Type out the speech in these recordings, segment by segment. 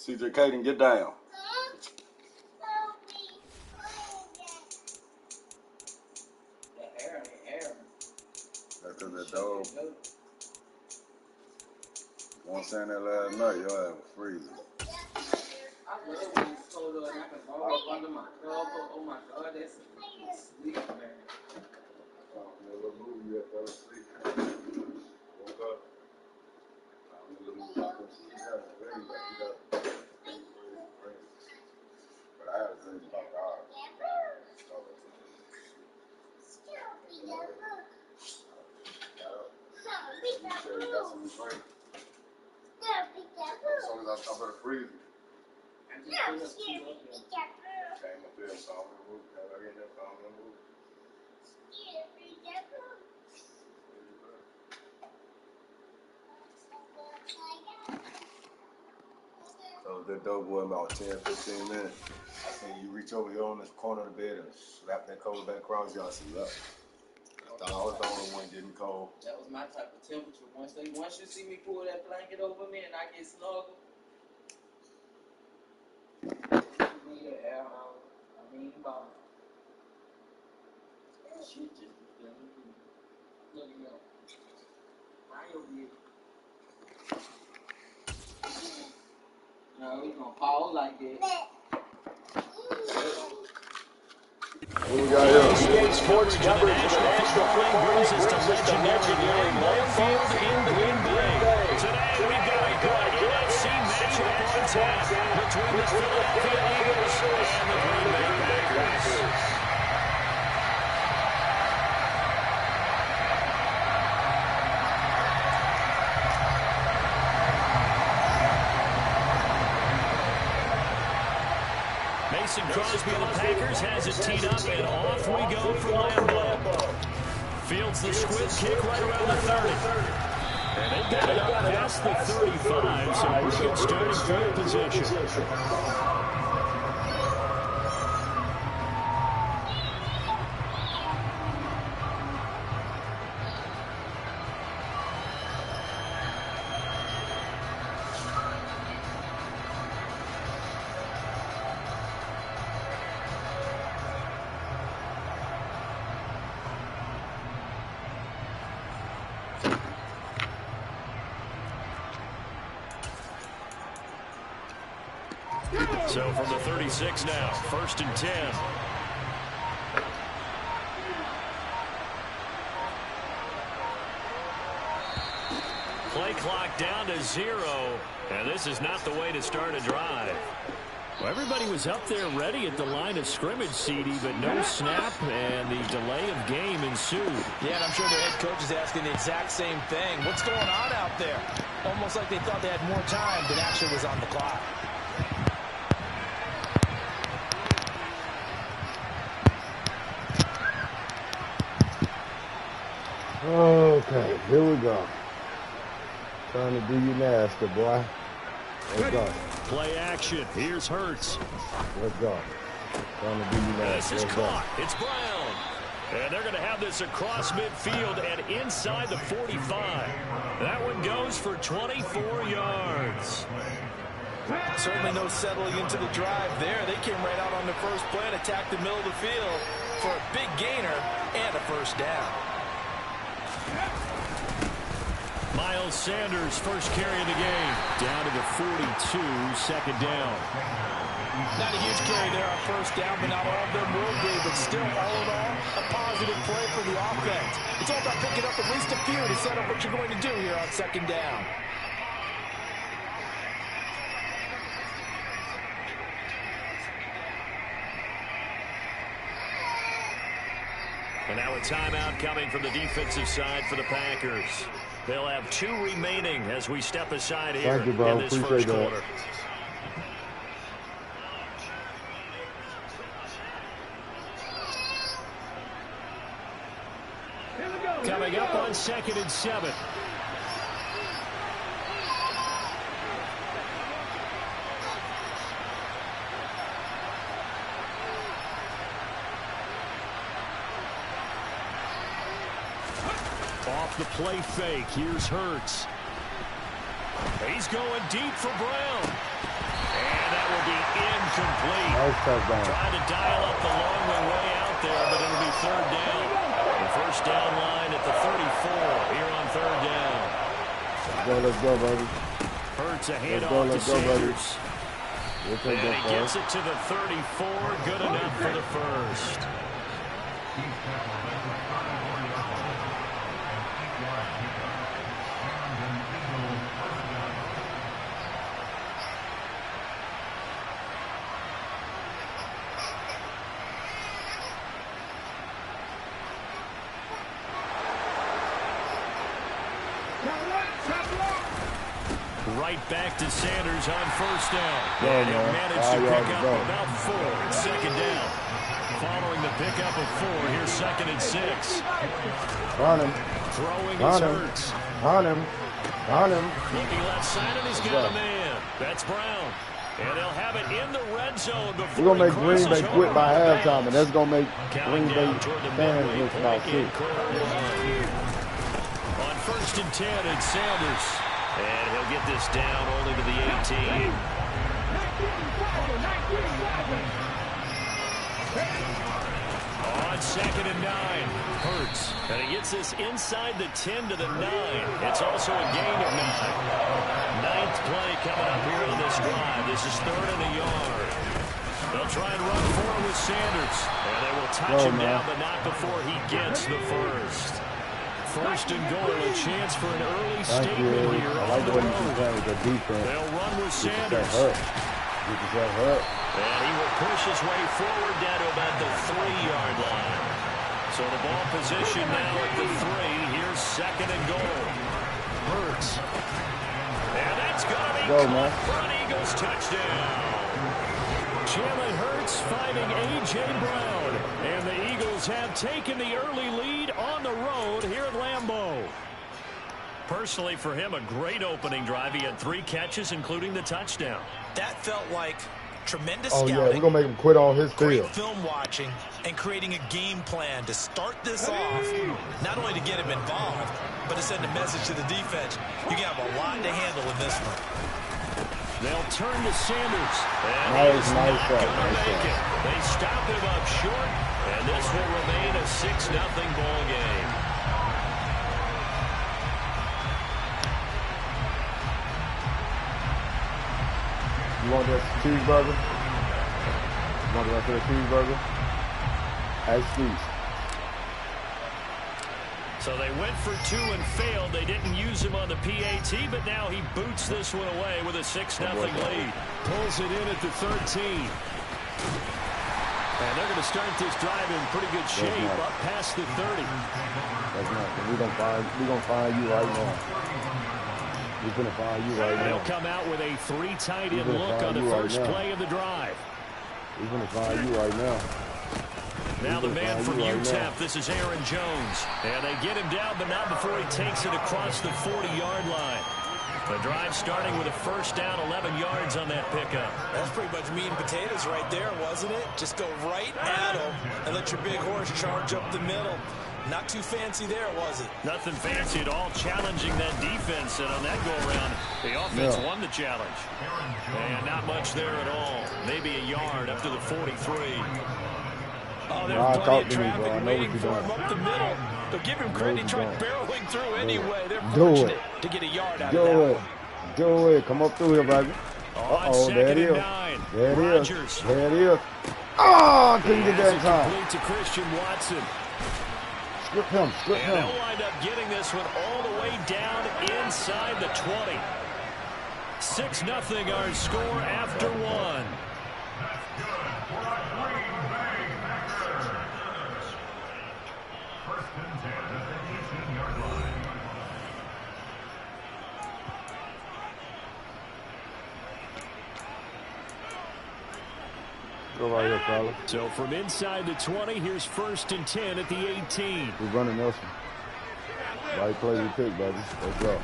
CJ Caden, get down. That's because that dog. One saying that last night, y'all have a freezer. I love when it's cold up and I can roll up under my cover. Oh my God, that's sleep, man. What movie you fell asleep? Woke up. But I had a dream about God. As soon as I stop at the freezer. Came up there and saw me move. I get that found me move. So that dope boy about 10, 15 minutes. I seen you reach over here on this corner of the bed and slap that cold back across y'all. I said, look. I thought I was the only one getting cold. That was my type of temperature. Once you see me pull that blanket over me and I get snuggled. About shit just look at me. I ain't be. No, we gonna fall like that. What we got here? Sports coverage of the National Football League brings us to legendary Lambeau Field in Green Bay. Today we've got a good NFC matchup on tap between the Philadelphia Eagles and the Green Bay Packers. Mason Crosby of the Packers has it teed up, and off we go for Lambeau. Fields the squib kick right around the 30. And they've got it up past the 35, so pretty good starting field position. So from the 36 now, 1st and 10. Play clock down to 0, and this is not the way to start a drive. Well, everybody was up there ready at the line of scrimmage, CD, but no snap, and the delay of game ensued. Yeah, and I'm sure the head coach is asking the exact same thing. What's going on out there? Almost like they thought they had more time than actually was on the clock. Okay, here we go. Trying to do you nasty, boy. Let's go. Play action. Here's Hurts. Let's go. Trying to do you nasty. This is caught. It's Brown. And they're going to have this across midfield and inside the 45. That one goes for 24 yards. Certainly no settling into the drive there. They came right out on the first play and attacked the middle of the field for a big gainer and a first down. Miles Sanders, first carry of the game. Down to the 42, second down. Not a huge carry there on first down, but not all of them will be. But still, all in all, a positive play for the offense. It's all about picking up at least a few to set up what you're going to do here on second down. And now a timeout coming from the defensive side for the Packers. They'll have 2 remaining as we step aside here in this first quarter. Coming up on 2nd and 7. Off the play fake, here's Hurts. He's going deep for Brown. Nice touchdown. Trying to dial up the long way out there, but it'll be third down. The first down line at the 34 here on third down. Let's go, baby. Hurts a handoff to Sanders. We'll take And that he gets it to the 34. Good enough for the first. Right back to Sanders on first down. And he'll manage to pick up about 4 at second down. Following the pickup of 4, here's second and 6. On him. Throwing his Hurts. On him. Looking left side, and he's got a man. That's Brown. And they'll have it in the red zone before we're going to make Green Bay quit by halftime, and that's going to make Green Bay fans look about sick. On first and 10, it's Sanders. And he'll get this down only to the 18. On second and 9, Hurts. And he gets this inside the 10 to the 9. It's also a gain of 9. Ninth play coming up here on this drive. This is third and a yard. They'll try and run forward with Sanders. And they will touch him down, but not before he gets the first. First and goal, a chance for an early statement here on the road. They'll run with Sanders. And he will push his way forward down to about the 3-yard line. So the ball position now at the 3. Here's second and goal. Hurts. And that's going to be caught for an Eagles touchdown. Jalen Hurts finding A.J. Brown. And the Eagles have taken the early lead on the road here at Lambeau. Personally, for him, a great opening drive. He had 3 catches, including the touchdown. That felt like tremendous Oh, scouting. yeah, we're going to make him quit on his field. Great film watching and creating a game plan to start this off, not only to get him involved, but to send a message to the defense. You have a lot to handle in this one. They'll turn to Sanders. And nice shot. They stop him up short, and this will remain a 6-0 ball game. You want that cheeseburger? You want that cheeseburger? Excuse. So they went for 2 and failed. They didn't use him on the PAT, but now he boots this one away with a 6-0 lead. Pulls it in at the 13. And they're going to start this drive in pretty good shape up past the 30. That's not. We're going to find you right now. We're going to find you right now. They'll come out with a 3 tight end look on the first play of the drive. We're going to find you right now. Now the man from UTEP, this is Aaron Jones. And they get him down, but not before he takes it across the 40-yard line. The drive starting with a first down, 11 yards on that pickup. That's pretty much meat and potatoes right there, wasn't it? Just go right at him and let your big horse charge up the middle. Not too fancy there, was it? Nothing fancy at all, challenging that defense. And on that go-around, the offense won the challenge. And not much there at all. Maybe a yard up to the 43. Oh, there's plenty of traffic waiting for him up the middle. But give him credit, he tried barreling through anyway. They're fortunate to get a yard out of that one. Do it. Come up through here, baby. Uh-oh, there it is. There it is. There it is. Oh, couldn't get that in time. Complete to Christian Watson. Strip him. And they'll wind up getting this one all the way down inside the 20. 6-0 our score after 1. Go right here, fella. So from inside the 20, here's first and 10 at the 18. We're running this one. Right play we pick, baby. Let's go.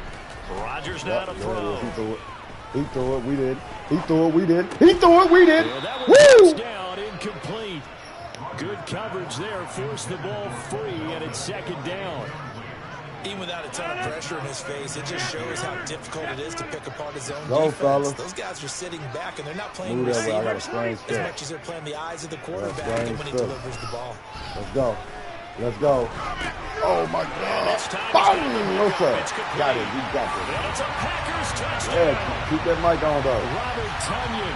Rodgers now to throw. He threw it. He threw it. We did. He threw it. We did. He threw it. We did. Yeah, that Woo! Down, incomplete. Good coverage there. Forced the ball free, and it's second down. Even without a ton of pressure in his face, it just shows how difficult it is to pick apart his own Go, defense. fellas. Those guys are sitting back, and they're not playing Move that way. I got a receivers strange as much as they're playing the eyes of the quarterback and when he foot. delivers the ball. Let's go. Let's go. Oh, my God. Bang! No, sir. Got it. You got this. It's a Packers touchdown. Yeah, keep that mic on, though. Robert Tonyan,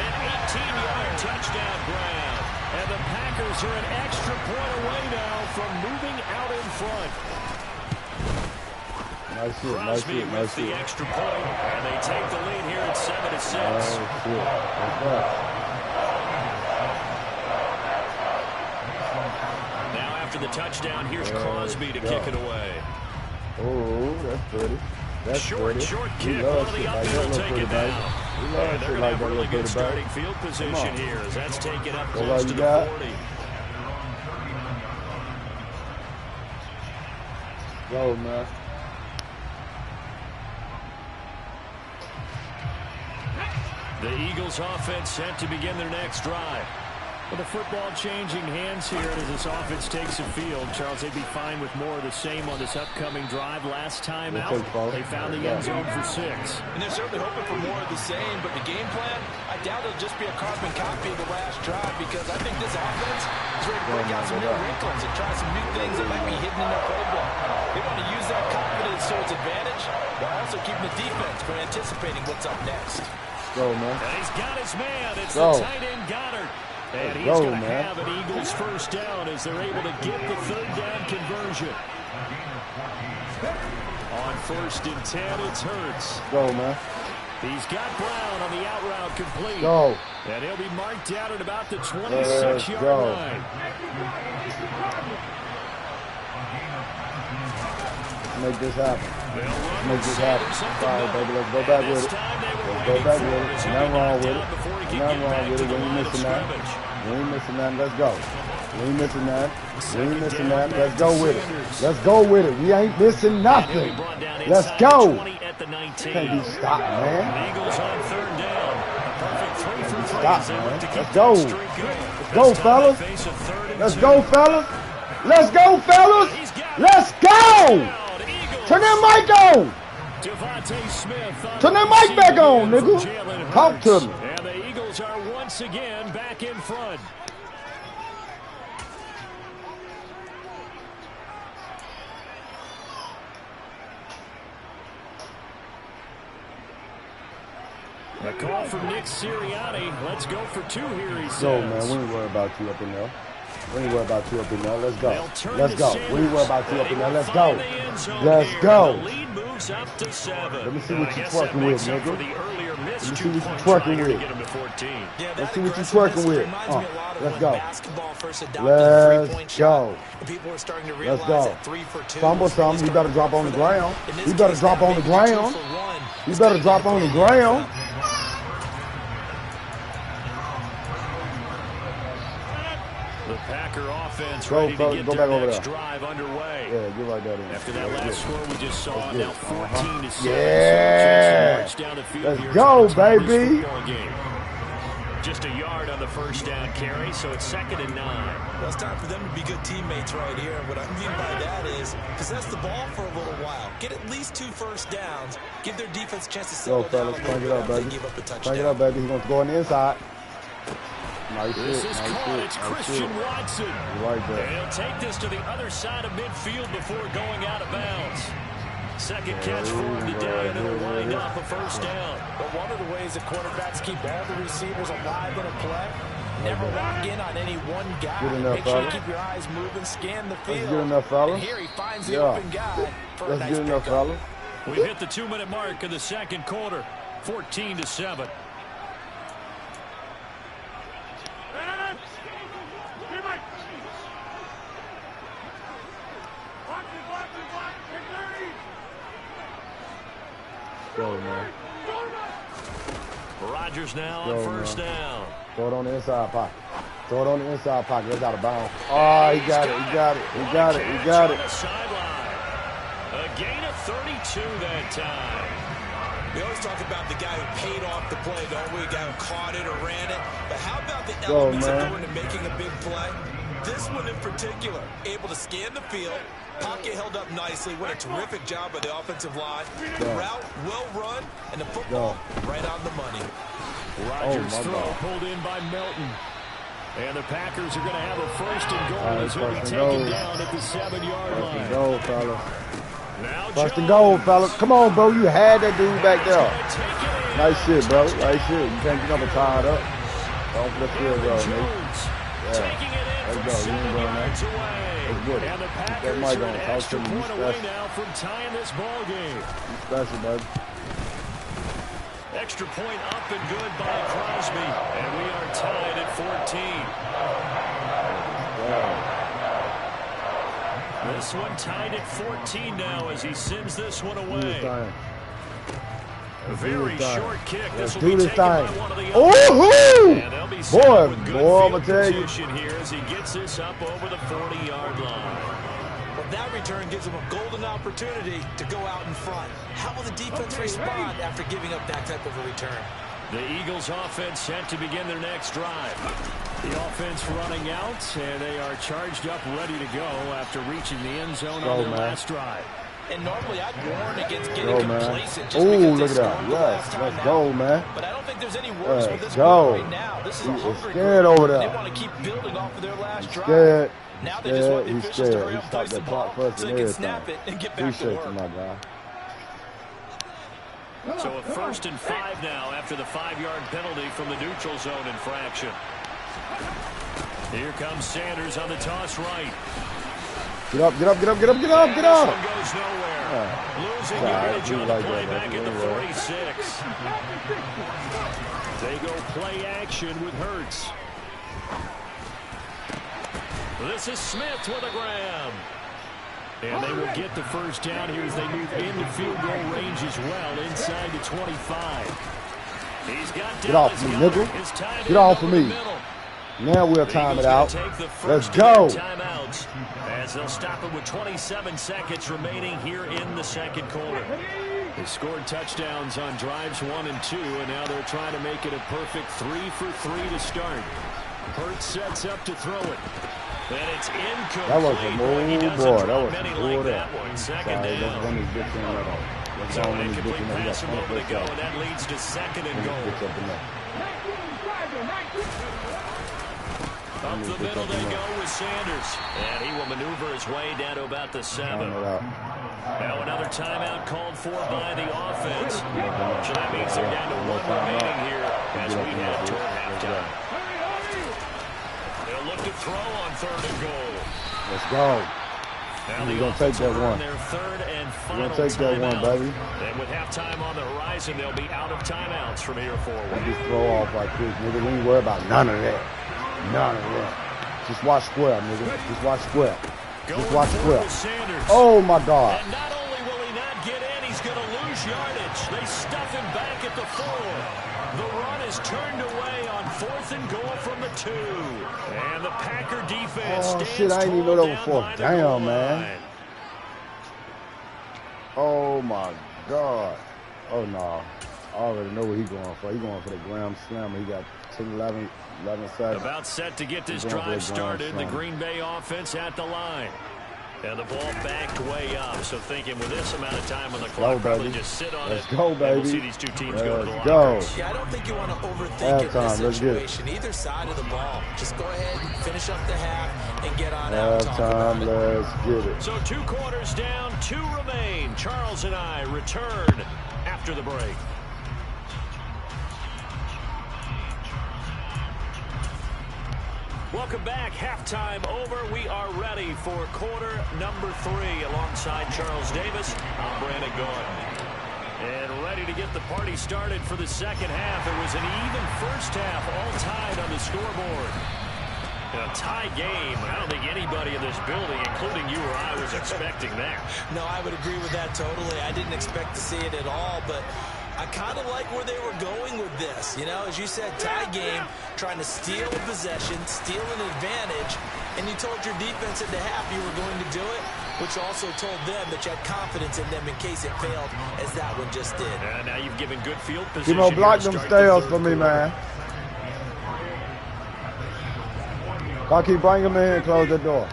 an 18-yard touchdown grab. And the Packers are an extra point away now from moving out in front. Nice hit, nice Crosby hit, nice with the hit. extra point, and they take the lead here at 7-6. Nice hit. That's right. Now after the touchdown, here's Crosby to kick it away. Oh, that's pretty. That's Short pretty. kick. One of the upfield will take it down. And they're going to have really good starting field position here as that's taken up close to the 40. Go, man. The Eagles offense set to begin their next drive. With the football changing hands here as this offense takes the field. Charles, they'd be fine with more of the same on this upcoming drive. Last time out, they found the end zone for 6. And they're certainly hoping for more of the same, but the game plan, I doubt it'll just be a carbon copy of the last drive because I think this offense is ready to break out some new wrinkles and try some new things that might be hidden in their playbook. They want to use that confidence to its advantage while also keeping the defense from anticipating what's up next. Go, man. And he's got his man. It's Go. the tight end Goddard. And he's going to have an Eagles first down as they're able to get the third down conversion. On 1st and 10, it's Hurts. Go, man. He's got Brown on the out route complete. Go. And he'll be marked out at about the 26-yard line. Make this happen. Make this happen. All right, baby, let's go back with it. Let's go back with it. Nothing wrong with it. Nothing wrong with it. We ain't missing that. We ain't missing that. Let's go. We ain't missing that. We ain't missing that. Let's go with it. Let's go with it. We ain't missing nothing. Let's go. Can't be stopped, man. Eagles on 3rd down. A perfect 3 for 3. Stop, man. Let's go. Let's go, fellas. Let's go, fellas. Let's go, fellas. Let's go. Turn that mic on. Turn that mic back on, nigga. Talk to me. And the Eagles are once again back in front. A call from Nick Sirianni. Let's go for 2 here, he says. Go, man. We ain't worried about you up in there. We ain't worried about you up in there. Let's go. Let's go. We ain't worried about you up in there. Let's go. Let's go. Let me see what you're twerking with, nigga. Let me see what you're twerking with. Let's see what you're twerking with. Let's go. Let's go. Let's go. Fumble something. You better drop on the ground. You better drop on the ground. You better drop on the ground. The Packer offense ready to get their next drive underway. Yeah, get right there. After that last score we just saw, now 14-7. Yeah. Let's go, baby. Just a yard on the first down carry, so it's 2nd and 9. Well, it's time for them to be good teammates right here. What I mean by that is possess the ball for a little while. Get at least 2 first downs. Give their defense a chance to settle down. Crank it up, baby. Crank it up, baby. He's going to go on the inside. Nice this hit, is nice caught. hit, It's nice Christian hit. Watson. Right there. And he'll take this to the other side of midfield before going out of bounds. Second catch for him today, and it'll wind up a first down. But one of the ways that quarterbacks keep all the receivers alive in a play, never lock in on any one guy. Good enough, Make sure you fella. keep your eyes moving, scan the field. That's good enough, fella. And here he finds the open guy for a That's nice good enough, pickup. fella. We've hit the 2-minute mark of the second quarter, 14-7. Go, man. Rodgers now on first down. Throw it on the inside pocket. Throw it on the inside pocket. That's out of bounds. Oh, he got it. He got it. He got it. He got it. A gain of 32 that time. We always talk about the guy who paid off the play, don't we? The guy who caught it or ran it. But how about the elements of going and making a big play? This one in particular, able to scan the field. Pocket held up nicely. What a terrific job by the offensive line. The route well run, and the football right on the money. Rodgers' throw pulled in by Melton. And the Packers are going to have a first and goal as he'll be taken down at the 7-yard line. First and goal, fella. Now First and goal, fella. Come on, bro. You had that dude back there. Nice shit, bro. Nice shit. You can't get up and tied up. Off the field, bro, man. Taking it in from 7 yards away. And the Packers are an extra point away now from tying this ball game. Special, buddy. Extra point up and good by Crosby. And we are tied at 14. This one tied at 14 now as he sends this one away. A very short kick. This will be taken by one of the offense. Boy, I'm going to tell you. Here as he gets this up over the 40-yard line. Well, that return gives him a golden opportunity to go out in front. How will the defense respond after giving up that type of a return? The Eagles offense set to begin their next drive. The offense running out, and they are charged up, ready to go after reaching the end zone on their last drive. And normally I'd warn against getting complacent just because they look at that. Yes, let's go, man. But I don't think there's any worse with this go. Right now. This is a hungry scared over there. They want to keep building off of their last drive. Scared. Now they just want the officials to hurry He up and stopped place the that ball clock first so and they can everything. snap it and get back to Appreciate work. you, my guy. So a 1st and 5 now after the 5-yard penalty from the neutral zone infraction. Here comes Sanders on the toss right. Get up, get up, get up, get up, get up, get up. This one goes nowhere. Losing yardage on the play back at the 46. They go play action with Hurts. This is Smith with a grab. And they will get the first down here as they move into field goal range as well, inside the 25. He's got get off me, nigga. Get off of me. Now we'll time it out. Let's go. Timeouts as they'll stop it with 27 seconds remaining here in the second quarter. They scored touchdowns on drives 1 and 2, and now they're trying to make it a perfect 3 for 3 to start. Hurts sets up to throw it. And it's incomplete. That was a move, boy. That was a like that one. Second down. So an incomplete pass a moment ago, and that leads to 2nd and goal. Up the middle they go with Sanders. And he will maneuver his way down to about the 7. Now another timeout called for by the offense. So that means they're down to 1 remaining here as we head toward halftime. They'll look to throw on 3rd and goal. Let's go. Now we're going to take that one. Their 3rd and final we're going to take that one, baby. And with halftime on the horizon, they'll be out of timeouts from here forward. Just throw off like this, nigga. We ain't worry about none of that. None of that. Just watch square, nigga. Just watch square. Just watch square. Oh, my God. And not only will he not get in, he's going to lose yardage. They stuff him back at the 4. The run is turned away on 4th and goal from the 2. And the Packer defense stands shit, I didn't even know that was 4th down, man. Line. Oh, my God. Oh, no. I already know what he's going for. He's going for the Graham Slammer. He got 10, 11 seconds. About set to get this drive started. The Green Bay offense at the line. And the ball backed way up. So thinking with this amount of time on the clock, probably just sit on it. Let's go, baby. We'll see these two teams go to the lockers. Yeah, I don't think you want to overthink it in this situation. Either side of the ball. Just go ahead and finish up the half and get on out. Halftime, let's get it. So 2 quarters down, 2 remain. Charles and I return after the break. Welcome back. Halftime over. We are ready for quarter number 3 alongside Charles Davis. I'm Brandon Gordon. And ready to get the party started for the second half. It was an even first half, all tied on the scoreboard. A tie game. I don't think anybody in this building, including you or I, was expecting that. No, I would agree with that totally. I didn't expect to see it at all, but I kind of like where they were going with this. You know, as you said, tie game, trying to steal a possession, steal an advantage, and you told your defense at the half you were going to do it, which also told them that you had confidence in them in case it failed, as that one just did. And now you've given good field position. Block them stairs for me, man. Bucky, bring him in and close the door.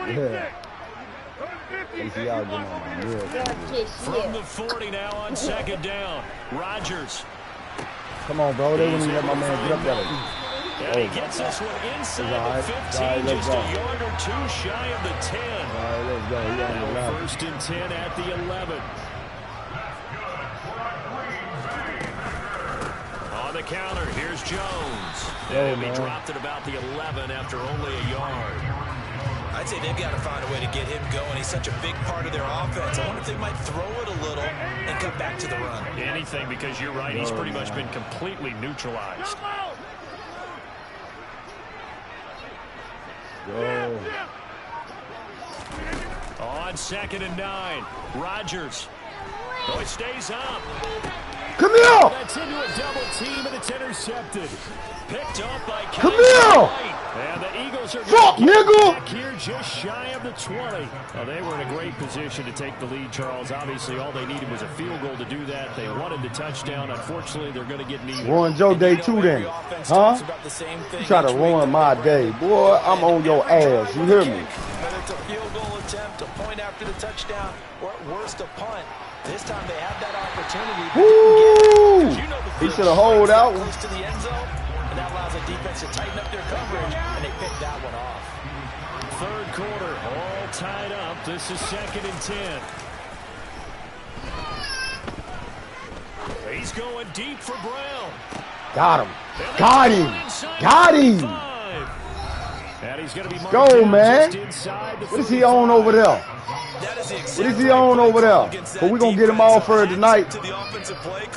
Yeah. From the 40 now on second down. Rodgers. Come on, bro. They wouldn't even let my man get up there. And he gets this one inside the 15, just a yard or two shy of the 10. All right, let's go. Now first and 10 at the 11. On the counter, here's Jones. And he dropped it about the 11 after only a yard. I'd say they've got to find a way to get him going. He's such a big part of their offense. I wonder if they might throw it a little and come back to the run. Anything, because you're right. He's pretty much been completely neutralized. Go. On second and 9, Rodgers. Oh, it stays up. Come here! That's into a double team, and it's intercepted. Picked up by Come here! And the Eagles are fuck, nigga! back here just shy of the 20. Well, they were in a great position to take the lead, Charles. Obviously, all they needed was a field goal to do that. They wanted the touchdown. Unfortunately, they're going to get neither. Ruin Joe day too then. Huh? You try to ruin my day. Boy, I'm on your ass. You hear me? Whether it's a field goal attempt, a point after the touchdown, or at worst a punt, this time they had that opportunity. Woo! You know He should have hold out. close to the end zone, and that allows the defense to tighten up their coverage, and they picked that one off. Third quarter, all tied up. This is second and 10. He's going deep for Brown. Got him. Got him. Got him. And he's going to be go, man. What is he on over there? What is he on over there? But we're going to get him all for tonight.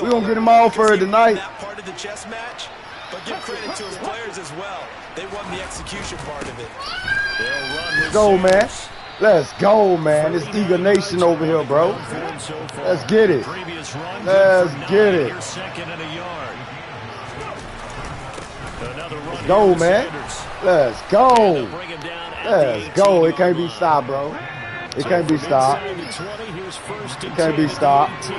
We're going to get him all for tonight. Part of the chess match, but give credit to his players as well. They won the execution part of it. Let's go, man. Let's go, man. It's Eagle Nation over here, bro. Let's get it. Let's get it. Let's go, man. Let's go. Let's go. It can't be stopped, bro. It can't be stopped. It can't be stopped.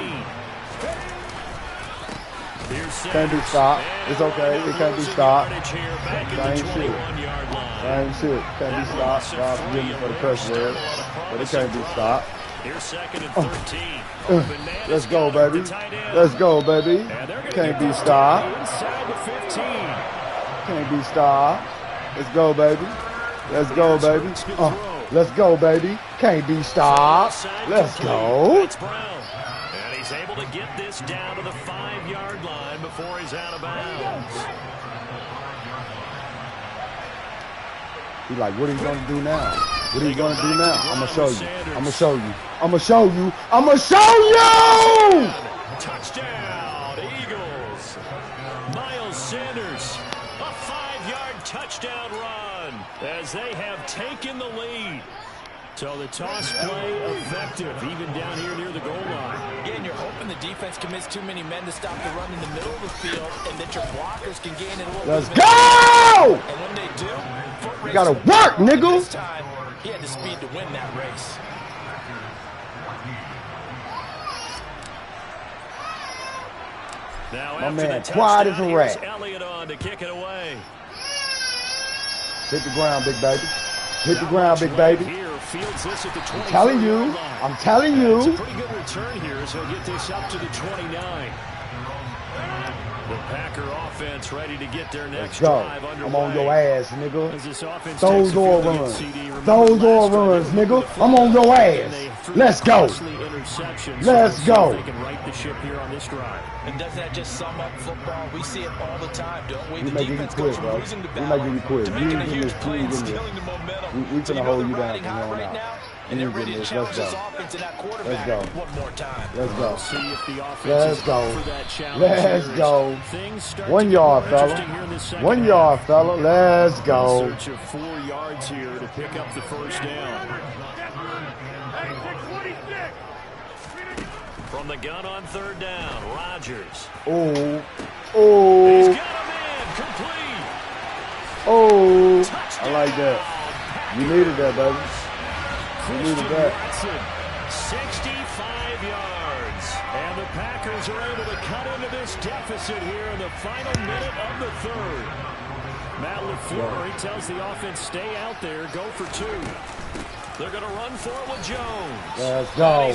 Can't be stopped. It's okay. It can't be stopped. Same shit. Same shit. Can't be stopped. God forgive me for the curse word. But it can't be stopped. Let's go, baby. Let's go, baby. Can't be stopped. Can't be stopped. Let's go, baby. Let's go, baby. Let's go, baby. Can't be stopped. Let's go. And he's able to get this down to the 5-yard line before he's out of bounds. He's like, what are you going to do now? What are you going to do now? I'm going to show you. I'm going to show you. I'm going to show you. I'm going to show you! Touchdown, Eagles. Miles Sanders, a 5-yard touchdown run as they have taken the lead. So the toss play effective, even down here near the goal line. Again, you're hoping the defense commits too many men to stop the run in the middle of the field, and that your blockers can gain it a little Let's bit. go! And when they do, You gotta work, nigga. this time, he had the speed to win that race. Now my after man, the quiet as a touchdown, rat. here's Elliott on to kick it away. Hit the ground, big baby. Hit the ground, big baby. I'm telling you. I'm telling you. It's a pretty good return here as he'll get this up to the 29. The Packer offense ready to get their next drive underway. I'm on your ass, nigga. Those all runs. Those all runs, nigga. I'm on your ass. Let's go. Let's go. They can right the ship here on this drive. And doesn't that just sum up football? We see it all the time, don't we? We The may give you defense quit, goes from bro. losing the We may battle give you quit. to We making ain't a getting huge this. play We and ain't getting stealing this. the momentum. We So finna you know hold they're you down riding from high here on right out. now, We and they're ain't ready getting to this. Let's challenge this go. offense and that Let's quarterback go. one more time. Let's go. We'll see if the offense Let's is go. up for that challenge. Let's here. go. Things start 1 to get yard, more fella. interesting here in this second 1 half. yard, fella. Let's go. Search of 4 yards here to pick up the first down. From the gun on third down, Rodgers. Oh. He's Oh. got him in, complete. Oh. I Touchdown. like that. You needed that, baby. You needed Christian that. Watson, 65 yards. And the Packers are able to cut into this deficit here in the final minute of the third. Matt LaFleur, he tells the offense, stay out there, go for two. They're going to run for it with Jones. Let's go.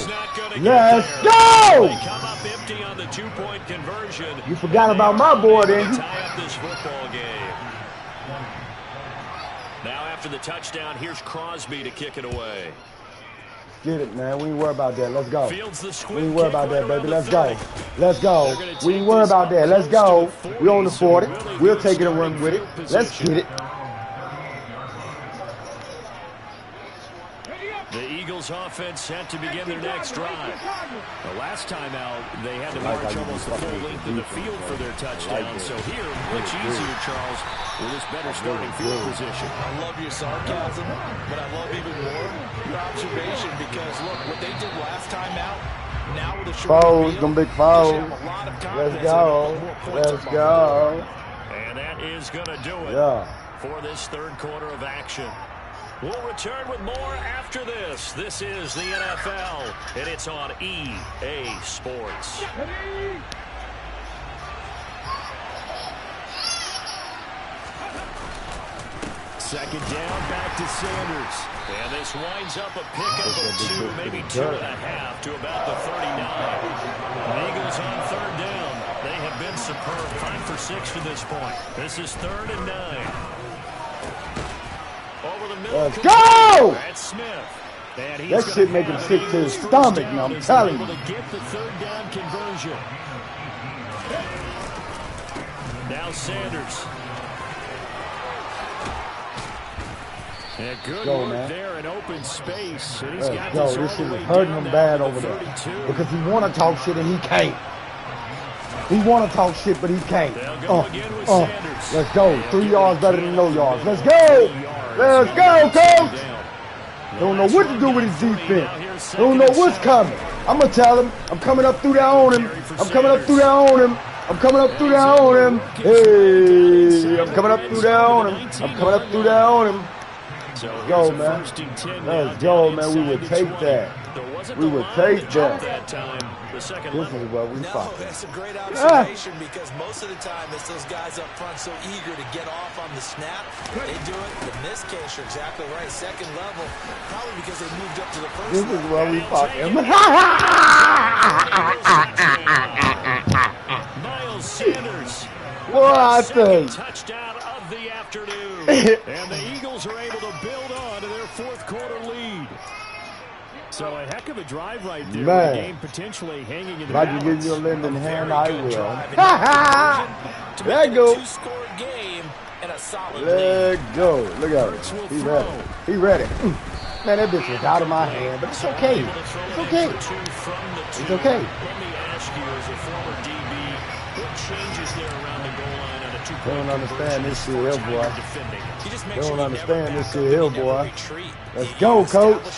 Let's go. They come up empty on the two-point conversion. You forgot about my boy, didn't you? Tie up this football game. Now after the touchdown, here's Crosby to kick it away. Get it, man. We ain't worry about that. Let's go. We ain't worry about that, baby. Let's go. Let's go. We ain't worry about that. Let's go. We on the 40. We'll take it and run with it. Let's get it. The Eagles offense set to begin their next drive. The last time out, they had to march almost the full length of the field for their touchdown. So here, much easier, Charles, with this better starting field position. I love your sarcasm, but I love even more your observation because, look, what they did last time out, now with a short fouls, field, them big fouls. Let's go. Let's go. And that is going to do it for this third quarter of action. We'll return with more after this. This is the NFL, and it's on EA Sports. Second down, back to Sanders. And this winds up a pickup of 2, maybe 2.5 to about the 39. The Eagles on third down. They have been superb, 5 for 6 to this point. This is 3rd and 9. Over the middle. Let's go! That's Smith. And that shit make him sick to his stomach now, I'm telling you. To get the third down conversion. Now Sanders. And good work there in open space. And he's got this shit is hurting him bad over there. Because he want to talk shit and he can't. He want to talk shit, but he can't. Let's go. 3 yards better than no yards. Let's go. Let's go, coach. Don't know what to do with his defense. Don't know what's coming. I'm going to tell him. I'm coming up through there on him. I'm coming up through there on him. I'm coming up through there on him. Hey, I'm coming up through there on him. I'm coming up through there on him. Let's go, man. Let's go, man. We would take that. We would take that. This is what we fucking. That's a great observation because most of the time it's those guys up front so eager to get off on the snap. They do it. In this case, you're exactly right. Second level, probably because they moved up to the first level. This is what we fucking. Miles Sanders. What I think. Touchdown of the afternoon. And the Eagles are able to build on to their fourth quarter lead. So a heck of a drive right there. Man. The game potentially hanging in the if I can give you a Linden hand, I will. Let go. Let go. Look at him. He ready. He ready. Man, that bitch was out of my hand, but it's okay. It's okay. It's okay. Let me ask you, as a former DB, what changes there around the goal line on a two-point They don't understand this shit here, boy. They don't understand this shit here, boy. Let's go, coach.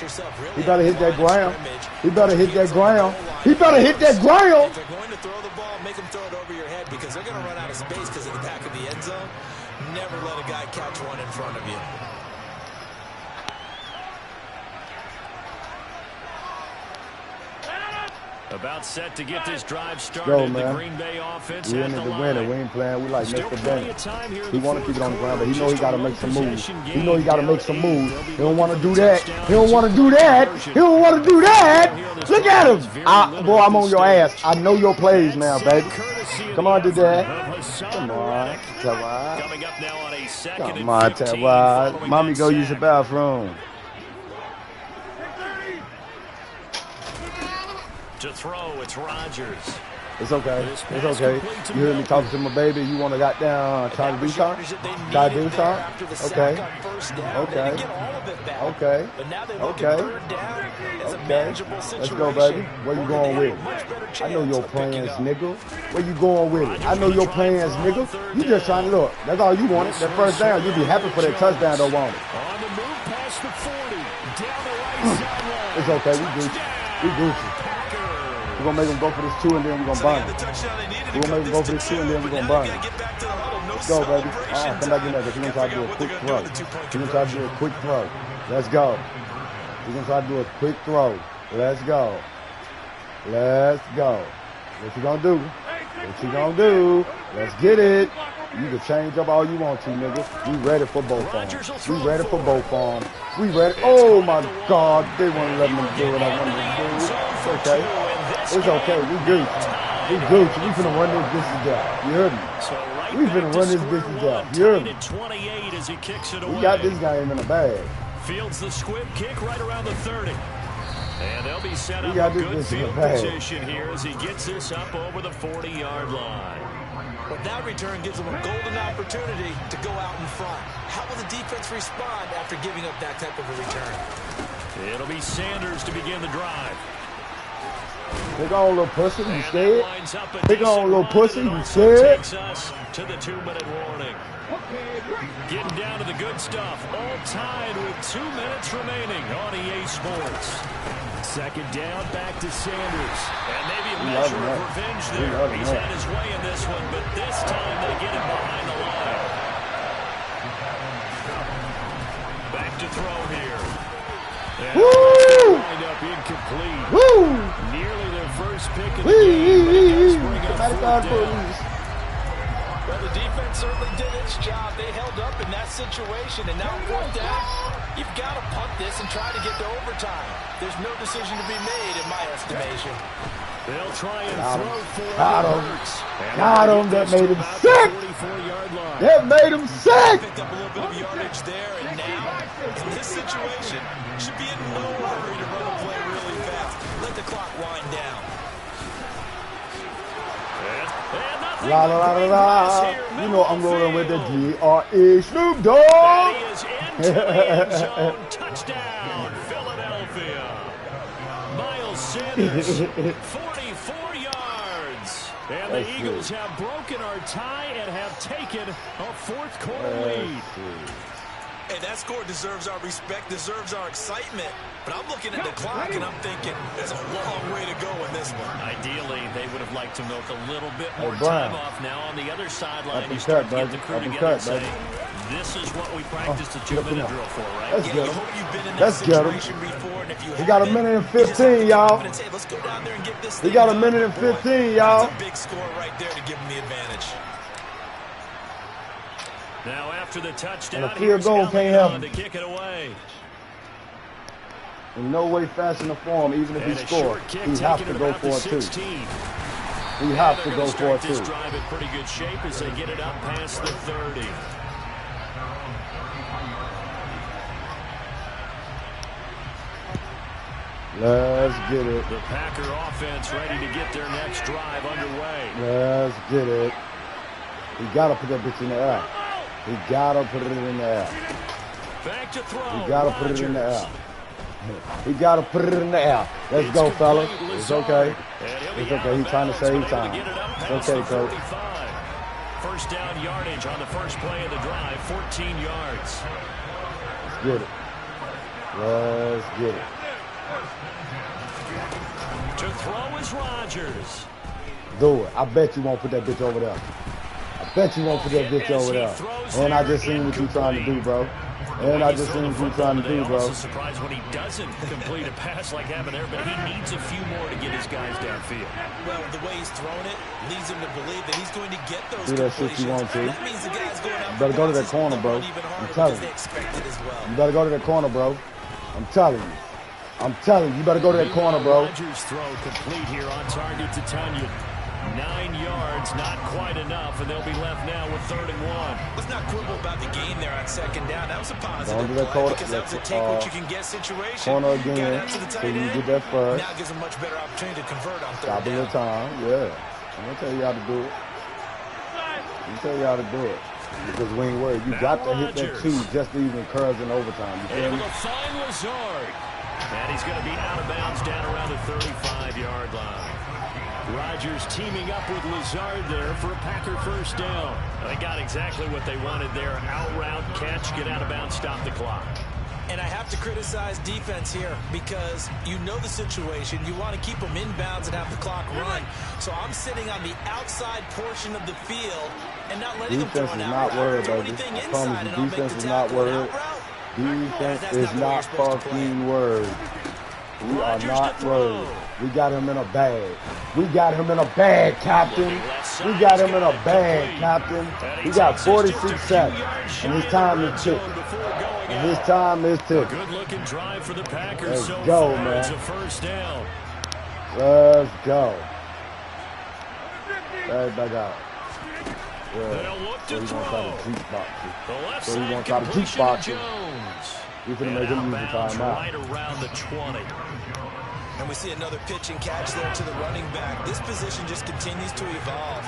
He better hit that ground. He better hit that ground. He better hit that ground. If they're going to throw the ball, make them throw it over your head because they're going to run out of space because of the back of the end zone. Never let a guy catch one in front of you. About set to get this drive started. The Green Bay offense we in the winner. We ain't playing. We like Mr. Bennett. He want to keep it on the ground, but he know he got to make some moves. He know he got to make some moves. He don't want to do that. He don't want to do that. He don't want to do that. Look at him. Boy, I'm on your ass. I know your plays now, baby. Come on, Dad. Come on, Tawad. Come on, Tawad. Mommy, go use the bathroom. To throw, it's Rodgers. It's okay. It's okay. You hear me talking to my baby? You want to got down, try to do something? Try to do something? Okay. Okay. Okay. Okay. Okay. Let's go, baby. Where you going with it? I know your plans, nigga. Where you going with it? I know your plans, nigga. You just trying to look. That's all you wanted. That first down, you'd be happy for that touchdown, don't want it. On the move past the 40. Down the right sideline. It's okay. We Gucci. We Gucci. We're going to make them go for this 2 and then we're going to burn it. We're going to make them go for this 2 and then we're going to burn it. Let's go, baby. All right, come back in there because we're going to try to do a quick throw. We're going to try to do a quick throw. Let's go. We're going to try to do a quick throw. Let's go. Let's go. What you gonna do? What you gonna do? Let's get it. You can change up all you want to, nigga. We ready for both farms. We ready for both farms. We ready. Oh my God, they won't let them do what I want them to do. It's okay. It's okay. We Gucci. We Gucci. We finna run this business down. You heard me? We finna run this business down. You heard me? We got this game in the bag. Fields the squib kick right around the 30. And they'll be set up a good field position here as he gets this up over the 40-yard line. But that return gives them a golden opportunity to go out in front. How will the defense respond after giving up that type of a return? It'll be Sanders to begin the drive. Take on, little pussy, you scared? Take on, little pussy, you scared? Takes us to the 2-minute warning. Getting down to the good stuff. All tied with 2 minutes remaining on EA Sports. Second down, back to Sanders. And maybe a measure of revenge there. He's had his way in this one, but this time they get him behind the line. Back to throw here. And wind up incomplete. Woo! Nearly their first pick of the game, but it does bring up fourth down. Well, the defense certainly did its job. They held up in that situation, and now fourth down, you've got to punt this and try to get to overtime. There's no decision to be made, in my estimation. They'll try and throw for Got him. That made him sick. That made him sick. Picked up a little bit of yardage there, and now, in this situation, should be in no hurry to run a play really fast. Let the clock wind down. La la la la la. You know I'm rolling with the D.R.E. Snoop Dogg. Touchdown, Philadelphia. Miles Sanders, 44 yards. And the Eagles have broken our tie and have taken a fourth quarter lead. Hey, that score deserves our respect, deserves our excitement. But I'm looking at the clock and I'm thinking there's a long way to go in this one. Ideally, they would have liked to milk a little bit more time off. Now on the other sideline, you start to get the crew together and say, this is what we practiced the 2-minute drill for, right? Let's get him. Let's get him. We got a minute and 15, y'all. We got a minute and 15, y'all. That's a big score right there to give them the advantage. Now after the touchdown, and a field goal can't help to kick it away. In no way, fashion, or form, even if he scores, he has to go for it too. He has to go for it too. This drive in pretty good shape as they get it up past the 30. Let's get it. The Packer offense ready to get their next drive underway. Let's get it. He gotta put that bitch in the air. He gotta put it in the air. Back to throw. He gotta put it in the air. He gotta put it in the air. Let's go, fellas. It's okay. It's okay. He's trying to save time. It's okay, coach. First down yardage on the first play of the drive, 14 yards. Let's get it. Let's get it. To throw is Rodgers. Do it. I bet you won't put that bitch over there. I bet you won't put that bitch over there. And I just seen what you trying to do, bro. And I just seen what you trying to do, bro. I'm surprised when he doesn't complete a pass like that there, but he needs a few more to get his guys downfield. Well, the way he's thrown it leads him to believe that he's going to get those do that shit you want to. That means the guy's going out. You better go to that corner, bro. I'm telling you. You better go to that corner, bro. I'm telling you. I'm telling you, you better go to that corner, bro. Rodgers throw complete here on target to Tunyon. 9 yards, not quite enough, and they'll be left now with 3rd and 1. Let's not quibble about the game there on second down. That was a positive play because that was a take what you can get situation. Corner again, so you get that first. Now gives a much better opportunity to convert on 3rd down. Stop your time, yeah. I'm going to tell you how to do it. I'm going to tell you how to do it. Because we ain't worried. You got to hit that 2 just to even curve in overtime. You feel me? Able to find Lazard. And he's going to be out of bounds down around the 35-yard line. Rodgers teaming up with Lazard there for a Packer first down. They got exactly what they wanted there. Out route, catch, get out of bounds, stop the clock. And I have to criticize defense here because you know the situation. You want to keep them inbounds and have the clock run. So I'm sitting on the outside portion of the field and not letting them throw an out route. Defense is not worried, baby. I promise you, defense is not worried. Defense is not fucking worried. We are not worried. We got him in a bag. We got him in a bag, Captain. We got him in a bag, Captain. He got 46 seconds. And his time is ticking. And his time is ticking. Good-looking drive for the Packers. Let's so go, far, man. it's a first down. Let's go. Everybody out. They'll look to throw. The left side completion to Jones. We're going to make him use the timeout. Right around the 20. And we see another pitch and catch there to the running back. This position just continues to evolve.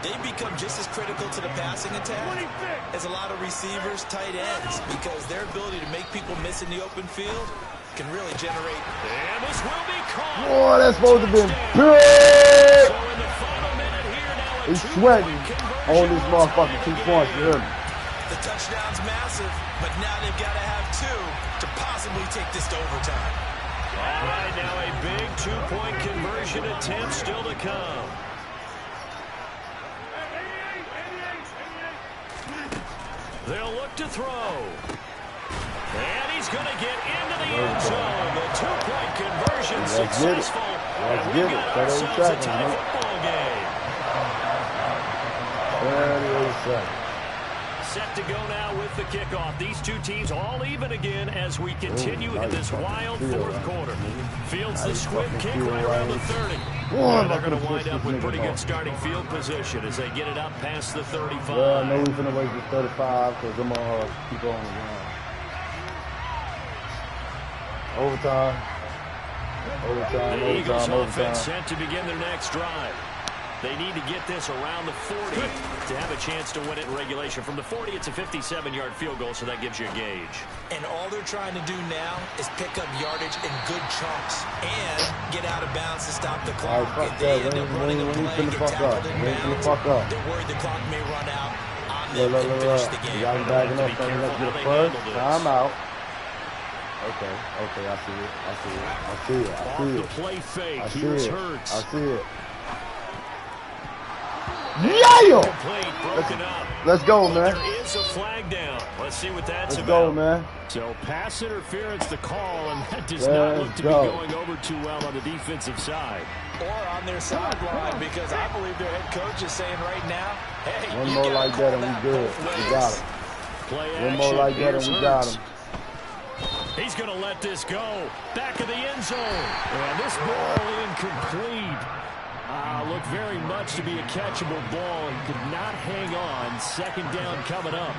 They become just as critical to the passing attack as a lot of receivers, tight ends, because their ability to make people miss in the open field can really generate. And this will be caught. Boy, that's supposed to be big. So in the final minute here now, he's sweating on this motherfucking 2 points. You hear me? The touchdown's massive, but now they've got to have 2 to possibly take this to overtime. All right, now a big 2-point conversion attempt still to come. They'll look to throw. And he's going to get into the end zone. The 2-point conversion successful. Let's get it. 38 seconds, man. Football game. 38 seconds. Set to go now with the kickoff. These two teams all even again as we continue in this wild fourth quarter. Fields the squib kick right around the 30. And they're going to wind up with pretty good starting field position as they get it up past the 35. Well, I know we're going to wait to 35 because I'm going to keep on the ground. Overtime. The Eagles offense set to begin their next drive. They need to get this around the 40 to have a chance to win it in regulation. From the 40, it's a 57-yard field goal, so that gives you a gauge. And all they're trying to do now is pick up yardage in good chunks and get out of bounds to stop the clock. If they end up running a play, get tackled in bounds, they're worried the clock may run out on them and finish the game. You got him backing up, so let's get a first. Time out. Okay, I see it. Off the play fake. Here's Hurts. I see it. Yeah! Let's go, man. There is a flag down. Let's see what that's about. Let's go, man. So pass interference the call, and that does not look to be going over too well on the defensive side. Or on their sideline, because I believe their head coach is saying right now, hey, one more like that and we good. We got him. One more like that and we got him. He's going to let this go. Back of the end zone. And this ball incomplete. Looked very much to be a catchable ball. He could not hang on. Second down coming up.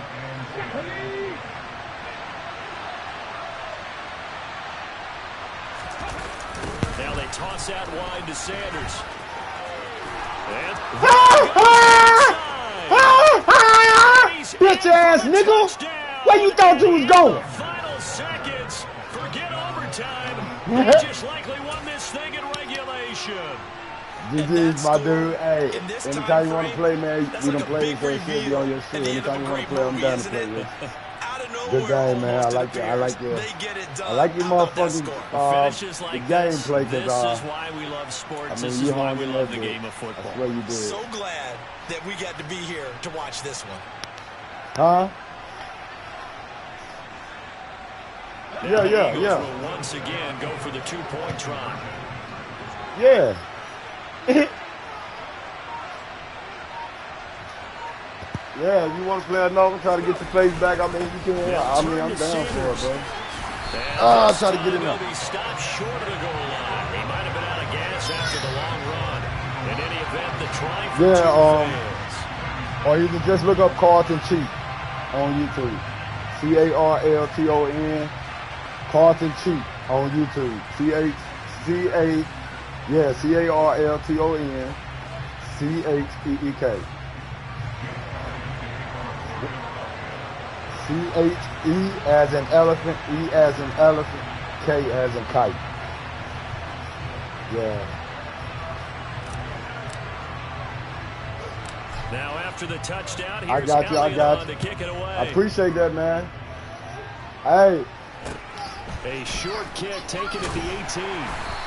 Now they toss out wide to Sanders. Bitch ass nigga! Where you thought you was going? Final seconds. Forget overtime. They just likely won this thing in regulation. GG's, my dude. Hey, anytime you want to play, man, we done play, so it should be on your shit. Anytime you want to play, I'm down to play with. Good game, man. I like your motherfucking the gameplay, because this is why we love sports. This is why we love the game of football. That's what you did. So glad that we got to be here to watch this one. Huh? Yeah. Will once again go for the 2-point try. Yeah. Yeah, if you want to play another, try to get your face back. I mean, you can. I mean, I'm down for it, bro. I'll try to get in there. He stopped short of the goal line. He might have been out of gas after the long run. In any event, the try for two fails. Or you can just look up Carlton Cheat on YouTube. Carlton. Carlton Cheat on YouTube. Carlton Cheek. CHE as in elephant, E as in elephant, K as in kite. Yeah. Now after the touchdown, I got you. To kick it away. I appreciate that, man. Hey. A short kick taken at the 18.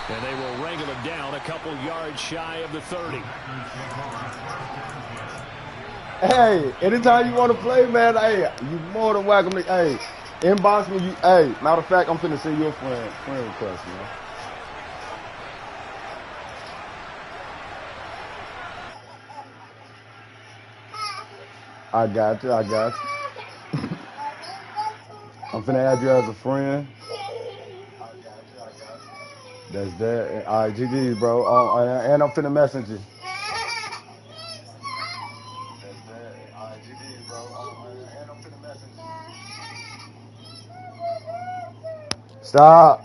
And they will wrangle him down a couple yards shy of the 30. Hey, anytime you want to play, man, hey, you more than welcome to, hey, inbox me. Hey, matter of fact, I'm finna send you a friend request, man. I got you. I'm finna add you as a friend. That's that. All right, GG, bro. And I'm finna message you. Stop.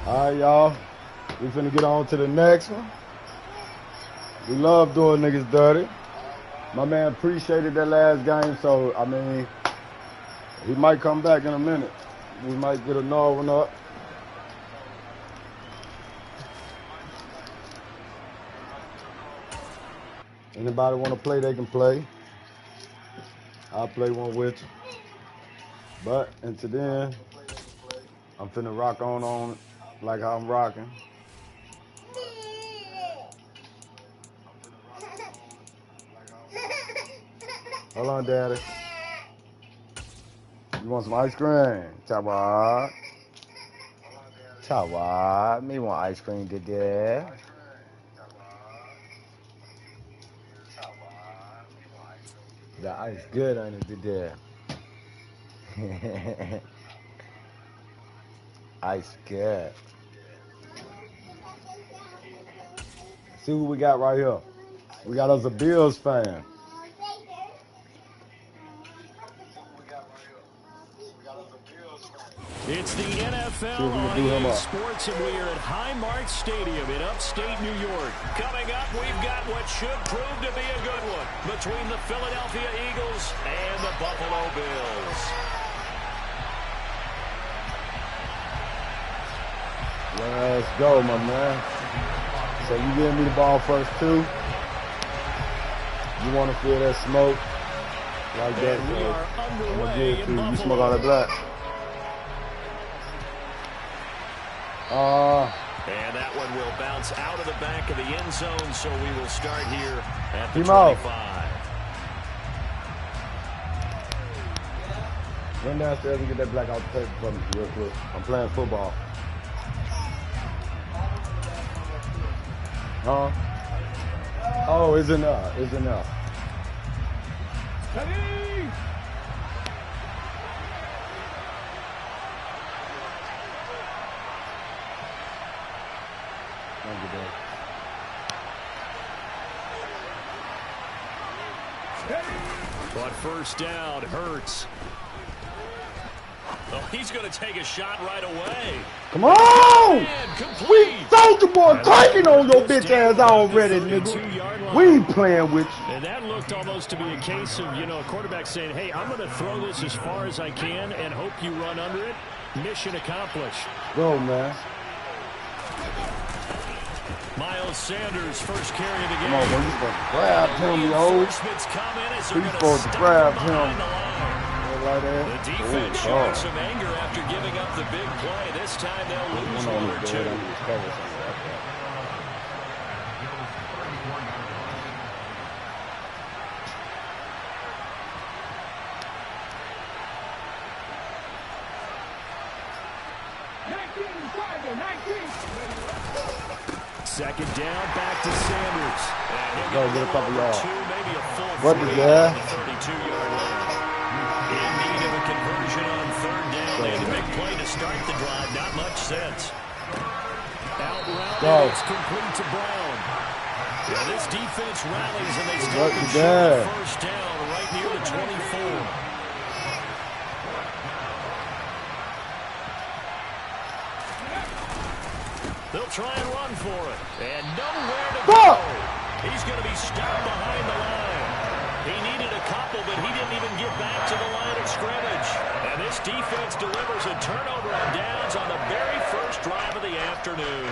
All right, y'all. We finna get on to the next one. We love doing niggas dirty. My man appreciated that last game, so, I mean, he might come back in a minute. We might get another one up. Anybody want to play, they can play. I'll play one with you. But until then, I'm finna rock on like how I'm rocking. Hold on, Daddy. You want some ice cream? Tawad. Me want ice cream today. The ice good on it today. Ice good. See what we got right here. We got us a Bills fan. It's the NFL on EA Sports, and we are at Highmark Stadium in upstate New York. Coming up, we've got what should prove to be a good one between the Philadelphia Eagles and the Buffalo Bills. Let's go, my man. So you giving me the ball first, too? You want to feel that smoke? Like that, we are underway I'm give it to you. You smoke all that black. And that one will bounce out of the back of the end zone, so we will start here at the 25. Run downstairs and get that black out the paper for me real quick. I'm playing football. Huh? Oh, it's enough. It's enough. But first down, Hurts. Oh, he's going to take a shot right away. Come on! We Soldier Boy cranking on your bitch ass already, nigga. We ain't playing with you. And that looked almost to be a case of, a quarterback saying, hey, I'm going to throw this as far as I can and hope you run under it. Mission accomplished. Go, man. Miles Sanders, first carry of the game. Come on, man. You supposed to grab him, yo. You supposed to grab him. Like that. The defense showing some anger after giving up the big play. This time they'll lose one or two. Second down, back to Sanders. Go get a couple yards. Maybe a full what is that? 32-yard line. In need of a conversion on third down. They had a big play to start the drive. Not much sense. Out route, it's complete to Brown. Now this defense rallies and they start to shoot first down right near the 24. They'll try and run for it. And nowhere to go. He's going to be stopped behind the line. He needed a couple, but he didn't even get back to the line of scrimmage. And this defense delivers a turnover on downs on the very first drive of the afternoon.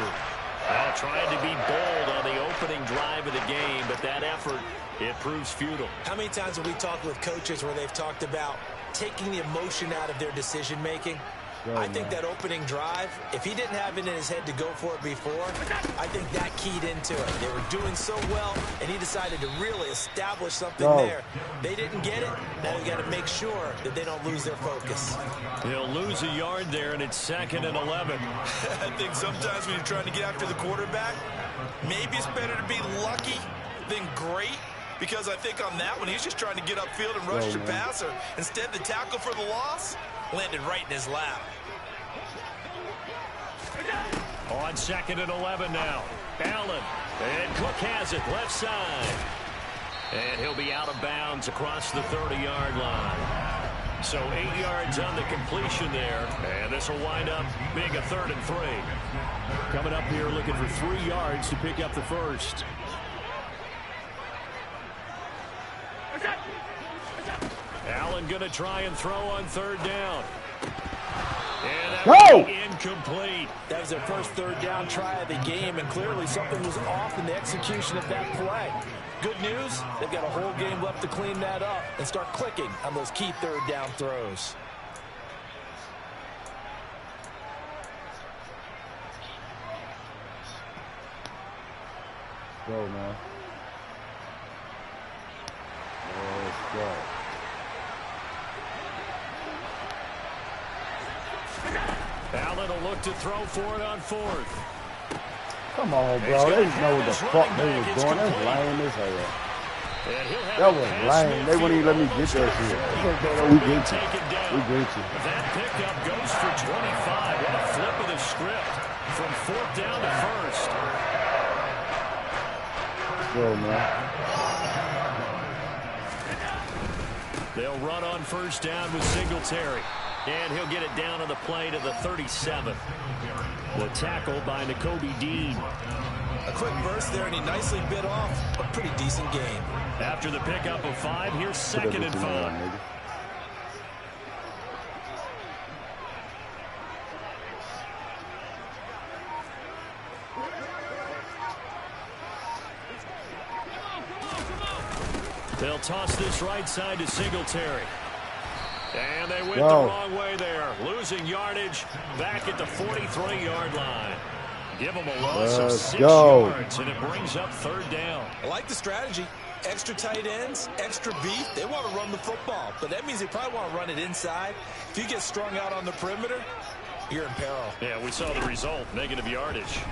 Trying to be bold on the opening drive of the game, but that effort, it proves futile. How many times have we talked with coaches where they've talked about taking the emotion out of their decision-making? I think that opening drive, if he didn't have it in his head to go for it before, I think that keyed into it. They were doing so well, and he decided to really establish something there. They didn't get it. Now we got to make sure that they don't lose their focus. He'll lose a yard there, and it's 2nd and 11. I think sometimes when you're trying to get after the quarterback, maybe it's better to be lucky than great. Because I think on that one, he's just trying to get upfield and rush the passer. Instead, the tackle for the loss landed right in his lap. On 2nd and 11 now. Allen. And Cook has it left side. And he'll be out of bounds across the 30-yard line. So 8 yards on the completion there. And this will wind up being a 3rd and 3. Coming up here looking for 3 yards to pick up the first. Allen going to try and throw on 3rd down. And that Go! Incomplete. That was their first 3rd down try of the game, and clearly something was off in the execution of that play. Good news, they've got a whole game left to clean that up and start clicking on those key 3rd down throws. Go, man. Let's go. Allen will look to throw for it on 4th. Come on, bro. They know what the fuck they was doing. That's lame as hell. That was lame. They wouldn't even let me get that shit. We get you. We get you. That pickup goes for 25. What a flip of the script from 4th down to 1st. Go, man. They'll run on 1st down with Singletary. And he'll get it down on the play to the 37. The tackle by Nakobe Dean. A quick burst there, and he nicely bit off a pretty decent game. After the pickup of 5, here's 2nd and 5. They'll toss this right side to Singletary. And they went the wrong way there. Losing yardage back at the 43-yard line. Give them a loss of 6 yards, and it brings up 3rd down. I like the strategy. Extra tight ends, extra beef. They want to run the football, but that means they probably want to run it inside. If you get strung out on the perimeter, you're in peril. Yeah, we saw the result, negative yardage.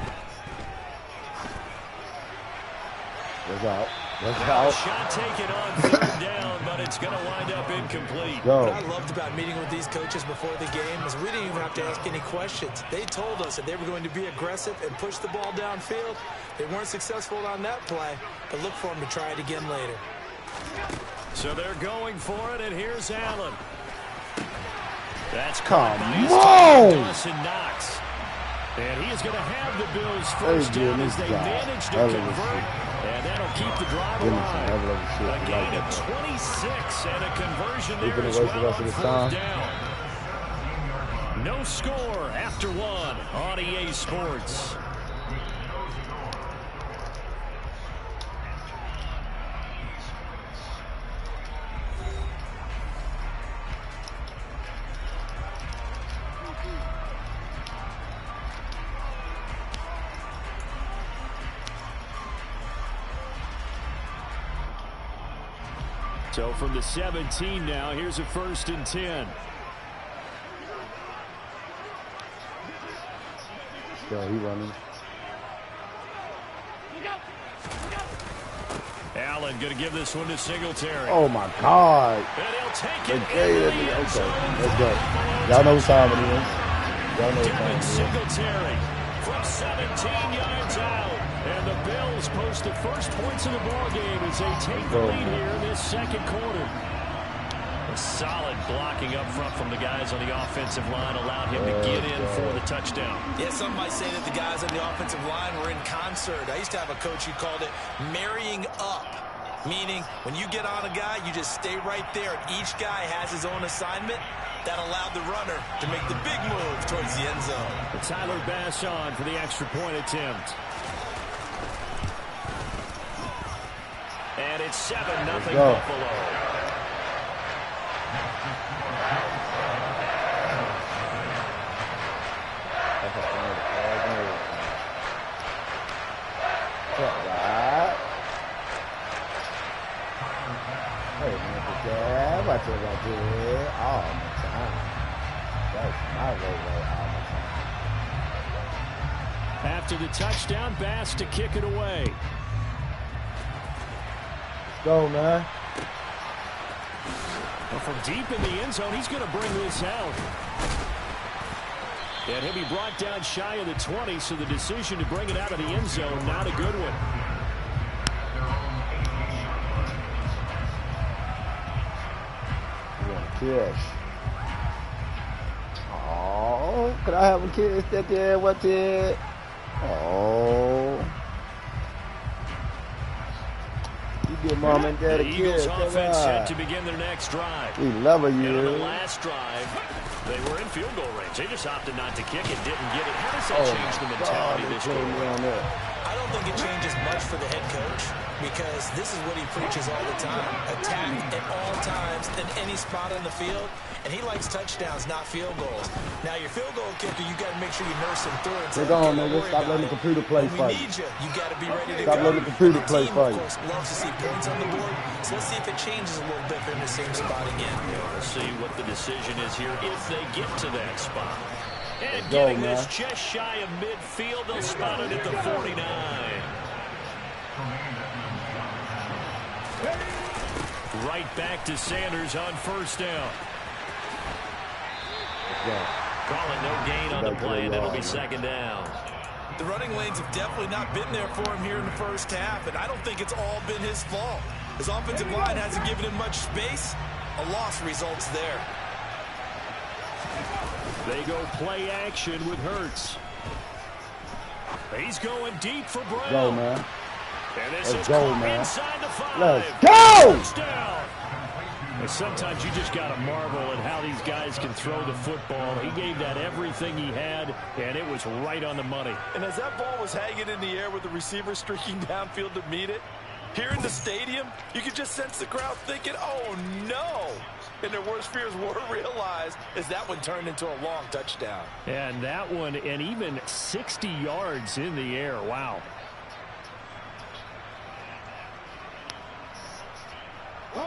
Let's out. Let's out. Shot taken on 3rd down, but it's going to wind up incomplete. Go. What I loved about meeting with these coaches before the game is we didn't even have to ask any questions. They told us that they were going to be aggressive and push the ball downfield. They weren't successful on that play, but look for them to try it again later. So they're going for it, and here's Allen. That's come on. Dawson Knox. And he is going to have the Bills first down as they manage to convert. And that'll keep the drive alive. A gain of 26 and a conversion there as well on 4th down. No score after 1 on EA Sports. So from the 17 now, here's a 1st and 10. Go, he running. Allen going to give this one to Singletary. Oh, my God. And he'll take it. Okay, let's go. Y'all know what time it is. Y'all know what time it is. Singletary from 17 yards out. And the Bills post the first points of the ball game as they take the lead here in this 2nd quarter. A solid blocking up front from the guys on the offensive line allowed him to get in for the touchdown. Yeah, some might say that the guys on the offensive line were in concert. I used to have a coach who called it marrying up, meaning when you get on a guy, you just stay right there. Each guy has his own assignment. That allowed the runner to make the big move towards the end zone. Tyler Bass on for the extra point attempt. And it's 7-0 Buffalo. shit right there all the time. That's my way all the time. After the touchdown, Bass to kick it away. Let's go, man. Well, from deep in the end zone, he's going to bring this out. And he'll be brought down shy of the 20, so the decision to bring it out of the end zone, not a good one. Kiss. Oh, could I have a kiss that there? What it? Oh. You give mom and dad a kiss. The Eagles offense set to begin their next drive. We love you. And on the last drive, they were in field goal range. They just opted not to kick it, didn't get it. How does that change the mentality this game? I don't think it changes much for the head coach because this is what he preaches all the time. Attack at all times in any spot on the field, and he likes touchdowns, not field goals. Now, your field goal kicker, you got to make sure you nurse him through it. We're going, nigga. Stop letting the computer play for you. You got to be ready to go. Stop letting the computer play for you. Of course, loves to see points on the board, so let's see if it changes a little bit in the same spot again. We'll see what the decision is here if they get to that spot. And go, getting man. this just shy of midfield, they'll spot it at the 49. Right back to Sanders on first down. Calling no gain on the play, and it'll be second down. The running lanes have definitely not been there for him here in the first half, and I don't think it's all been his fault. His offensive line hasn't given him much space. A loss results there. They go play action with Hurts. He's going deep for Brown. Go, man. And this Let's is go, man. inside the 5. Let's go! Touchdown. And sometimes you just got to marvel at how these guys can throw the football. He gave that everything he had, and it was right on the money. And as that ball was hanging in the air with the receiver streaking downfield to meet it, here in the stadium, you could just sense the crowd thinking, oh, no. And their worst fears were realized as that one turned into a long touchdown. And that one, and even 60 yards in the air. Wow.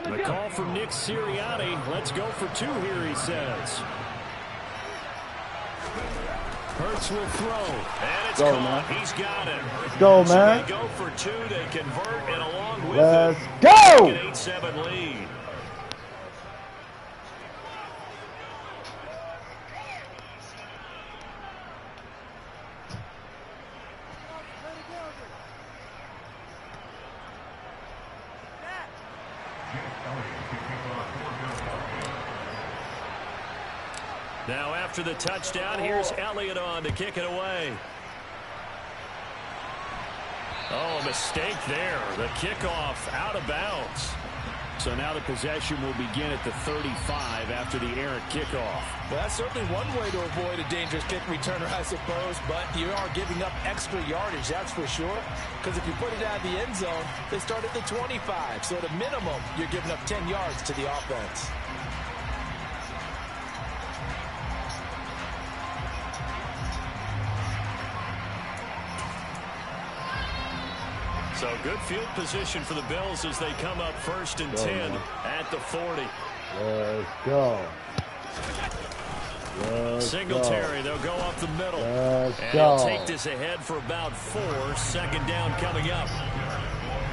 The call from Nick Sirianni. Let's go for 2 here, he says. Hurts will throw. And it's go, caught. Man. He's got it. Let's go, so man. They go for 2. They convert, and along with Let's it, go! an 8-7 lead. Now after the touchdown, here's Elliott on to kick it away. Oh, a mistake there. The kickoff out of bounds. So now the possession will begin at the 35 after the errant kickoff. Well, that's certainly one way to avoid a dangerous kick returner, I suppose, but you are giving up extra yardage, that's for sure. Because if you put it out of the end zone, they start at the 25. So at a minimum, you're giving up 10 yards to the offense. So good field position for the Bills as they come up 1st and 10 at the 40. Let's go. Singletary, they'll go up the middle. Let's and go. He'll take this ahead for about 4. Second down coming up.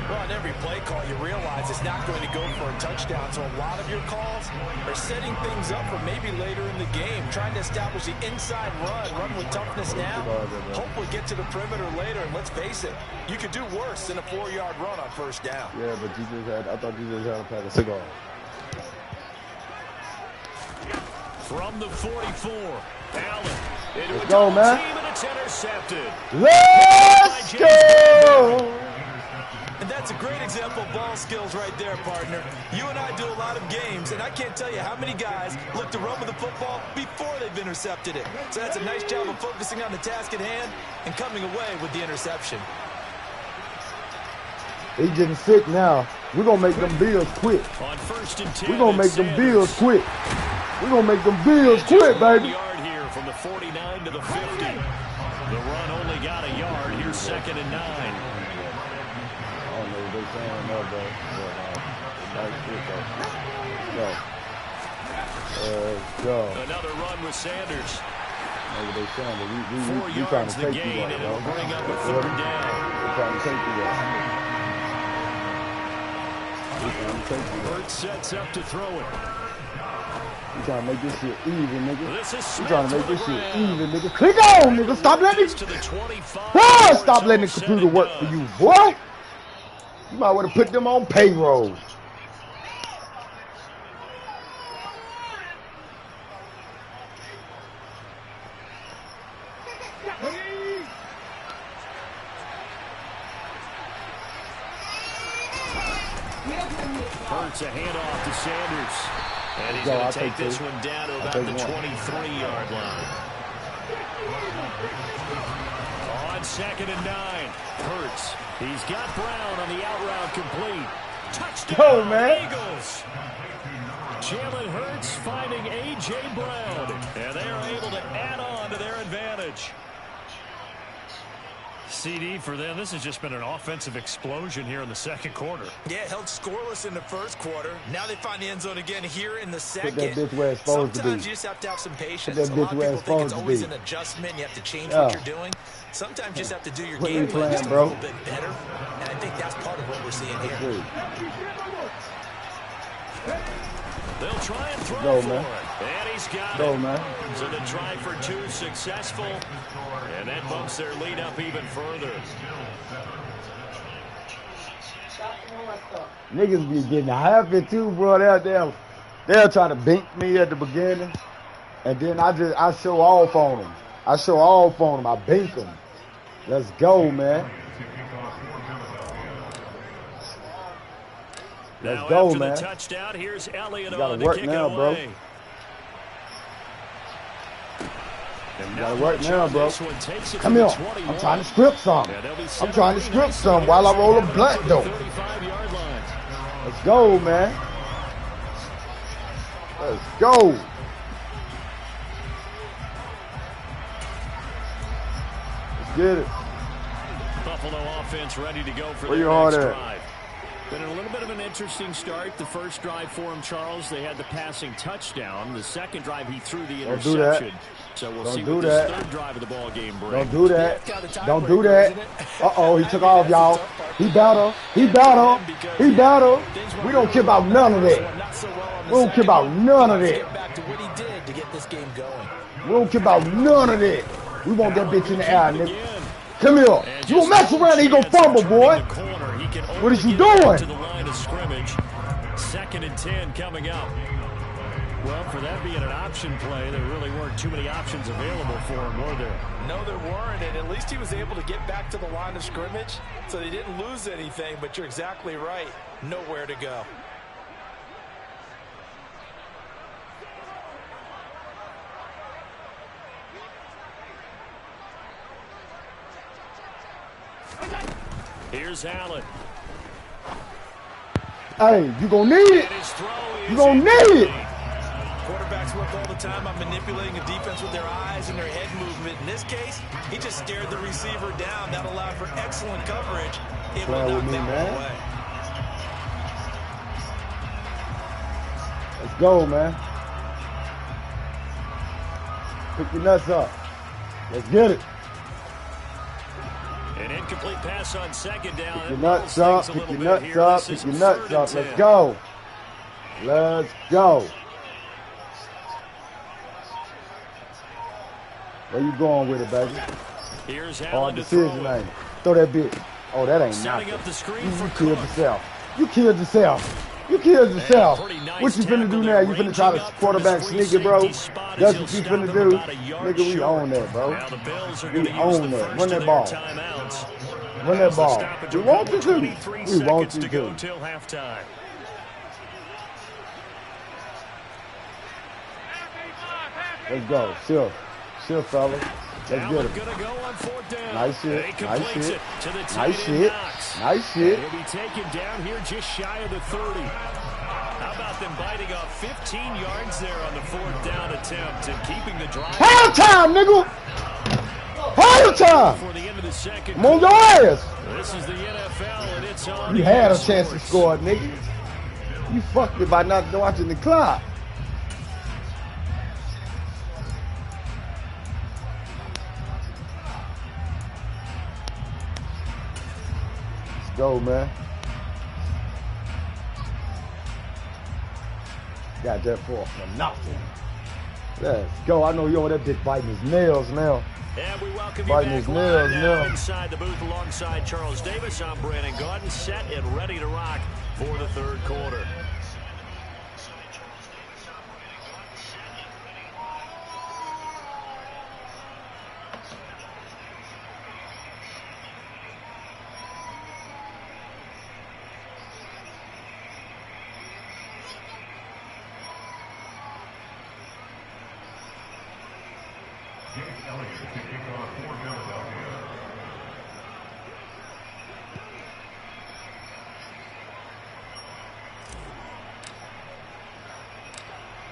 Well, on every play call, you realize it's not going to go for a touchdown. So a lot of your calls are setting things up for maybe later in the game, trying to establish the inside run with toughness now. Hopefully get to the perimeter later, and let's face it, you could do worse than a 4-yard run on first down. Yeah, but I thought you just had a pack of cigars. From the 44, Allen. Let's go, man. Team, and it's intercepted. Let's go! And that's a great example of ball skills right there, partner. You and I do a lot of games, and I can't tell you how many guys look to run with the football before they've intercepted it. So that's a nice job of focusing on the task at hand and coming away with the interception. He's getting sick now. We're going to make them Bills quit. On 1st and 10, we're going to make them Bills quit. We're going to make them Bills quit, baby. Yard here from the 49 to the 50. The run only got a yard. Here's 2nd and 9. I don't know what they're saying, no, bro. Go. Let's go. Another run with Sanders. Maybe they saying that we 4 trying yards to the take gain, you and there, it'll bro. bring up a 3rd down. We're trying to take you there. We're trying to take you there. Hurts sets up to throw it. We're trying to make this shit even, nigga. This is We're trying to make Smith this to the shit ground. even, nigga. Click on, nigga. Stop letting To the 25. boy, stop letting the computer work for you, boy. You might want to put them on payroll. Hurts a handoff to Sanders. And he's going to take this one down to about the 23-yard line. On 2nd and 9. Hurts. He's got Brown on the out route complete. Touchdown, Go, man. Eagles. Jalen Hurts finding A.J. Brown. And they are able to add on to their advantage. CD for them. This has just been an offensive explosion here in the 2nd quarter. Yeah, held scoreless in the 1st quarter. Now they find the end zone again here in the 2nd. Put that bitch where it's supposed to be. Sometimes you just have to have some patience. Put that A lot bitch of where people it's think it's supposed to always be. an adjustment. You have to change what you're doing. Sometimes you just have to do your What game you plan playing, just bro? a little bit better. And I think that's part of what we're seeing here. Dude. They'll try and throw Go, for man. it. And he's got Go, it. man. So the try for 2 successful. And that bumps their lead up even further. Niggas be getting happy too, bro. They'll try to bink me at the beginning, and then I show off on them. I bink them. Let's go, man. Let's Now go, after man. the touchdown, here's Elliott You gotta on to work kick now, it bro. away. And You gotta not work much now, on bro. this one. Takes it Come to here. the 21. I'm trying to script some. Yeah, they'll be I'm trying to set script up some pretty while I nicely roll a here blunt, to the though. 35-yard line. Let's go, man. Let's go. Let's get it. Buffalo offense ready to go for Where their you hard next at? drive. Been a little bit of an interesting start. The first drive for him, Charles, they had the passing touchdown. The second drive, he threw the Don't do that. interception. So we'll Don't see do what that. this 3rd drive of the ball game brings. Don't do that. Don't do that. Uh-oh, he took off, y'all. He battled. He battled. He battled. We don't care about none of that. We don't care about none of that. Get back to what he did to get this game going. We don't care about none of that. We want that bitch in the air, nigga. Come here. You gonna mess around, he gonna fumble, boy. What is you doing? To the line of scrimmage. 2nd and 10 coming up. Well, for that being an option play, there really weren't too many options available for him, were there? No, there weren't, and at least he was able to get back to the line of scrimmage, so they didn't lose anything, but you're exactly right. Nowhere to go. Here's Allen. Hey, you gonna need it. And his throw is You gonna need it. Quarterbacks work all the time on manipulating a defense with their eyes and their head movement. In this case, he just stared the receiver down. That allowed for excellent coverage. Able to Playing knock with me, that man. one away. Let's go, man. Pick your nuts up. Let's get it. An incomplete pass on 2nd down. Pick your nuts up. Pick your nuts up. Pick your nuts up. Let's go. Let's go. Where you going with it, baby? Here's Hard Allen to decision, throw it. ain't it? Throw that bitch. Oh, that ain't Setting nothing. up the screen You for killed Cook. yourself. You killed yourself. You killed yourself. pretty nice What you finna do tackle now? there, You finna try to ranging up from quarterback his free sneak it, bro? safety spot That's as what he'll you stop finna him do. about a yard Nigga, we short. own that, bro. Now the Bills are We going to use own the that. first Run that of ball. their timeouts. Run that As the ball. stoppage We will want come you to. 23 We want seconds you to go to. till halftime. Let's go. Chill. Chill, fellas. Let's get Allen it. going to go on 4th down. Nice shit. And he Nice completes shit. it to the tight Nice end shit. Knox. Nice shit. He'll be taken down here just shy of the 30. How about them biting off 15 yards there on the 4th down attempt and keeping the drive Half time, nigga. Half time. for the end of the 2nd I'm on your ass. This is the NFL, and it's on. You had a EA chance to Sports. score, nigga. You fucked it by not watching the clock. go, man. Got that for nothing. Let's go. I know you over that bitch biting his nails now. And we welcome you Biting back his nails live now. inside the booth alongside Charles Davis. I'm Brandon Gaudin, set and ready to rock for the third quarter.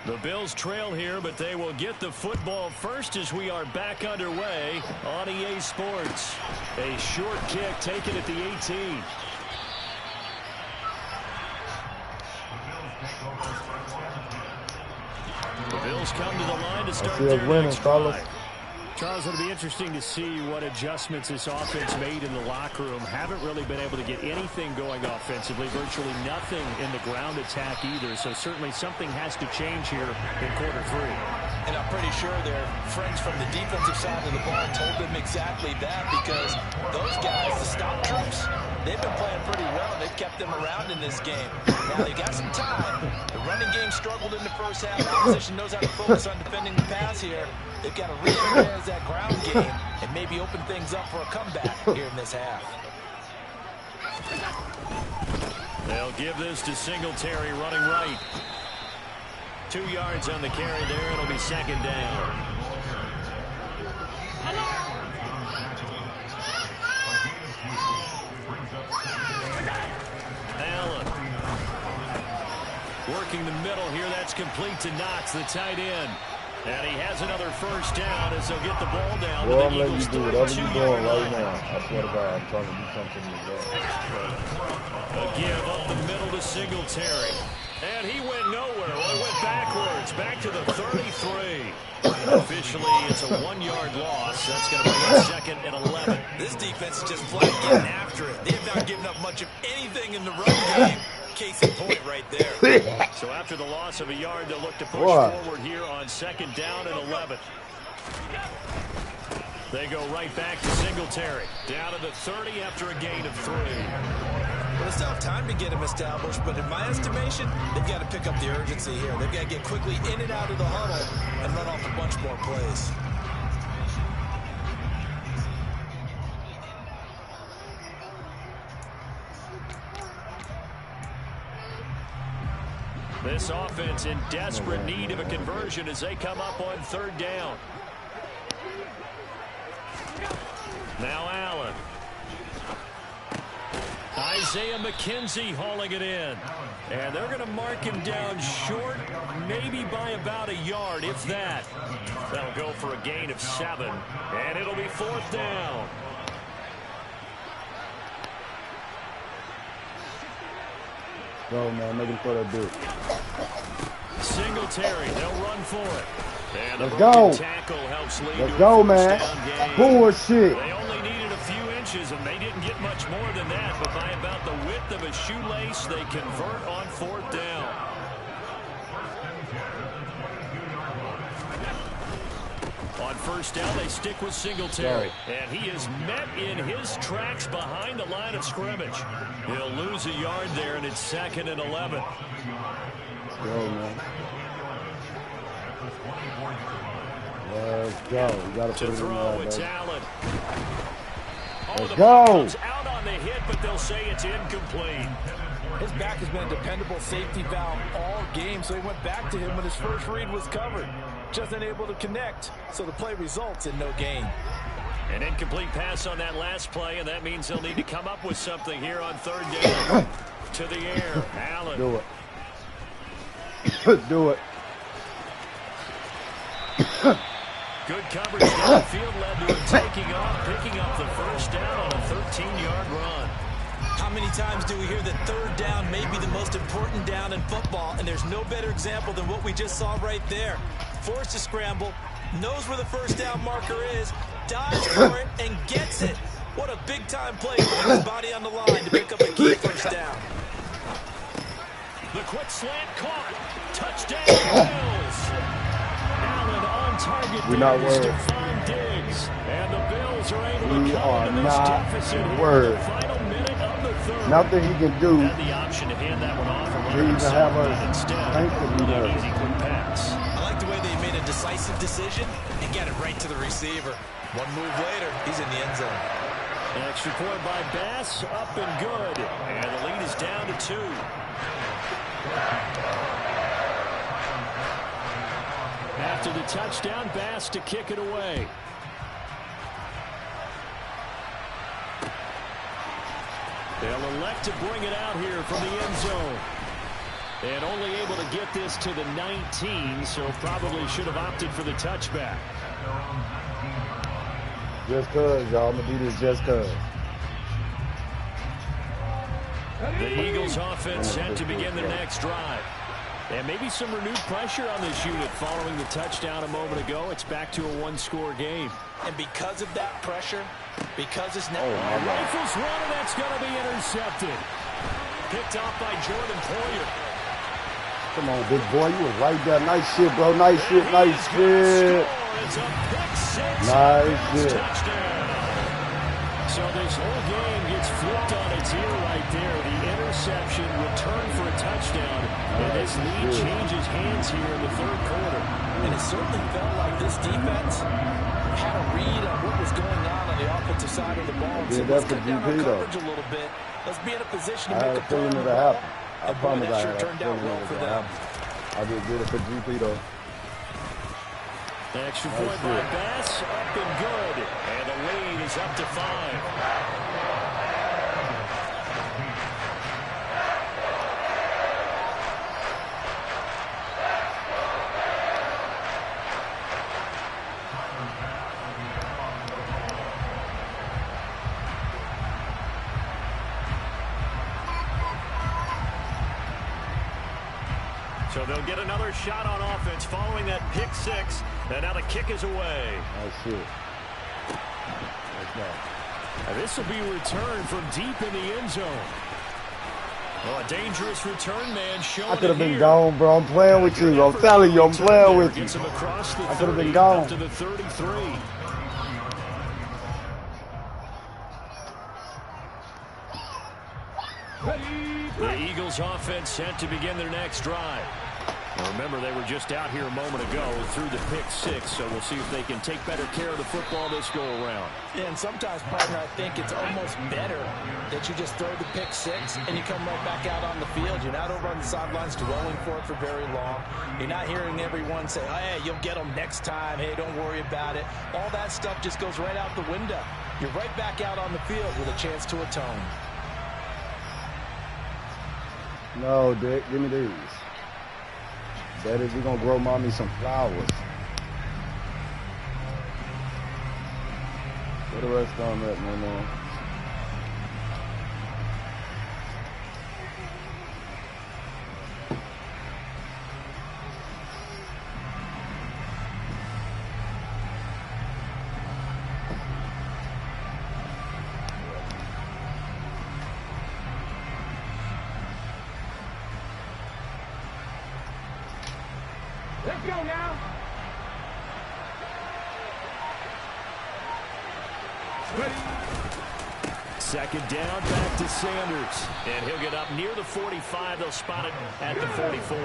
The Bills trail here, but they will get the football first as we are back underway on EA Sports. A short kick taken at the 18. The Bills come to the line to start their next drive. Charles, it'll be interesting to see what adjustments this offense made in the locker room. Haven't really been able to get anything going offensively, virtually nothing in the ground attack either. So certainly something has to change here in quarter three. And I'm pretty sure their friends from the defensive side of the ball told them exactly that, because those guys, the stop troops, they've been playing pretty well. They've kept them around in this game. Now they got some time. The running game struggled in the first half. The opposition knows how to focus on defending the pass here. They've got to re-energize that ground game and maybe open things up for a comeback here in this half. They'll give this to Singletary running right. 2 yards on the carry there. It'll be second down. Allen. Working the middle here. That's complete to Knox, the tight end. And he has another first down as they'll get the ball down. Well, I'm letting you do whatever you're doing right now. I swear to God, I'm trying to do something with that. A give up the middle to Singletary. And he went nowhere. Well, he went backwards. Back to the 33. Officially, it's a 1-yard loss. That's going to bring up second and 11. This defense is just flat getting after it. They have not given up much of anything in the run game. Case in point right there. So after the loss of a yard, they'll look to push forward here on second down and 11. They go right back to Singletary. Down to the 30 after a gain of 3. Well, they still have time to get him established, but in my estimation, they've got to pick up the urgency here. They've got to get quickly in and out of the huddle and run off a bunch more plays. This offense in desperate need of a conversion as they come up on third down. Now Allen. Isaiah McKenzie hauling it in. And they're going to mark him down short, maybe by about a yard, if that. That'll go for a gain of 7. And it'll be fourth down. Go, man. Make him throw that bitch. Singletary, they'll run for it. And let's go. Tackle helps lead let's go, man. Bullshit. They only needed a few inches, and they didn't get much more than that. But by about the width of a shoelace, they convert on fourth down. On first down, they stick with Singletary. And he is met in his tracks behind the line of scrimmage. He'll lose a yard there, and it's second and 11. Go, man. Let's go. You got to put it in there, it's Allen. Let's go. Out on the hit, but they'll say it's incomplete. His back has been a dependable safety valve all game, so he went back to him when his first read was covered. Just unable to connect, so the play results in no gain. An incomplete pass on that last play, and that means they'll need to come up with something here on third down. To the air, Allen. Do it. Do it. Good coverage downfield led to him taking off, picking up the first down on a 13-yard run. How many times do we hear that third down may be the most important down in football, and there's no better example than what we just saw right there. Forced to scramble, knows where the first down marker is, dives for it, and gets it. What a big-time play, putting his body on the line to pick up a key first down. The quick slant caught. Touchdown, Bills. Allen on target. We're not worried. To find Diggs. And the Bills are able to We are come to this not deficit here in worried. the final minute of the third. Nothing he can do. Had the option to hand that one off and He run even himself, have but instead, an easy quick pass. I like the way they made a decisive decision and get it right to the receiver. One move later, he's in the end zone. An extra point by Bass, up and good. And the lead is down to 2. After the touchdown, Bass to kick it away. They'll elect to bring it out here from the end zone. And only able to get this to the 19, so probably should have opted for the touchback. Just cuz, y'all. I'm going to do this just cuz. The Eagles offense set to begin their next drive. And maybe some renewed pressure on this unit following the touchdown a moment ago. It's back to a one-score game. And because of that pressure, because it's now... Rifles one, and that's going to be intercepted. Picked off by Jordan Poyer. Come on, big boy. You was right there. Nice shit, bro. Nice shit. Nice shit. It's a pick six. Nice shit. Touchdown. So this whole game gets flipped on its ear right there. The interception, return for a touchdown. And this lead changes hands here in the third quarter. And it certainly felt like this defense had a read on what was going on the offensive side of the ball. Yeah, so that's let's cut down our GP, coverage a little bit. Let's be in a position to I had make a a play. feeling it'll happen. I promise I sure had a turned out feeling well it for would them. happen. I just did it for GP, though. The extra point by Bass, up and good. And the lead is up to 5. So they'll get another shot on offense following that pick six. And now the kick is away. Nice shit. And this will be returned from deep in the end zone. Well, a dangerous return man showing. I could have been gone, bro. I'm playing with you. I'm telling you, I'm playing with you. Gets him across the I could have 30, been gone. up to the 33. The Eagles offense set to begin their next drive. Now remember, they were just out here a moment ago through the pick six, so we'll see if they can take better care of the football this go around. Yeah, and sometimes, partner, I think it's almost better that you just throw the pick six and you come right back out on the field. You're not over on the sidelines dwelling for it for very long. You're not hearing everyone say, hey, you'll get them next time. Hey, don't worry about it. All that stuff just goes right out the window. You're right back out on the field with a chance to atone. No, Dick, give me these. That is, we're going to grow mommy some flowers. Where the rest of them at, man? Let's go now. Second down, back to Sanders. And he'll get up near the 45. They'll spot it at the 44.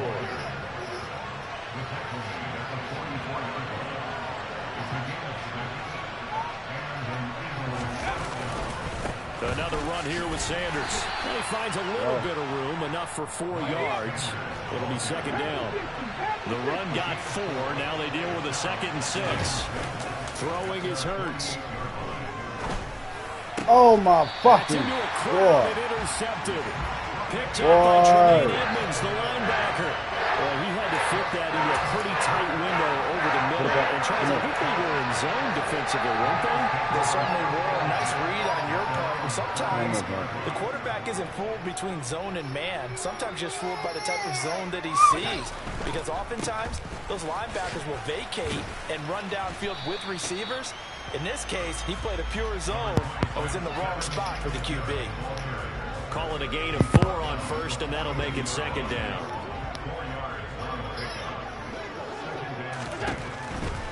Another run here with Sanders. And he finds a little bit of room, enough for 4 yards. It'll be second down. The run got 4. Now they deal with a 2nd and 6. Throwing is Hurts. Oh, my fucking God. Intercepted. Picked up by Tremaine Edmonds, the linebacker. Well, he had to fit that into a pretty tight window over the middle. And Charles, I think they were in zone defensively, weren't they? They certainly were. A nice read on your part. And sometimes the quarterback isn't fooled between zone and man. Sometimes just fooled by the type of zone that he sees. Because oftentimes, those linebackers will vacate and run downfield with receivers. In this case, he played a pure zone and was in the wrong spot for the QB. Calling a gain of 4 on first, and that'll make it second down.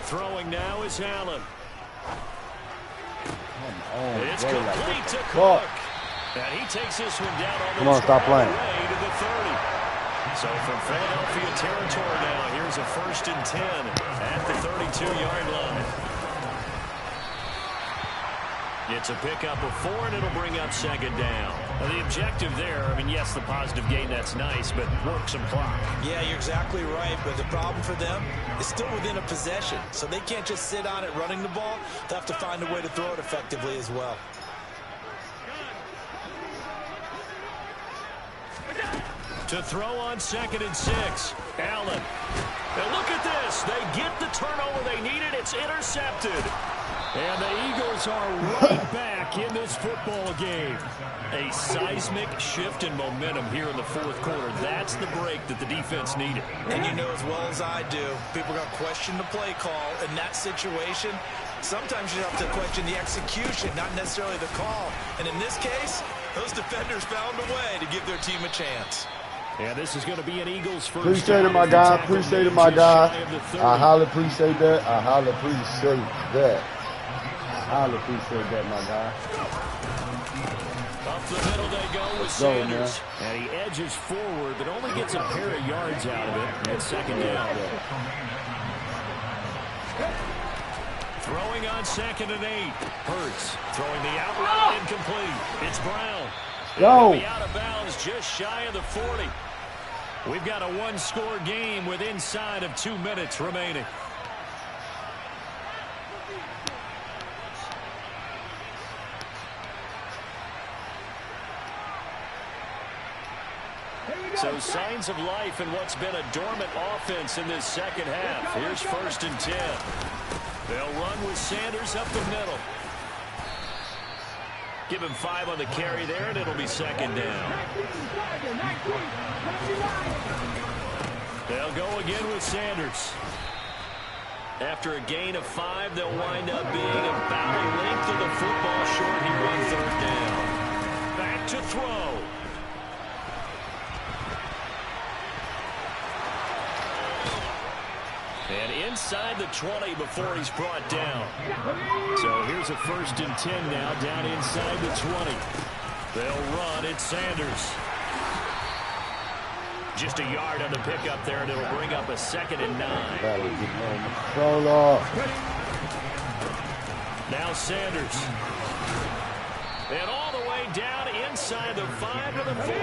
Throwing now is Allen. It's complete to Cook. And he takes this one down almost stop playing. Way to the 30. So from Philadelphia territory now, here's a 1st and 10 at the 32-yard line. It's a pickup of 4, and it'll bring up second down. Now, the objective there, I mean, yes, the positive gain, that's nice, but work some clock. Yeah, you're exactly right, but the problem for them is still within a possession, so they can't just sit on it running the ball. They'll have to find a way to throw it effectively as well. To throw on 2nd and 6, Allen. And look at this. They get the turnover they needed. It's intercepted. And the Eagles are right back in this football game. A seismic shift in momentum here in the 4th quarter. That's the break that the defense needed. And you know as well as I do, people are going to question the play call in that situation. Sometimes you have to question the execution, not necessarily the call. And in this case, those defenders found a way to give their team a chance. Yeah, this is going to be an Eagles first. Appreciate it, my guy. Appreciate it, my guy. I highly appreciate that. I highly appreciate that. I highly appreciate that, my guy. Up the middle they go with Sanders. And he edges forward, but only gets a pair of yards out of it. And 2nd down. Throwing on 2nd and 8. Hurts. Throwing the out route incomplete. It's Brown. Yo. Be out of bounds just shy of the 40. We've got a 1-score game with inside of 2 minutes remaining. So signs of life in what's been a dormant offense in this second half. Here's 1st and 10. They'll run with Sanders up the middle. Give him 5 on the carry there, and it'll be 2nd down. They'll go again with Sanders. After a gain of 5, they'll wind up being about a length of the football short here on 3rd down. Back to throw. And inside the 20 before he's brought down. So here's a 1st and 10 now, down inside the 20. They'll run. It's Sanders. Just a yard on the pickup there, and it'll bring up a 2nd and 9. Now Sanders. And all the way down inside the 5 to the 4.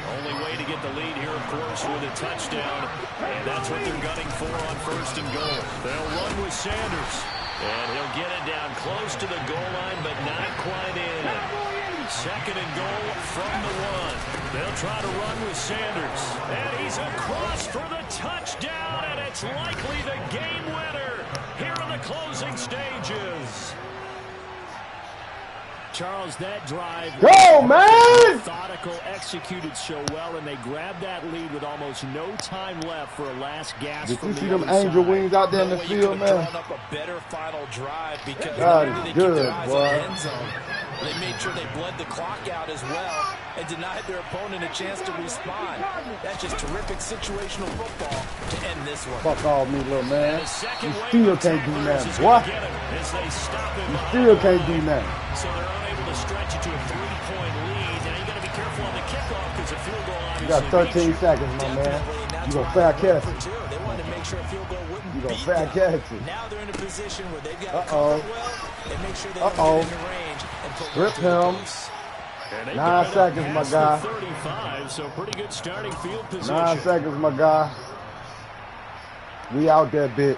Only way to get the lead here, of course, with a touchdown. And that's what they're gunning for on 1st and goal. They'll run with Sanders. And he'll get it down close to the goal line, but not quite in. 2nd and goal from the 1. They'll try to run with Sanders. And he's across for the touchdown, and it's likely the game winner here in the closing stages. Charles, that drive. Go, man! Methodical, executed so well, and they grabbed that lead with almost no time left for a last gasp. Did you see them angel wings out there in the field, man? Up a better final drive because God is good, boy. End zone. They made sure they bled the clock out as well and denied their opponent a chance to respond. That's just terrific situational football to end this one. Fuck all me, little man. You still can't do nothing, boy. You still can't do nothing. So they're unable to stretch it to a 3-point lead. Now you got to be careful on the kickoff because a field goal obviously. You got 13 seconds, my man. You gonna fair catch it. They wanted to make sure a field goal wouldn't You gonna beat fair them. catch it. Now they're in a position where they've got to cover well and make sure they don't get in the range and put Rip him. 9 seconds, my guy. 35, so pretty good starting field position. 9 seconds, my guy. We out there, bitch.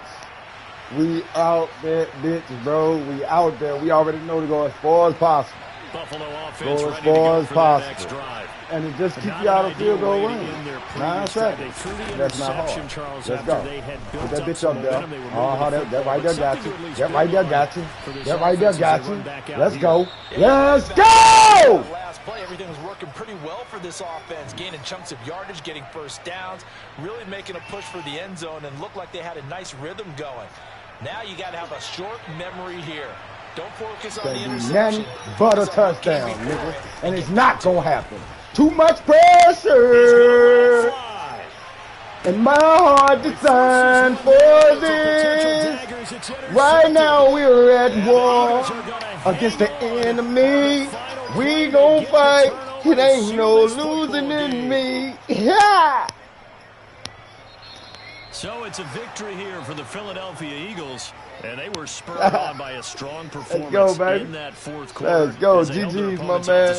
We out there, bitch, bro. We out there. We already know to go as far as possible. Buffalo offense go as ready far to as go for possible. next drive. And it just keep you out of field goal range. 9 seconds. They threw the That's not interception, hard. Charles, Let's after go. they had Put built that up bitch some up there. momentum. They were moving That right there got you. something to at least That right there build got you. on for this That right there offense got as they you. run back out Let's here. go. Let's go! Last play, everything was working pretty well for this offense, gaining chunks of yardage, getting first downs, really making a push for the end zone, and looked like they had a nice rhythm going. Now you got to have a short memory here. Don't focus on the Can't do interception. nothing but a touchdown, nigga. And it's not going to happen. Too much pressure. And my heart designed for this. Right now we're at war against the enemy. We gon' fight. It ain't no losing in me. Yeah. So it's a victory here for the Philadelphia Eagles, and they were spurred on by a strong performance in that fourth quarter. Let's go, GG's, my man.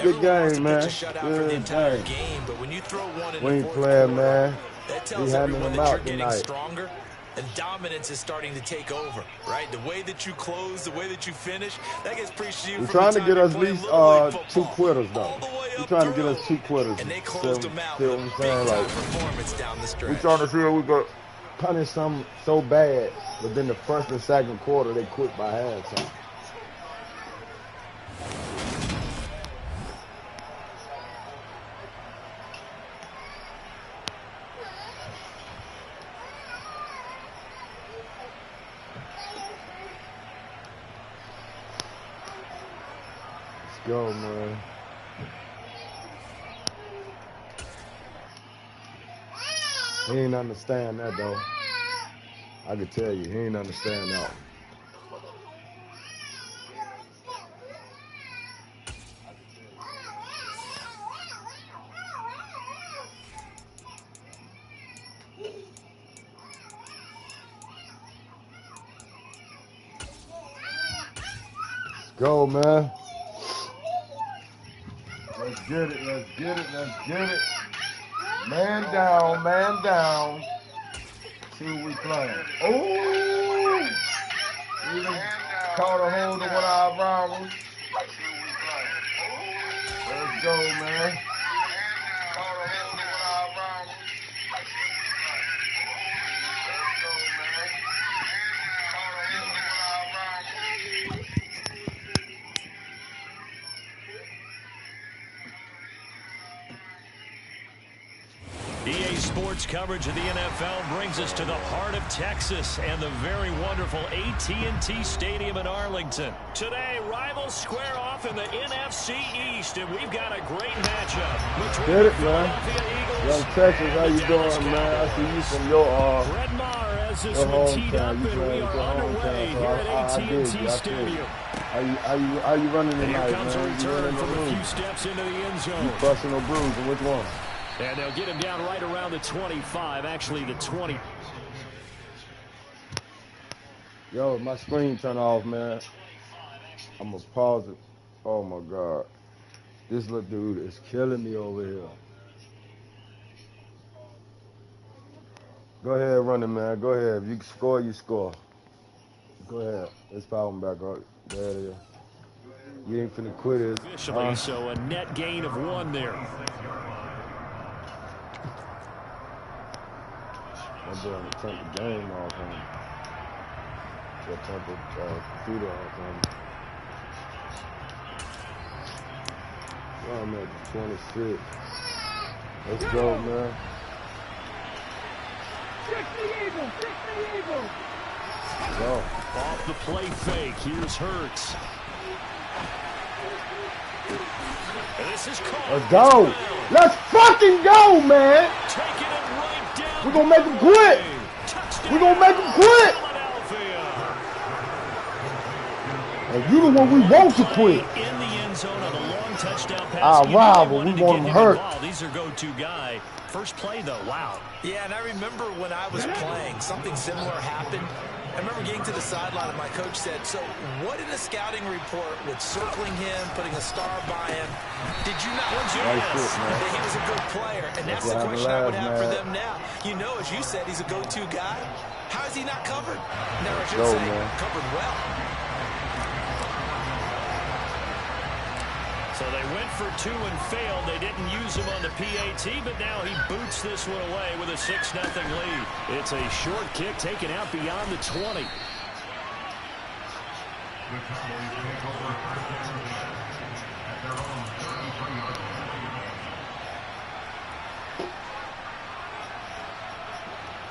Good game, man. Good game. But when you throw one in we ain't playing, man. We having them out tonight. Stronger, and dominance is starting to take over, right? The way that you close, the way that you finish, that gets appreciated. We're trying to get us at least 2 quitters, though. We're trying to get us 2 quitters. And they closed them out with a big-time performance down the stretch. We're trying to see if we could punish them so bad, but then the first and second quarter, they quit by halftime. Go, man. He ain't understand that, though. I can tell you, he ain't understand that. Let's go, man. Let's get it, let's get it, let's get it. Man down, man down. See what we playing. Oh! We done caught a hold of one of our rivals. Let's go, man. EA Sports coverage of the NFL brings us to the heart of Texas and the very wonderful AT&T Stadium in Arlington. Today, rivals square off in the NFC East, and we've got a great matchup between the Philadelphia Eagles. Young Texas, how you doing, man? I see you from your Brett Maher has this one teed up, and we are underway here at AT&T Stadium. How you running tonight, man? Here comes a return from a few steps into the end zone. You busting or bruising? Which one? And they'll get him down right around the 25, actually the 20. Yo, my screen turned off, man. I'm going to pause it. Oh, my God. This little dude is killing me over here. Go ahead, run it, man. Go ahead. If you score, you score. Go ahead. Let's power him back up. There it is. You ain't finna quit it. Officially, so a net gain of 1 there. I'm doing to turn the game off on him. Turn the computer off on him. Well, I'm at 26. Let's go, man. Go. Off the play fake. Here's Hurts. And this is caught. Let's go. Let's fucking go, man. Taking it right down. We're going to make him quit. We're going to make him quit. And you the one we want to quit. In the end zone on a long touchdown pass. Our rival, we want him hurt. These are go-to guy. First play, though, wow. Yeah, and I remember when I was playing, something similar happened. I remember getting to the sideline and my coach said, so what in a scouting report with circling him, putting a star by him, did you not notice that he was a good player? And that's the question I would have for them now. You know, as you said, he's a go-to guy. How is he not covered? No, I should say covered well. So they went for 2 and failed. They didn't use him on the PAT, but now he boots this one away with a 6-0 lead. It's a short kick taken out beyond the 20.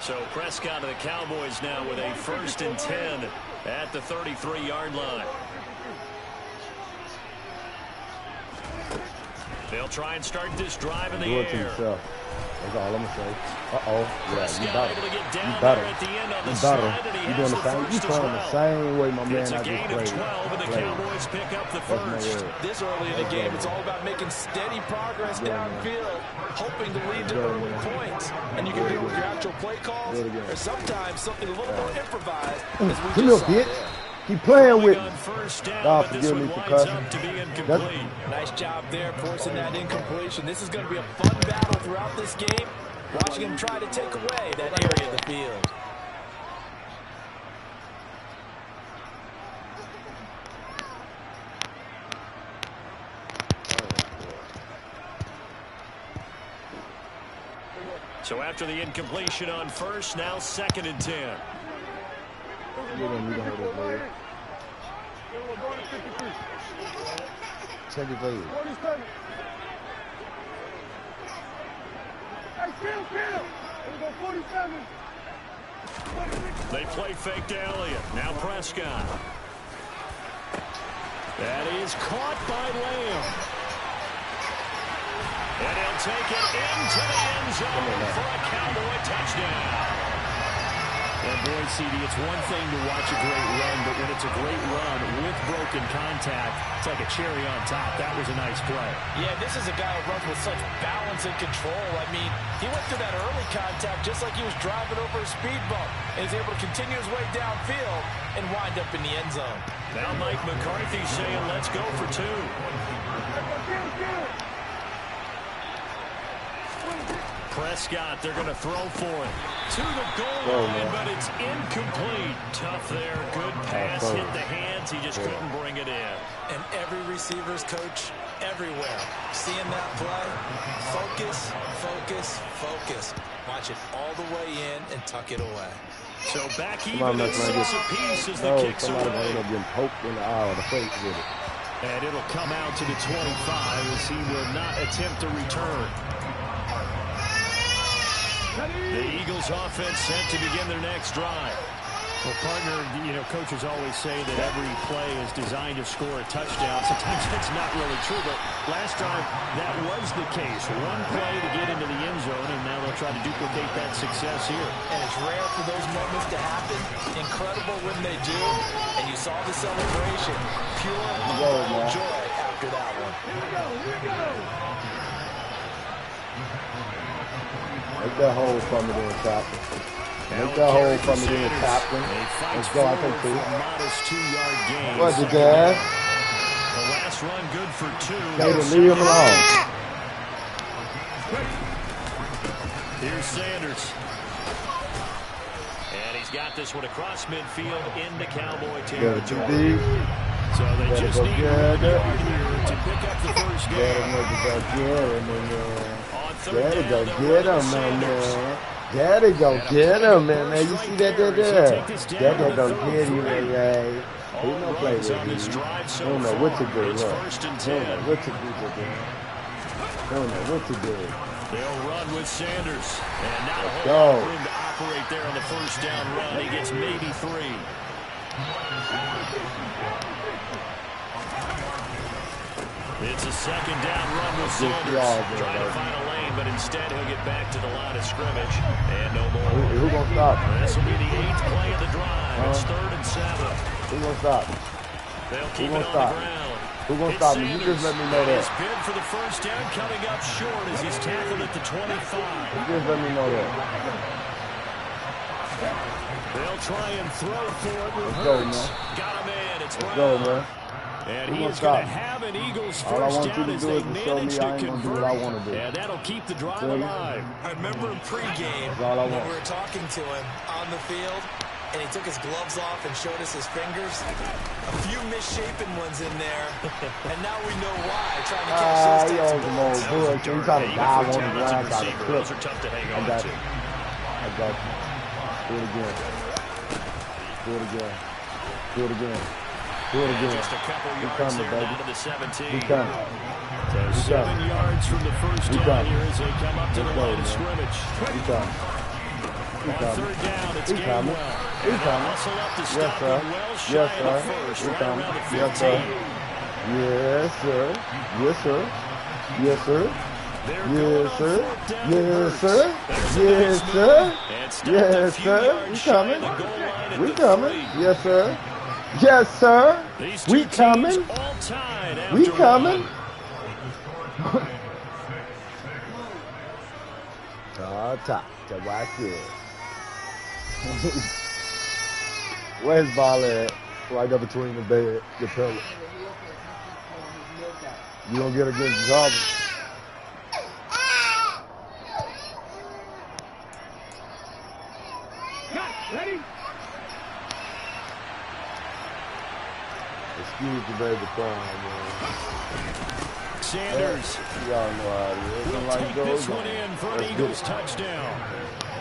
So Prescott of the Cowboys now with a 1st and 10 at the 33-yard line. They'll try and start this drive in the air. That's all I'm going to say. Uh-oh. Yeah, you better. You doing the same. You playing the same way, my man. It's a gain of 12, and the Cowboys pick up the first. This early in the game, it's all about making steady progress downfield, hoping to lead to early points. And you can do it with your actual play calls, or sometimes something a little more improvised, as we just saw there. Keep playing with me. God forgive me for cussing. Nice job there, forcing that incompletion. This is going to be a fun battle throughout this game. Watching him try to take away that area of the field. So after the incompletion on first, now 2nd and 10. Check it, baby. They play fake to Elliott. Now Prescott. That is caught by Lamb. And he'll take it into the end zone for a Cowboy touchdown. And boy, CD, it's one thing to watch a great run, but when it's a great run with broken contact, it's like a cherry on top. That was a nice play. Yeah, this is a guy who runs with such balance and control. I mean, he went through that early contact just like he was driving over a speed bump, and he's able to continue his way downfield and wind up in the end zone. Now Mike McCarthy saying, let's go for 2. Prescott, they're going to throw for it. To the goal line, but it's incomplete. Tough there. Good pass. Hit the hands. He just couldn't bring it in. And every receiver's coach everywhere. Seeing that play, focus, focus, focus. Watch it all the way in and tuck it away. So back even at 6 apiece as the kicks away. And it'll come out to the 25 as he will not attempt to return. The Eagles offense set to begin their next drive. Well, partner, you know, coaches always say that every play is designed to score a touchdown. Sometimes that's not really true, but last time that was the case. One play to get into the end zone, and now they'll try to duplicate that success here. And it's rare for those moments to happen. Incredible when they do. And you saw the celebration. Pure joy after that one. Here we go. Make that hole from it in, Captain. Make that hole from it in, Captain. Let's go. I think 2. Modest 2-yard gain. What's it, Dad? The last run good for 2. Leave him alone. Here's Sanders. And he's got this one across midfield into Cowboy territory. So they just need 1 yard here to pick up the first down. Daddy go get him, man. Daddy go get him, man. You see that there? Daddy go get him, man. He don't play with me. He don't know what to do. He don't know what to do. He don't know what to do. They'll run with Sanders. And not a whole lot of room to operate there on the first down run. He gets maybe 3. It's a 2nd down run with Sanders. Trying to find a lane, but instead he'll get back to the line of scrimmage. And no more. Who gonna stop? This will be the 8th play of the drive. It's 3rd and 7. Who gonna stop? They'll keep it on the ground. Who gonna stop me? You just let me know that. His bid for the first down coming up short as he's tackled at the 25. You just let me know that. They'll try and throw for it with Hurts. Got him in. It's Brown. Let's go, man. And he is going to have an Eagles first down as they manage to convert. And that'll keep the drive alive. I remember in pregame when we were talking to him on the field, and he took his gloves off and showed us his fingers. A few misshapen ones in there, and now we know why. Trying to catch those types of balls. You try to dive on the ground, got a clip. Those are tough to hang on to. I got you. Do it again. Do it again. Do it again. Do it again. Just a couple yards there down to the 17. He coming. So 7 yards from the first down here as they come up to the line of scrimmage. He coming. third down, it's He coming. He coming. Hustle up to Yes, stop sir. him well shy Yes, of sir. the first, He right coming. around the 15. Yes, sir. Yes, sir. Yes, sir. Yes, sir. Yes, sir. Yes, sir. Yes, sir. Yes, sir. We coming. We coming. Yes, sir. Yes, sir. We coming. We coming. Oh, top. To watch it. Where's ball at? Right up between the bed, the pillow. You gonna get against the Auburn? Ready? Excuse the baby crying, man. Sanders. Y'all know how it is. Will Like take this one in for an Eagles touchdown.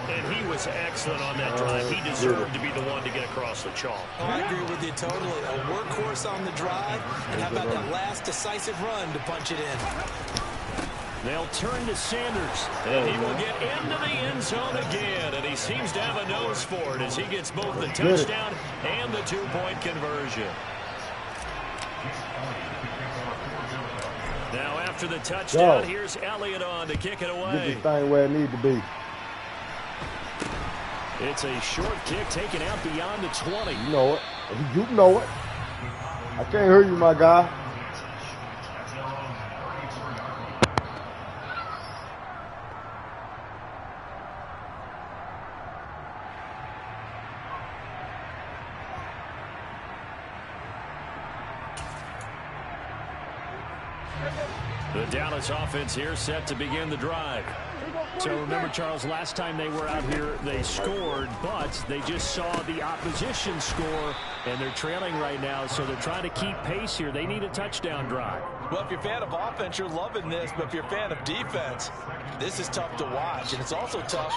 And he was excellent on that drive. He deserved to be the one to get across the chalk. Oh, I agree with you totally. A workhorse on the drive. And how about that last decisive run to punch it in? They'll turn to Sanders, and he will get into the end zone again. And he seems to have a nose for it as he gets both the touchdown and the two-point conversion. Now after the touchdown, here's Elliott on to kick it away. Get this thing where it needs to be. It's a short kick taken out beyond the 20. You know it. You know it. I can't hear you, my guy. The Dallas offense here set to begin the drive. So remember, Charles, last time they were out here, they scored, but they just saw the opposition score, and they're trailing right now, so they're trying to keep pace here. They need a touchdown drive. Well, if you're a fan of offense, you're loving this, but if you're a fan of defense, this is tough to watch, and it's also tough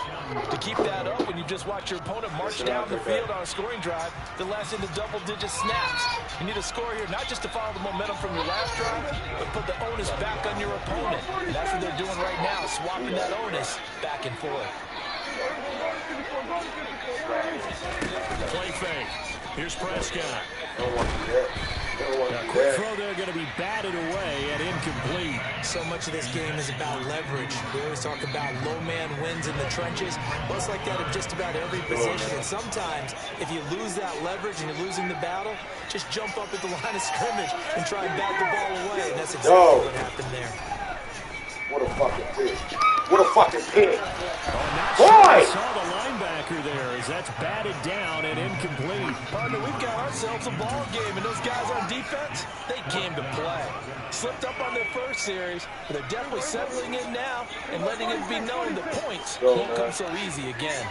to keep that up when you just watch your opponent march down the field on a scoring drive that lasts into double-digit snaps. You need a score here, not just to follow the momentum from your last drive, but put the onus back on your opponent. And that's what they're doing right now, swapping that onus back and forth. Play fake. Here's Prescott. A quick throw there going to be batted away and incomplete. So much of this game is about leverage. We always talk about low man wins in the trenches. Well, it's like that in just about every position. And sometimes, if you lose that leverage and you're losing the battle, just jump up at the line of scrimmage and try and bat the ball away. And that's exactly what happened there. What a fucking pig. What a fucking pig. Boy! Saw the linebacker there as that's batted down and incomplete. Partner, we've got ourselves a ball game, and those guys on defense, they came to play. Slipped up on their first series, but they're definitely settling in now and letting it be known that points won't come so easy again.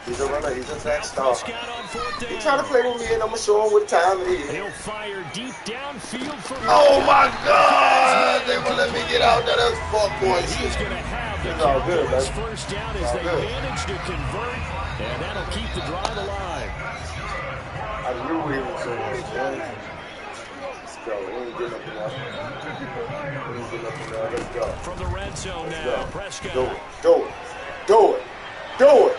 He's a runner. He's a track star. He's trying to play with me, and I'm going to show him what time it is. He'll fire deep downfield for Oh, my God! They won't let me get out there. That's fuck boy shit. He's going to have the Cowboys first down as they manage to convert, and that'll keep the drive alive. I knew he was saying, man. Let's go. We ain't getting up in there. We ain't getting up in there. Let's go. From the red zone now, Prescott. Do it. Do it. Do it. Do it.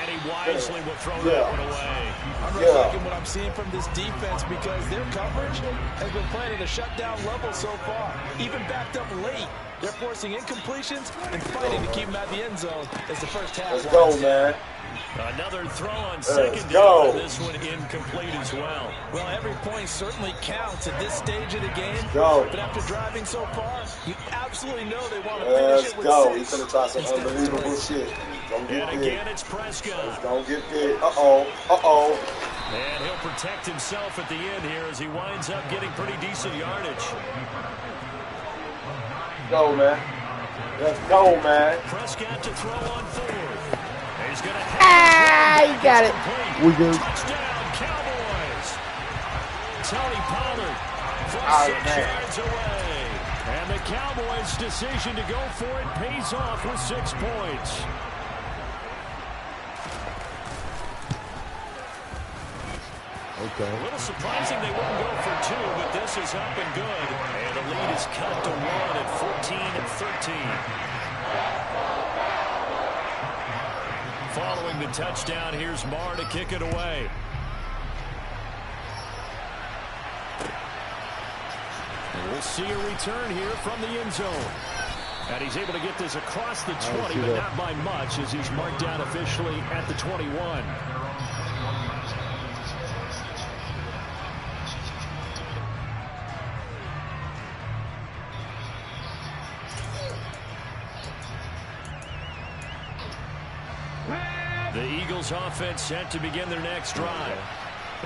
And he wisely will throw that one away. I'm really liking what I'm seeing from this defense because their coverage has been playing at a shutdown level so far. Even backed up late, they're forcing incompletions and fighting to keep them out the end zone as the first half. Let's go, man. Another throw on second down, and this one incomplete as well. Well, every point certainly counts at this stage of the game. But after driving so far, you absolutely know they want to finish it with 6. He's going to try some unbelievable shit. Don't get and again, it's Prescott. Don't get big. Uh-oh. Uh-oh. And he'll protect himself at the end here as he winds up getting pretty decent yardage. Go, man. Let's go, man. Prescott to throw on 4. He's going to he got it. We good. Touchdown, Cowboys. Tony Pollard from 6 yards away. And the Cowboys' decision to go for it pays off with 6 points. Okay. A little surprising they wouldn't go for 2, but this is up and good. And the lead is cut to 1 at 14-13. Following the touchdown, here's Marr to kick it away. And we'll see a return here from the end zone. And he's able to get this across the 20, but not by much, as he's marked down officially at the 21. The Eagles offense set to begin their next drive.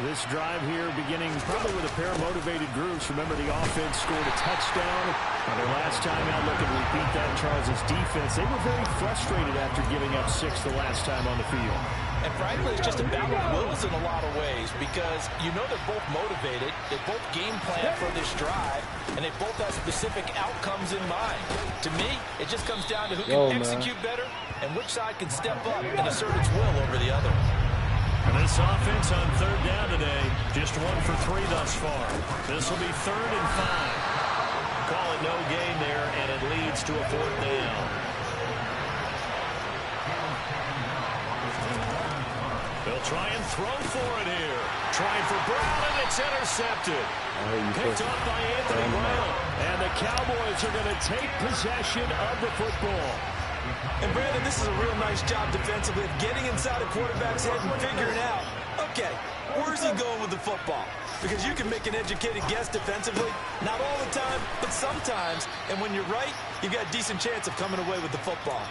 This drive here beginning probably with a pair of motivated groups. Remember, the offense scored a touchdown on their last time out. Looking to repeat that. Charles's defense, they were very frustrated after giving up 6 the last time on the field. And frankly, it's just a battle of wills in a lot of ways, because you know they're both motivated, they both game plan for this drive, and they both have specific outcomes in mind. To me, it just comes down to who can execute better and which side can step up and assert its will over the other. And this offense on third down today, just 1 for 3 thus far. This will be 3rd and 5. Call it no gain there, and it leads to a 4th down. They'll try and throw for it here. Trying for Brown, and it's intercepted. Picked up by Anthony Brown. And the Cowboys are going to take possession of the football. And Brandon, this is a real nice job defensively of getting inside a quarterback's head and figuring out, okay, where's he going with the football? Because you can make an educated guess defensively, not all the time, but sometimes. And when you're right, you've got a decent chance of coming away with the football.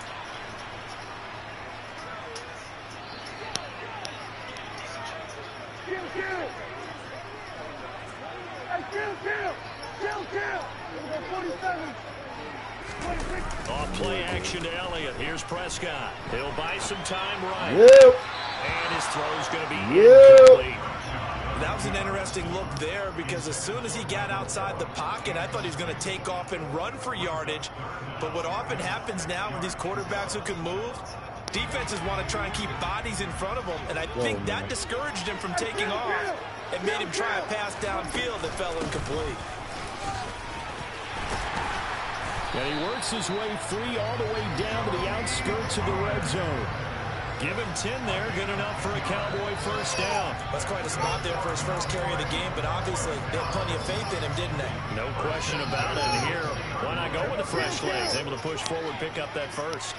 Off play action to Elliott. Here's Prescott. He'll buy some time right. And his throw's going to be incomplete. That was an interesting look there, because as soon as he got outside the pocket, I thought he was going to take off and run for yardage. But what often happens now with these quarterbacks who can move, defenses want to try and keep bodies in front of them, and I think that discouraged him from taking off and made him try a pass downfield that fell incomplete. And he works his way free all the way down to the outskirts of the red zone. Give him 10 there, good enough for a Cowboy first down. That's quite a spot there for his first carry of the game, but obviously they had plenty of faith in him, didn't they? No question about it. And here, why not go with the fresh legs? Able to push forward, pick up that first.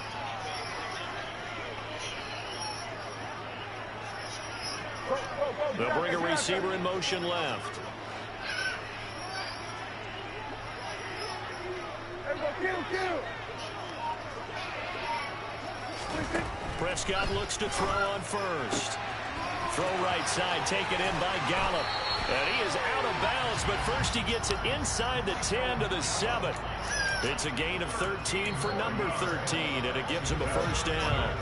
They'll bring a receiver in motion left. Prescott looks to throw on first. Throw right side, taken in by Gallup. And he is out of bounds, but first he gets it inside the 10 to the 7. It's a gain of 13 for number 13, and it gives him a first down.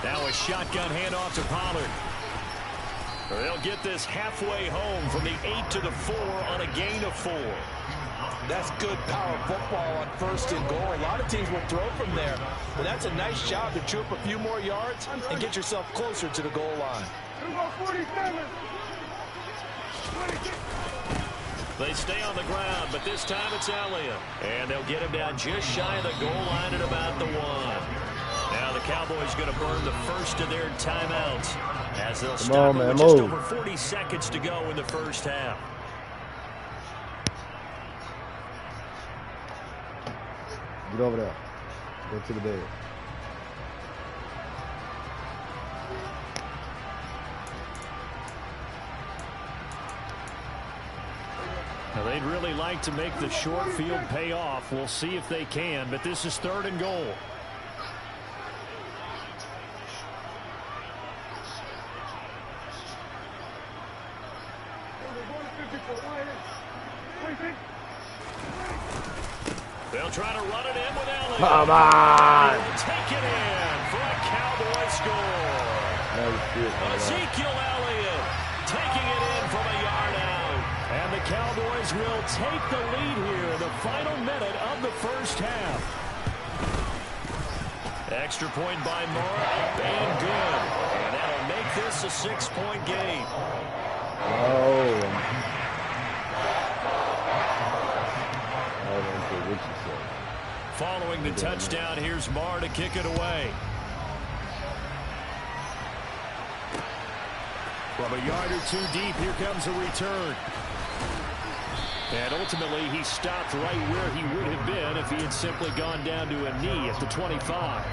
Now a shotgun handoff to Pollard. They'll get this halfway home from the 8 to the 4 on a gain of 4. That's good power football on 1st and goal. A lot of teams will throw from there, but that's a nice job to chew up a few more yards and get yourself closer to the goal line. They stay on the ground, but this time it's Elliott. And they'll get him down just shy of the goal line at about the 1. Now the Cowboys going to burn the first of their timeouts as they'll stop with just over 40 seconds to go in the first half. Get over there. Go to the bed. Now they'd really like to make the short field pay off. We'll see if they can, but this is 3rd and goal. They'll try to run it in with Elliott. Come on! Take it in for a Cowboy score. Ezekiel Elliott taking it in from a yard out. And the Cowboys will take the lead here in the final minute of the first half. Extra point by Moore, up and good. And that'll make this It's a 6-point game. Oh. I don't care what you say. Following the touchdown, here's Marr to kick it away. From a yard or two deep, here comes a return. And ultimately, he stopped right where he would have been if he had simply gone down to a knee at the 25.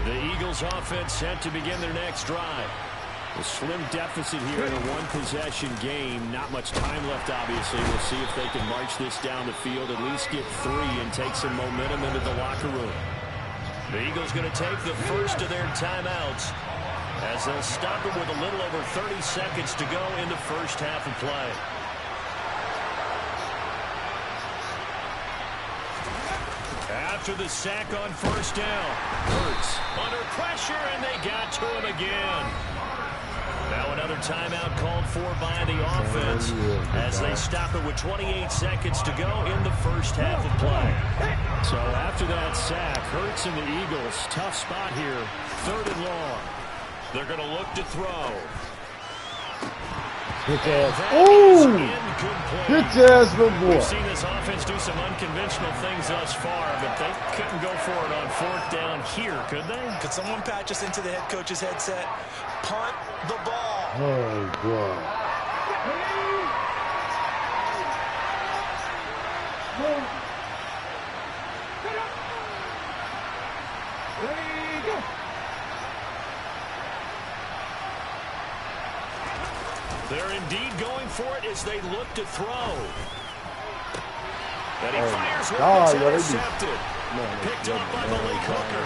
The Eagles offense set to begin their next drive. A slim deficit here in a one-possession game. Not much time left, obviously. We'll see if they can march this down the field, at least get 3 and take some momentum into the locker room. The Eagles going to take the first of their timeouts as they'll stop it with a little over 30 seconds to go in the first half of play. After the sack on first down, Hurts under pressure, and they got to him again. Now another timeout called for by the offense as they stop it with 28 seconds to go in the first half of play. So after that sack, Hurts and the Eagles, tough spot here, 3rd and long. They're going to look to throw. Good ass. Ooh! Good ass, little boy. We've seen this offense do some unconventional things thus far, but they couldn't go for it on 4th down here, could they? Could someone patch us into the head coach's headset? Punt the ball. Oh, God. They're indeed going for it as they look to throw. And he fires one that's intercepted. Picked up by Malik Hooker.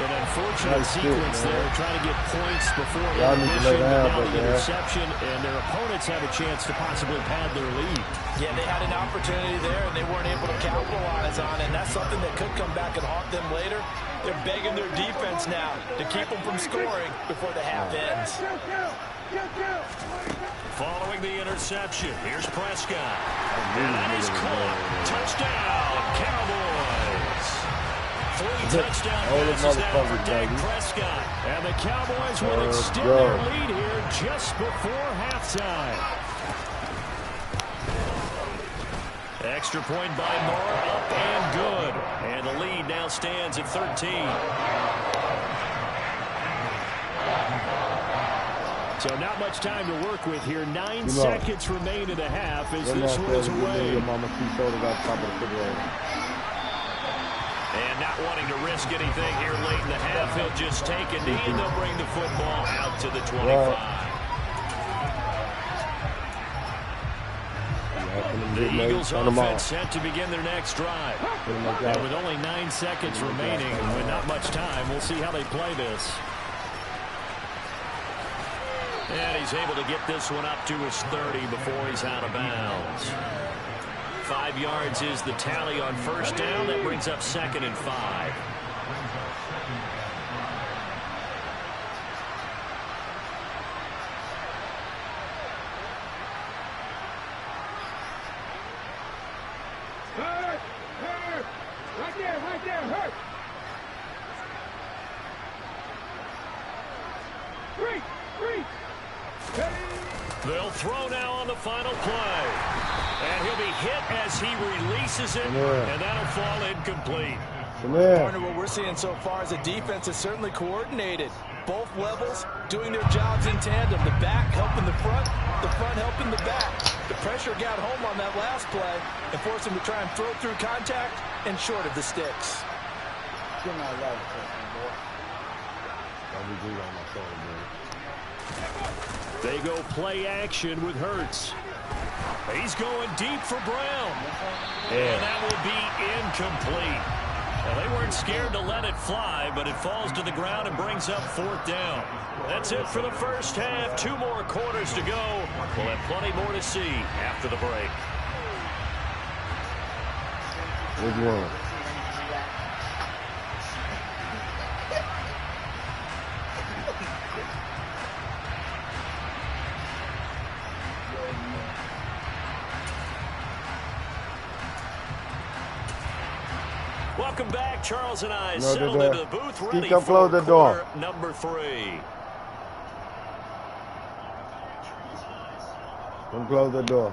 An unfortunate sequence there, trying to get points before intermission, without the interception, and their opponents have a chance to possibly pad their lead. Yeah, they had an opportunity there, and they weren't able to capitalize on it, and that's something that could come back and haunt them later. They're begging their defense now to keep them from scoring before the half ends. Following the interception, here's Prescott. And that is caught. Touchdown, Cowboys. 3 touchdown passes now for Dak Prescott. And the Cowboys will extend their lead here just before halftime. Extra point by Moore, up and good. And the lead now stands at 13. So not much time to work with here. 9 seconds remain in the half as this one is away. And not wanting to risk anything here late in the half, he'll just take a knee and they'll bring the football out to the 25. The Eagles offense set to begin their next drive. And with only 9 seconds remaining and not much time, we'll see how they play this. And he's able to get this one up to his 30 before he's out of bounds. 5 yards is the tally on first down. That brings up 2nd and 5. They'll throw now on the final play. And he'll be hit as he releases it, and that'll fall incomplete. Partner, what we're seeing so far is the defense is certainly coordinated. Both levels doing their jobs in tandem. The back helping the front helping the back. The pressure got home on that last play and forced him to try and throw through contact and short of the sticks. They go play action with Hurts. He's going deep for Brown. And that will be incomplete. Well, they weren't scared to let it fly, but it falls to the ground and brings up 4th down. That's it for the first half. 2 more quarters to go. We'll have plenty more to see after the break. Good one. Welcome back. Charles and I settled into the booth ready for close the door. Number 3. Don't close the door.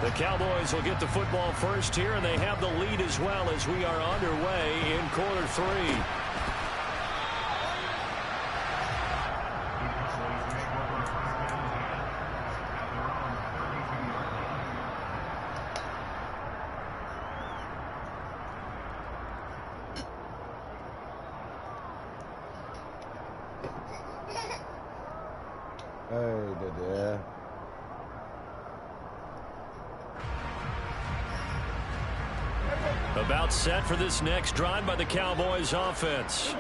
The Cowboys will get the football first here, and they have the lead as well as we are underway in quarter 3. About set for this next drive by the Cowboys offense.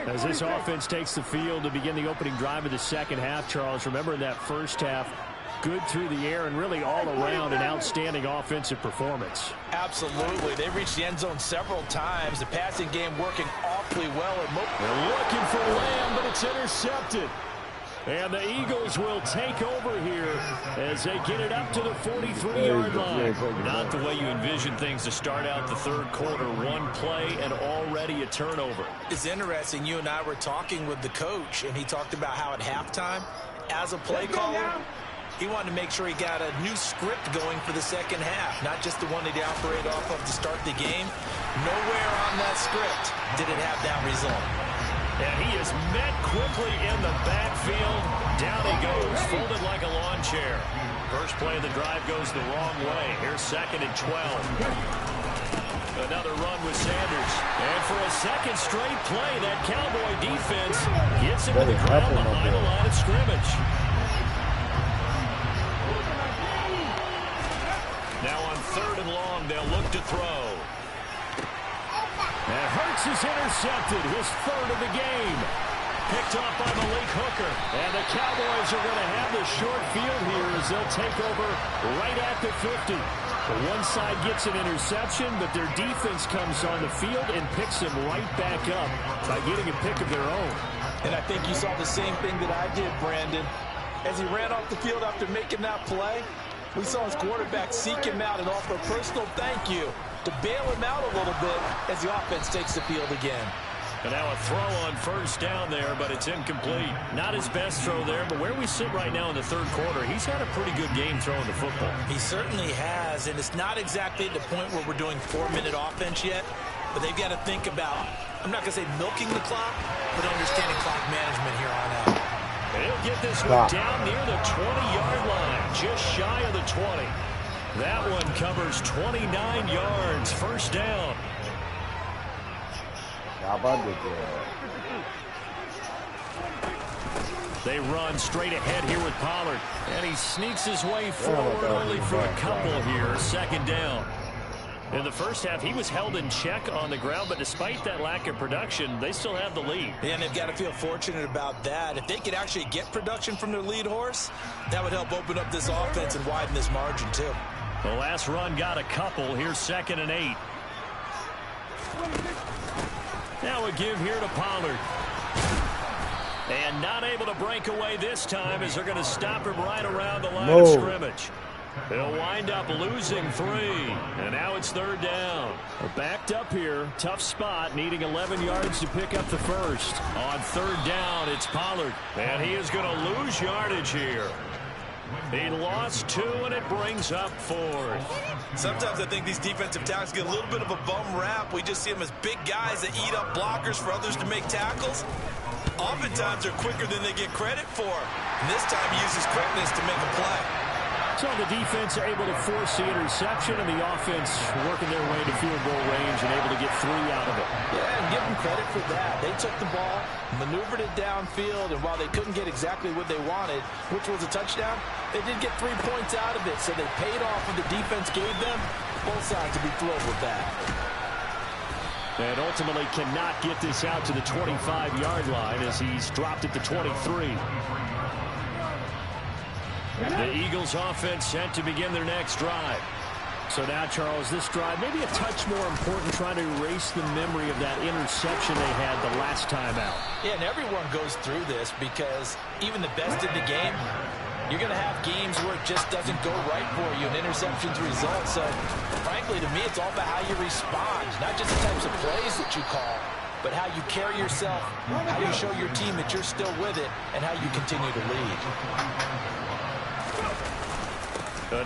As this offense takes the field to begin the opening drive of the second half, Charles, remember in that first half, good through the air and really all around an outstanding offensive performance. Absolutely. They reached the end zone several times. The passing game working awfully well. They're looking for Lamb, but it's intercepted. And the Eagles will take over here as they get it up to the 43-yard line. Not the way you envision things to start out the third quarter. One play and already a turnover. It's interesting. You and I were talking with the coach, and he talked about how at halftime, as a play caller, he wanted to make sure he got a new script going for the second half, not just the one that he operated off of to start the game. Nowhere on that script did it have that result. And he is met quickly in the backfield. Down he goes, folded like a lawn chair. First play of the drive goes the wrong way. Here's 2nd and 12. Another run with Sanders. And for a second straight play, that Cowboy defense gets him to the ground behind the line of scrimmage. Now on 3rd and long, they'll look to throw. And Hurts is intercepted, his 3rd of the game. Picked off by Malik Hooker. And the Cowboys are going to have the short field here as they'll take over right at the 50. The one side gets an interception, but their defense comes on the field and picks him right back up by getting a pick of their own. And I think you saw the same thing that I did, Brandon. As he ran off the field after making that play, we saw his quarterback seek him out and offer a personal thank you to bail him out a little bit as the offense takes the field again. And now a throw on 1st down there, but it's incomplete. Not his best throw there, but where we sit right now in the 3rd quarter, he's had a pretty good game throwing the football. He certainly has, and it's not exactly the point where we're doing 4-minute offense yet, but they've got to think about, I'm not going to say milking the clock, but understanding clock management here on out. And he'll get this one down near the 20-yard line, just shy of the 20. That one covers 29 yards, 1st down. They run straight ahead here with Pollard. And he sneaks his way forward only for a couple here, 2nd down. In the first half, he was held in check on the ground, but despite that lack of production, they still have the lead. And they've got to feel fortunate about that. If they could actually get production from their lead horse, that would help open up this offense and widen this margin, too. The last run got a couple. Here's 2nd and 8. Now a give here to Pollard. And not able to break away this time as they're going to stop him right around the line of scrimmage. They'll wind up losing 3. And now it's 3rd down. We're backed up here. Tough spot, needing 11 yards to pick up the first. On 3rd down, it's Pollard. And he is going to lose yardage here. He lost 2, and it brings up 4th. Sometimes I think these defensive tackles get a little bit of a bum rap. We just see them as big guys that eat up blockers for others to make tackles. Oftentimes they're quicker than they get credit for. And this time he uses quickness to make a play. So the defense able to force the interception, and the offense working their way to field goal range and able to get 3 out of it. Yeah, and give them credit for that. They took the ball, maneuvered it downfield, and while they couldn't get exactly what they wanted, which was a touchdown, they did get 3 points out of it, so they paid off what the defense gave them. Both sides to be thrilled with that. And ultimately cannot get this out to the 25-yard line as he's dropped at the 23. The Eagles offense set to begin their next drive. So now, Charles, this drive maybe a touch more important, trying to erase the memory of that interception they had the last time out. Yeah, and everyone goes through this because even the best in the game, You're going to have games where it just doesn't go right for you, and interceptions result. So, frankly, to me, it's all about how you respond, not just the types of plays that you call, but how you carry yourself, how you show your team that you're still with it, and how you continue to lead.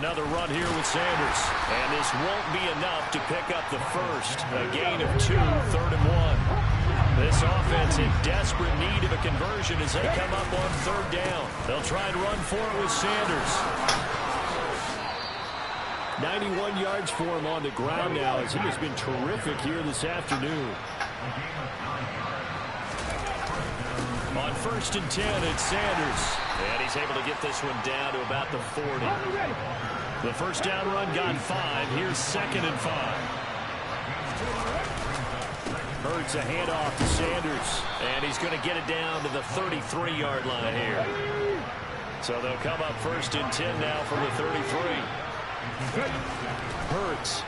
Another run here with Sanders. And this won't be enough to pick up the first. A gain of 2, 3rd and 1. This offense in desperate need of a conversion as they come up on 3rd down. They'll try and run for it with Sanders. 91 yards for him on the ground now as he has been terrific here this afternoon. On 1st and 10, it's Sanders. And he's able to get this one down to about the 40. The first down run got 5. Here's 2nd and 5. Hurts a handoff to Sanders. And he's going to get it down to the 33-yard line here. So they'll come up 1st and 10 now from the 33. Hurts.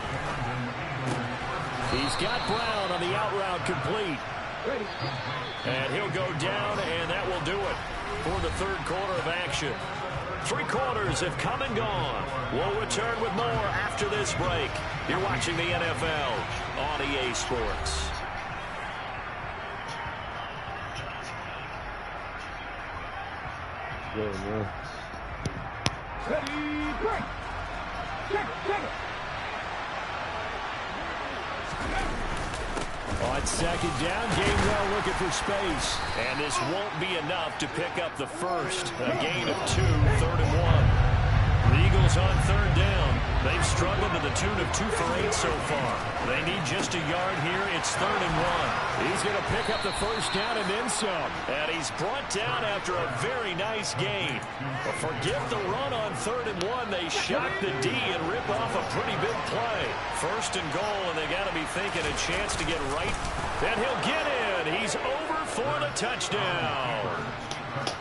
He's got Brown on the out route complete. And he'll go down, and that will do it for the 3rd quarter of action. 3 quarters have come and gone. We'll return with more after this break. You're watching the NFL on EA Sports. Good, man. Ready, break. Check it. On 2nd down, Gainwell looking for space. And this won't be enough to pick up the first. A gain of 2, 3rd and 1. The Eagles on 3rd down. They've struggled to the tune of 2 for 8 so far. They need just a yard here. It's 3rd and 1. He's going to pick up the first down and then some. And he's brought down after a very nice gain. But forget the run on 3rd and 1. They shock the D and rip off a pretty big play. 1st and goal, and they got to be thinking a chance to get right. And he'll get in. He's over for the touchdown.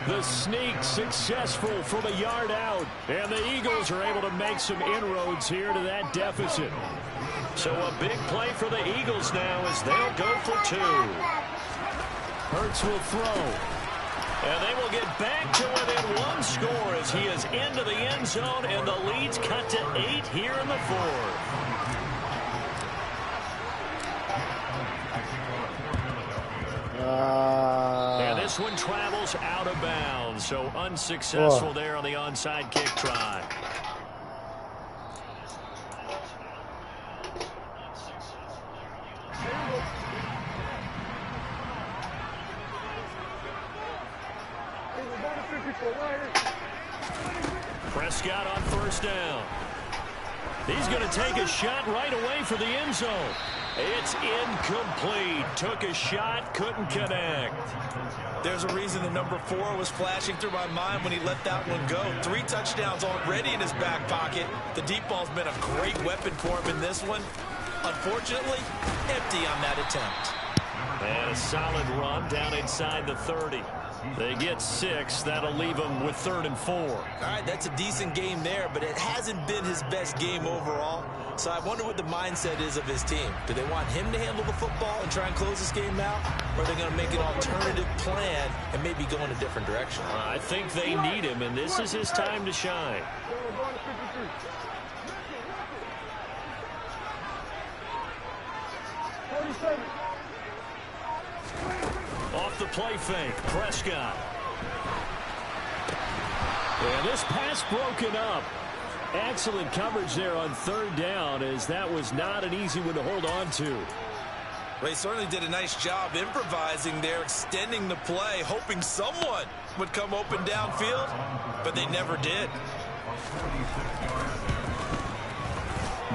The sneak successful from a yard out. And the Eagles are able to make some inroads here to that deficit. So a big play for the Eagles now as they'll go for 2. Hurts will throw. And they will get back to within 1 score as he is into the end zone, and the lead's cut to 8 here in the 4th. And this one travels out of bounds, so unsuccessful there on the onside kick try. Prescott on 1st down. He's going to take a shot right away for the end zone. It's incomplete. Took a shot, couldn't connect. There's a reason the number 4 was flashing through my mind when he let that one go. 3 touchdowns already in his back pocket. The deep ball's been a great weapon for him in this one. Unfortunately, empty on that attempt. And a solid run down inside the 30. They get 6. That'll leave them with 3rd and 4. All right, that's a decent game there, but it hasn't been his best game overall. So I wonder what the mindset is of his team. Do they want him to handle the football and try and close this game out? Or are they going to make an alternative plan and maybe go in a different direction? I think they need him, and this is his time to shine. Off the play fake, Prescott. And this pass broken up. Excellent coverage there on 3rd down, as that was not an easy one to hold on to. They certainly did a nice job improvising there, extending the play, hoping someone would come open downfield, but they never did.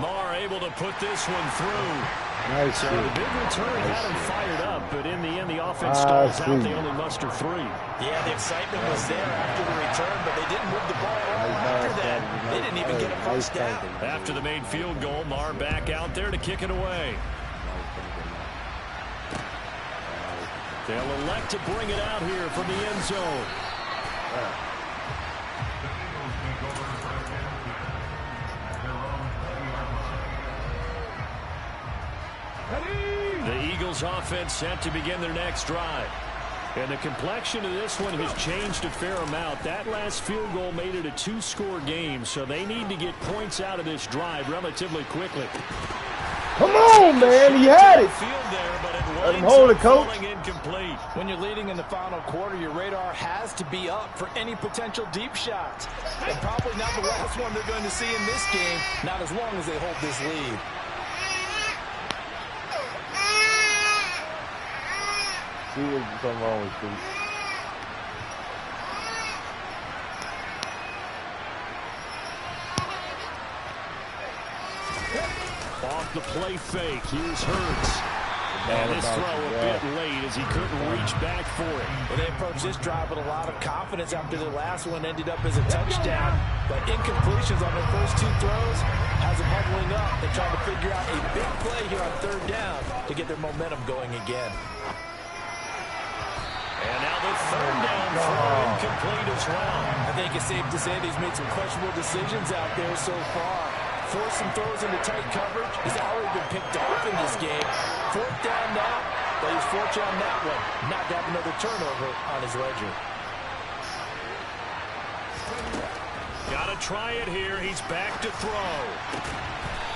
Marr able to put this one through. Nice. So the big return had him fired up, but in the end, the offense stalls out. They only muster 3. Yeah, the excitement was there after the return, but they didn't move the ball after that. They didn't even get a first down. After the made field goal, Marr back out there to kick it away. They'll elect to bring it out here from the end zone. The Eagles offense set to begin their next drive. And the complexion of this one has changed a fair amount. That last field goal made it a 2-score game, so they need to get points out of this drive relatively quickly. Come on, man. He had it. Let him hold it, coach. Incomplete. When you're leading in the final quarter, your radar has to be up for any potential deep shots. And probably not the last one they're going to see in this game, not as long as they hold this lead. See what's something wrong with Steve. Off the play fake. Here's Hurts. And this throw a bit late as he couldn't reach back for it. Well, they approached this drive with a lot of confidence after the last one ended up as a touchdown. But incompletions on their first 2 throws has them huddling up and trying to figure out a big play here on 3rd down to get their momentum going again. And now the 3rd down throw incomplete as well. I think it's safe to say he's made some questionable decisions out there so far. Forced some throws into tight coverage. He's already been picked off in this game. 4th down now, but he's fortunate on that one. Not to have another turnover on his ledger. Got to try it here. He's back to throw.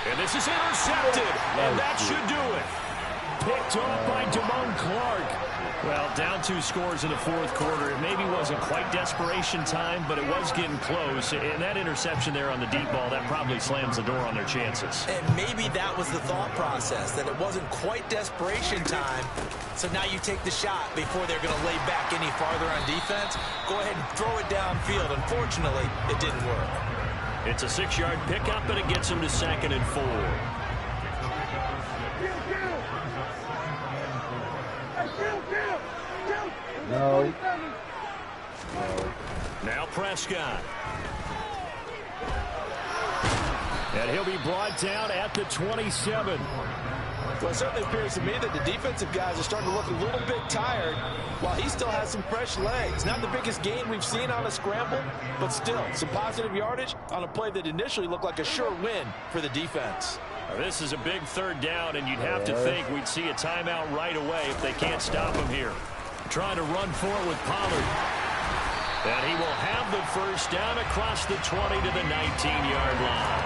And this is intercepted. And that should do it. Picked off by Damone Clark. Well, down 2 scores in the 4th quarter. It maybe wasn't quite desperation time, but it was getting close. And that interception there on the deep ball, that probably slams the door on their chances. And maybe that was the thought process, that it wasn't quite desperation time. So now you take the shot before they're going to lay back any farther on defense. Go ahead and throw it downfield. Unfortunately, it didn't work. It's a 6-yard pickup, and it gets them to 2nd and 4. No. Now Prescott. And he'll be brought down at the 27. Well, it certainly appears to me that the defensive guys are starting to look a little bit tired while he still has some fresh legs. Not the biggest gain we've seen on a scramble, but still some positive yardage on a play that initially looked like a sure win for the defense. Now, this is a big 3rd down, and you'd have to think we'd see a timeout right away if they can't stop him here. Trying to run for it with Pollard. And he will have the 1st down across the 20 to the 19-yard line.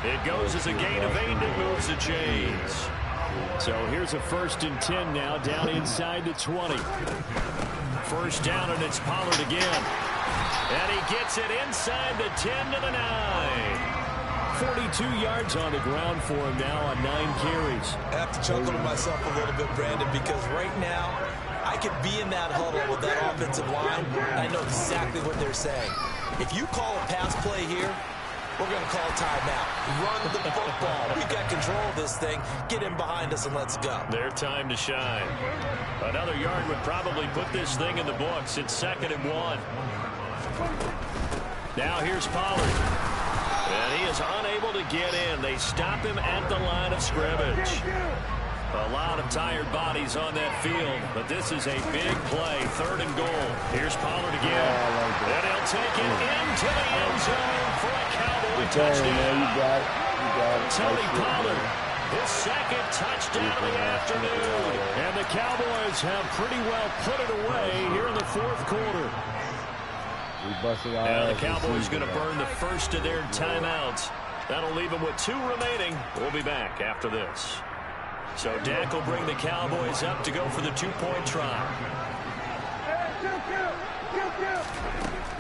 It goes as a gain of 8 and moves the chains. So here's a 1st and 10 now, down inside the 20. 1st down, and it's Pollard again. And he gets it inside the 10 to the 9. 42 yards on the ground for him now on 9 carries. I have to chuckle to myself a little bit, Brandon, because right now I could be in that huddle with that offensive line, and I know exactly what they're saying. If you call a pass play here, we're going to call timeout. Run the football. We've got control of this thing. Get in behind us and let's go. Their time to shine. Another yard would probably put this thing in the books. It's 2nd and 1. Now here's Pollard. And he is unable to get in. They stop him at the line of scrimmage. A lot of tired bodies on that field, but this is a big play. 3rd and goal. Here's Pollard again. And he'll take it into the end zone for a Cowboy touchdown. You got it. You got it. Tony Pollard, his 2nd touchdown of the afternoon. And the Cowboys have pretty well put it away here in the 4th quarter. Now the Cowboys going to burn the 1st of their timeouts. That'll leave them with 2 remaining. We'll be back after this. So Dak will bring the Cowboys up to go for the 2-point try.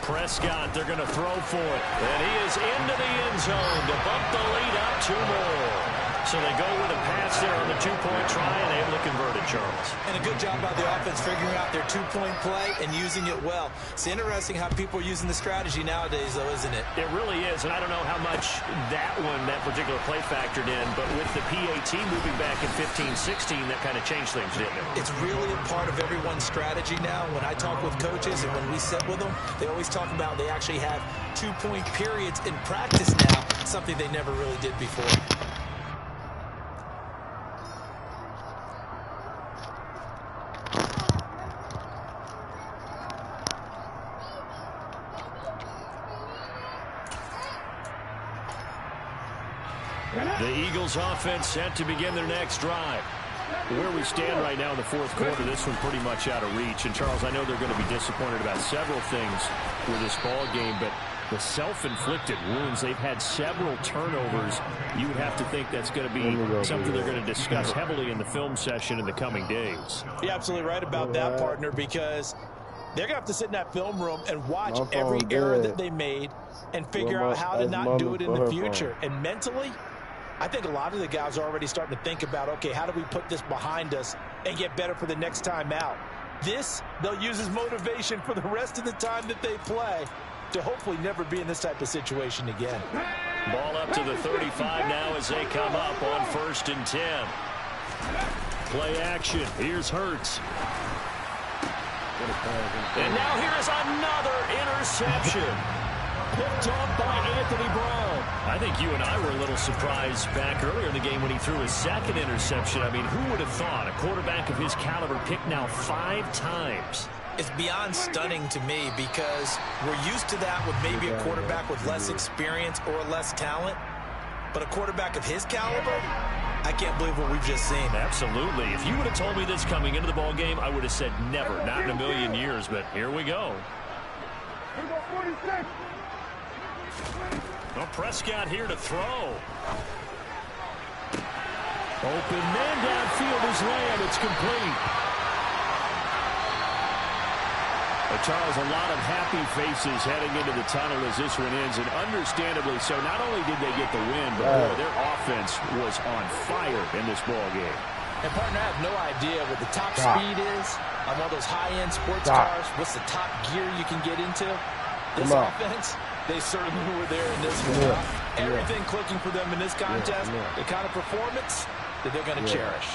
Prescott, they're going to throw for it. And he is into the end zone to bump the lead up 2 more. So they go with a pass there on the 2-point try and able to convert it, Charles. And a good job by the offense figuring out their 2-point play and using it well. It's interesting how people are using the strategy nowadays, though, isn't it? It really is, and I don't know how much that particular play factored in, but with the PAT moving back in 15-16, that kind of changed things, didn't it? It's really a part of everyone's strategy now. When I talk with coaches and when we sit with them, they always talk about they actually have 2-point periods in practice now, something they never really did before. The Eagles offense set to begin their next drive. Where we stand right now in the fourth quarter, this one pretty much out of reach. And, Charles, I know they're going to be disappointed about several things with this ball game, but the self-inflicted wounds, they've had several turnovers. You would have to think that's going to be something they're going to discuss heavily in the film session in the coming days. You're absolutely right about that, partner, because they're going to have to sit in that film room and watch every error that they made and figure out how to not do it in the future. And mentally, I think a lot of the guys are already starting to think about, okay, how do we put this behind us and get better for the next time out? This, they'll use as motivation for the rest of the time that they play to hopefully never be in this type of situation again. Ball up to the 35 now as they come up on 1st and 10. Play action. Here's Hurts. And now here is another interception. Picked off by Anthony Brown. I think you and I were a little surprised back earlier in the game when he threw his second interception. I mean, who would have thought a quarterback of his caliber picked now 5 times? It's beyond stunning to me because we're used to that with maybe a quarterback with less experience or less talent. But a quarterback of his caliber, I can't believe what we've just seen. Absolutely. If you would have told me this coming into the ball game, I would have said never, not in a million years. But here we go. Well, Prescott here to throw. Open man downfield is Lamb. It's complete. Charles, a lot of happy faces heading into the tunnel as this one ends, and understandably so. Not only did they get the win, but boy, their offense was on fire in this ball game. And, partner, I have no idea what the top speed is on one of those high-end sports cars. What's the top gear you can get into? This offense, they certainly were there in this one. Everything clicking for them in this contest, the kind of performance that they're going to cherish.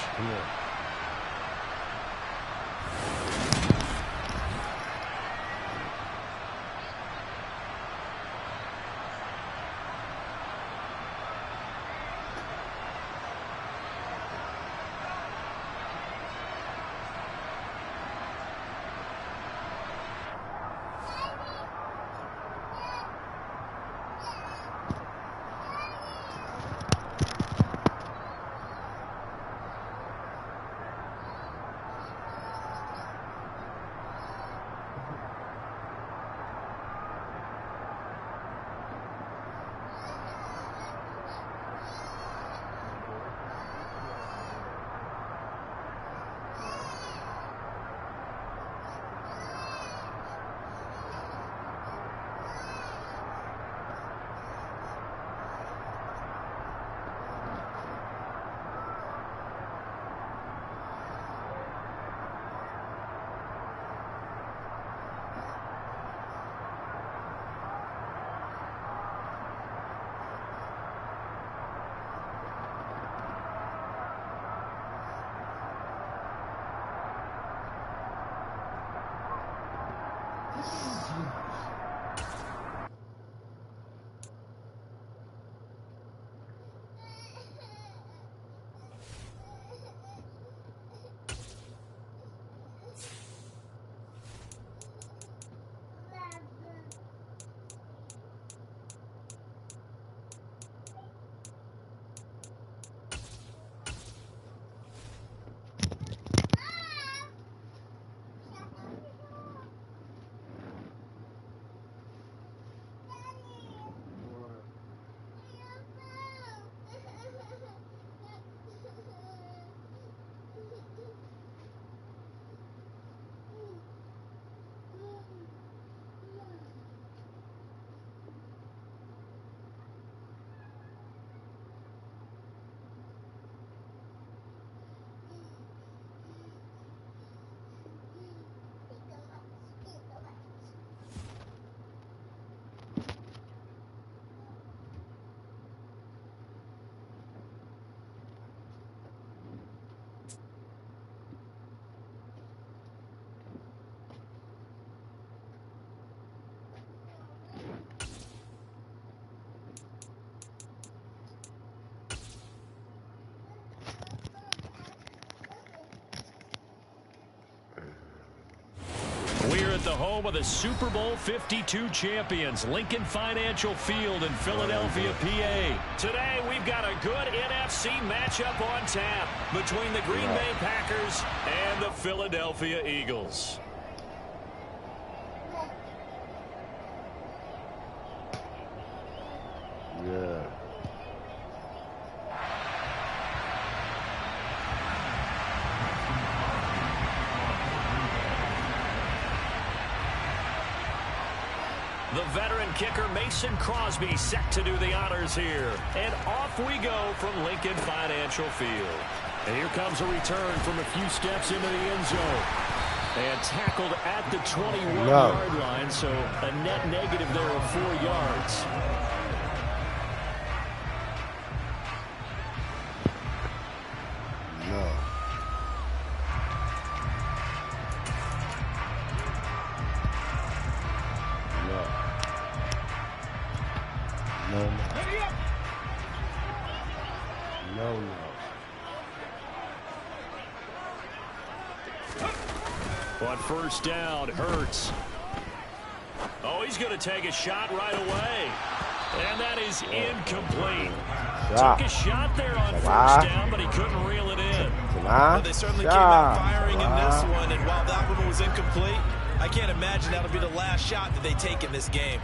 the home of the Super Bowl 52 champions, Lincoln Financial Field in Philadelphia, PA. Today, we've got a good NFC matchup on tap between the Green Bay Packers and the Philadelphia Eagles. Yeah. The veteran kicker Mason Crosby set to do the honors here. And off we go from Lincoln Financial Field. And here comes a return from a few steps into the end zone. And tackled at the 21-yard line, so a net negative there of 4 yards. No. On first down, Hurts. Oh, he's going to take a shot right away. And that is incomplete. Took a shot there on first down, but he couldn't reel it in. Well, they certainly came out firing in this one, and while that one was incomplete, I can't imagine that'll be the last shot that they take in this game.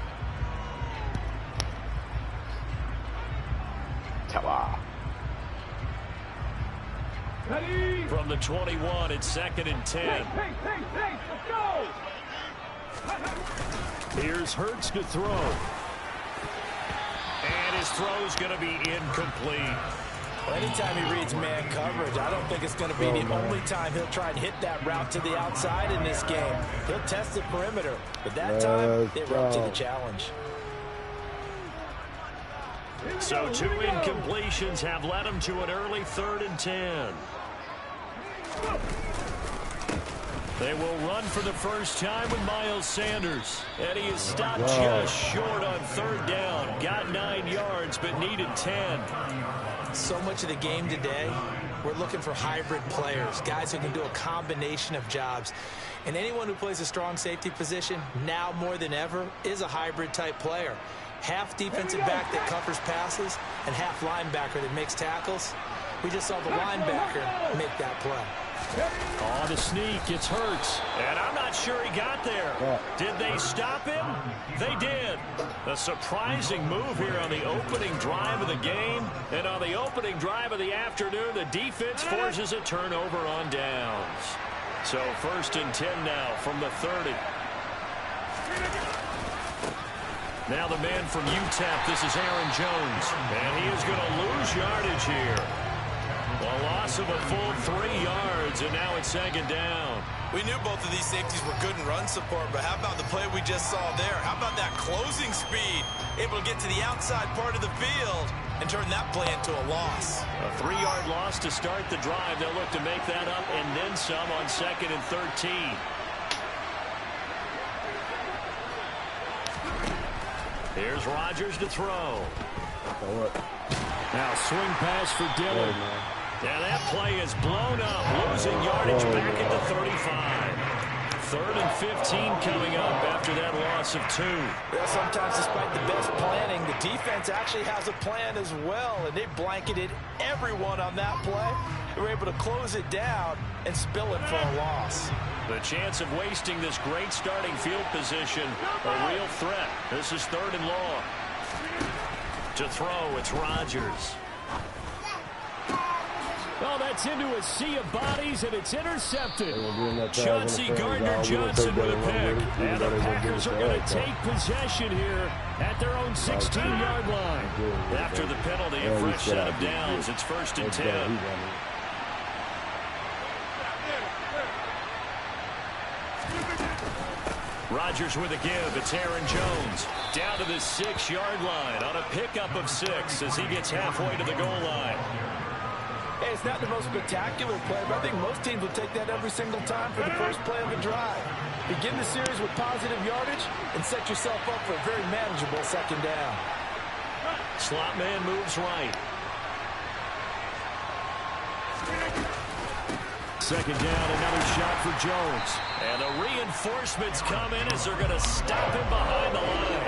From the 21, it's 2nd and 10. Let's go! Here's Hurts to throw. And his throw's going to be incomplete. Well, anytime he reads man coverage, I don't think it's going to be the only time he'll try and hit that route to the outside in this game. He'll test the perimeter, but that time they were up to the challenge. So 2 incompletions have led him to an early 3rd and 10. They will run for the first time with Miles Sanders. And he is stopped just short on 3rd down. Got 9 yards, but needed 10. So much of the game today, we're looking for hybrid players, guys who can do a combination of jobs. And anyone who plays a strong safety position, now more than ever, is a hybrid type player. Half defensive back that covers passes and half linebacker that makes tackles. We just saw the linebacker make that play. On the sneak, it's Hurts. And I'm not sure he got there. Did they stop him? They did. A surprising move here on the opening drive of the game. And on the opening drive of the afternoon, the defense forces a turnover on downs. So 1st and 10 now from the 30. Now the man from UTEP, this is Aaron Jones. And he is going to lose yardage here. A loss of a full 3 yards, and now it's 2nd down. We knew both of these safeties were good in run support, but how about the play we just saw there? How about that closing speed? Able to get to the outside part of the field and turn that play into a loss. A 3-yard loss to start the drive. They'll look to make that up and then some on 2nd and 13. Here's Rodgers to throw. Now swing pass for Dillon. And that play is blown up, losing yardage back at the 35. 3rd and 15 coming up after that loss of 2. Well, sometimes despite the best planning, the defense actually has a plan as well, and they blanketed everyone on that play. They were able to close it down and spill it for a loss. The chance of wasting this great starting field position, a real threat. This is 3rd and long. To throw, it's Rodgers. Oh, that's into a sea of bodies, and it's intercepted. Chauncey Gardner-Johnson with a pick. And the Packers are going to take possession here at their own 16-yard line. After the penalty, a fresh set of downs. It's 1st and 10. Rodgers with a give. It's Aaron Jones. Down to the 6-yard line on a pickup of 6 as he gets halfway to the goal line. Hey, it's not the most spectacular play, but I think most teams will take that every single time for the first play of the drive. Begin the series with positive yardage and set yourself up for a very manageable 2nd down. Slot man moves right. Second down, another shot for Jones. And the reinforcements come in as they're going to stop him behind the line.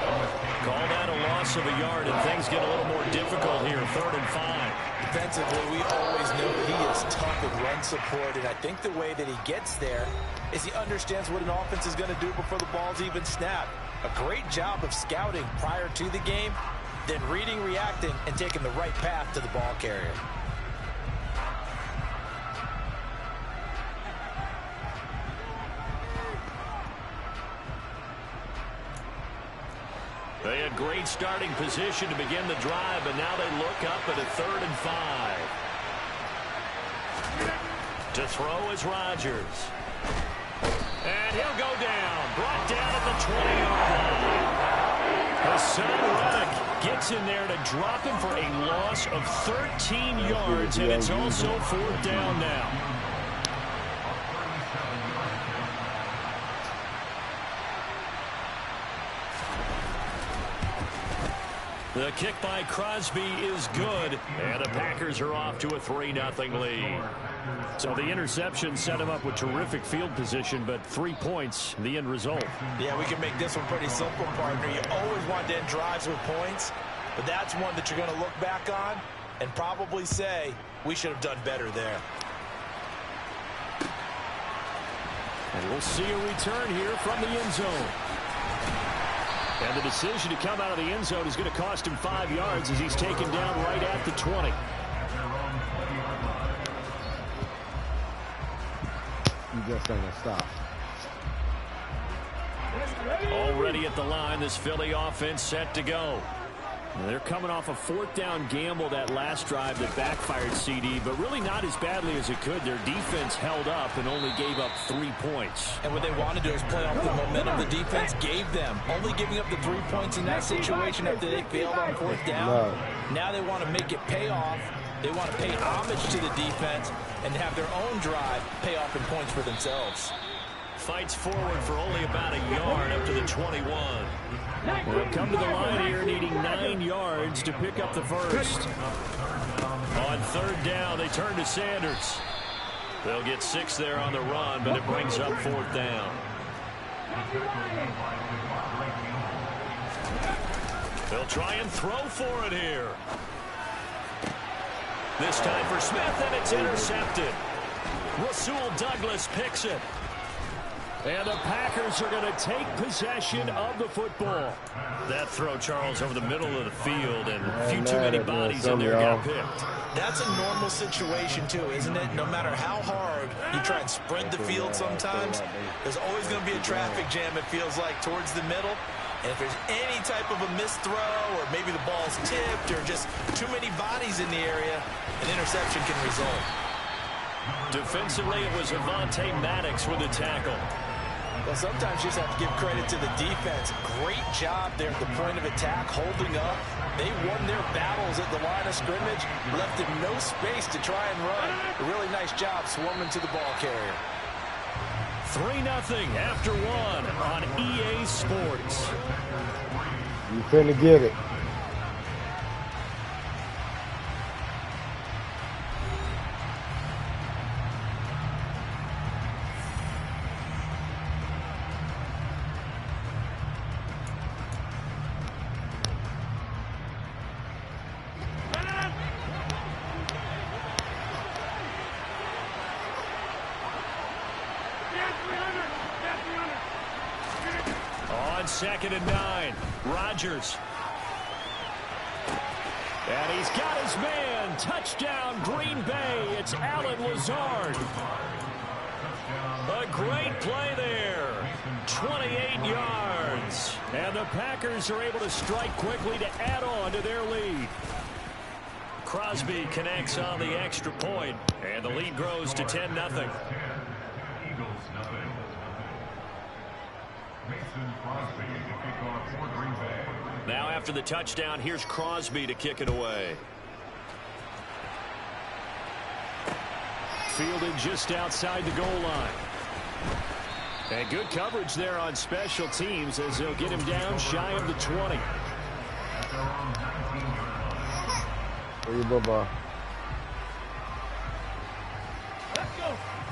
Call that a loss of a yard, and things get a little more difficult here, 3rd and 5. Defensively, we always know that he is tough in run support, and I think the way that he gets there is he understands what an offense is going to do before the ball's even snapped. A great job of scouting prior to the game, then reading, reacting, and taking the right path to the ball carrier. They had great starting position to begin the drive, but now they look up at a 3rd and 5. To throw is Rodgers. And he'll go down. Brought down at the 20-yard line. Hassan Reddick gets in there to drop him for a loss of 13 yards, and it's also 4th down now. The kick by Crosby is good, and the Packers are off to a 3-0 lead. So the interception set him up with terrific field position, but 3 points, the end result. Yeah, we can make this one pretty simple, partner. You always want to end drives with points, but that's one that you're going to look back on and probably say, we should have done better there. And we'll see a return here from the end zone. And the decision to come out of the end zone is going to cost him 5 yards as he's taken down right at the 20. You just ain't gonna stop. Already at the line, this Philly offense set to go. They're coming off a 4th down gamble that last drive that backfired CD, but really not as badly as it could. Their defense held up and only gave up 3 points. And what they want to do is play off the momentum the defense gave them. Only giving up the 3 points in that situation after they failed on 4th down. No. Now they want to make it pay off. They want to pay homage to the defense and have their own drive pay off in points for themselves. Fights forward for only about a yard up to the 21. They'll come to the line here needing 9 yards to pick up the first. On 3rd down, they turn to Sanders. They'll get 6 there on the run, but it brings up 4th down. They'll try and throw for it here. This time for Smith, and it's intercepted. Rasul Douglas picks it. And the Packers are going to take possession of the football. That throw, Charles, over the middle of the field, and a few too many bodies in there got picked. That's a normal situation, too, isn't it? No matter how hard you try and spread the field sometimes, there's always going to be a traffic jam, it feels like, towards the middle. And if there's any type of a missed throw, or maybe the ball's tipped, or just too many bodies in the area, an interception can result. Defensively, it was Avonte Maddox with a tackle. Well, sometimes you just have to give credit to the defense. Great job there at the point of attack, holding up. They won their battles at the line of scrimmage, left them no space to try and run. A really nice job swarming to the ball carrier. 3-0 after 1 on EA Sports. You finna get it. On 2nd and 9, Rodgers. And he's got his man. Touchdown, Green Bay. It's Allen Lazard. A great play there. 28 yards. And the Packers are able to strike quickly to add on to their lead. Crosby connects on the extra point, and the lead grows to 10-0. Now after the touchdown, here's Crosby to kick it away. Fielded just outside the goal line. And good coverage there on special teams as they'll get him down shy of the 20.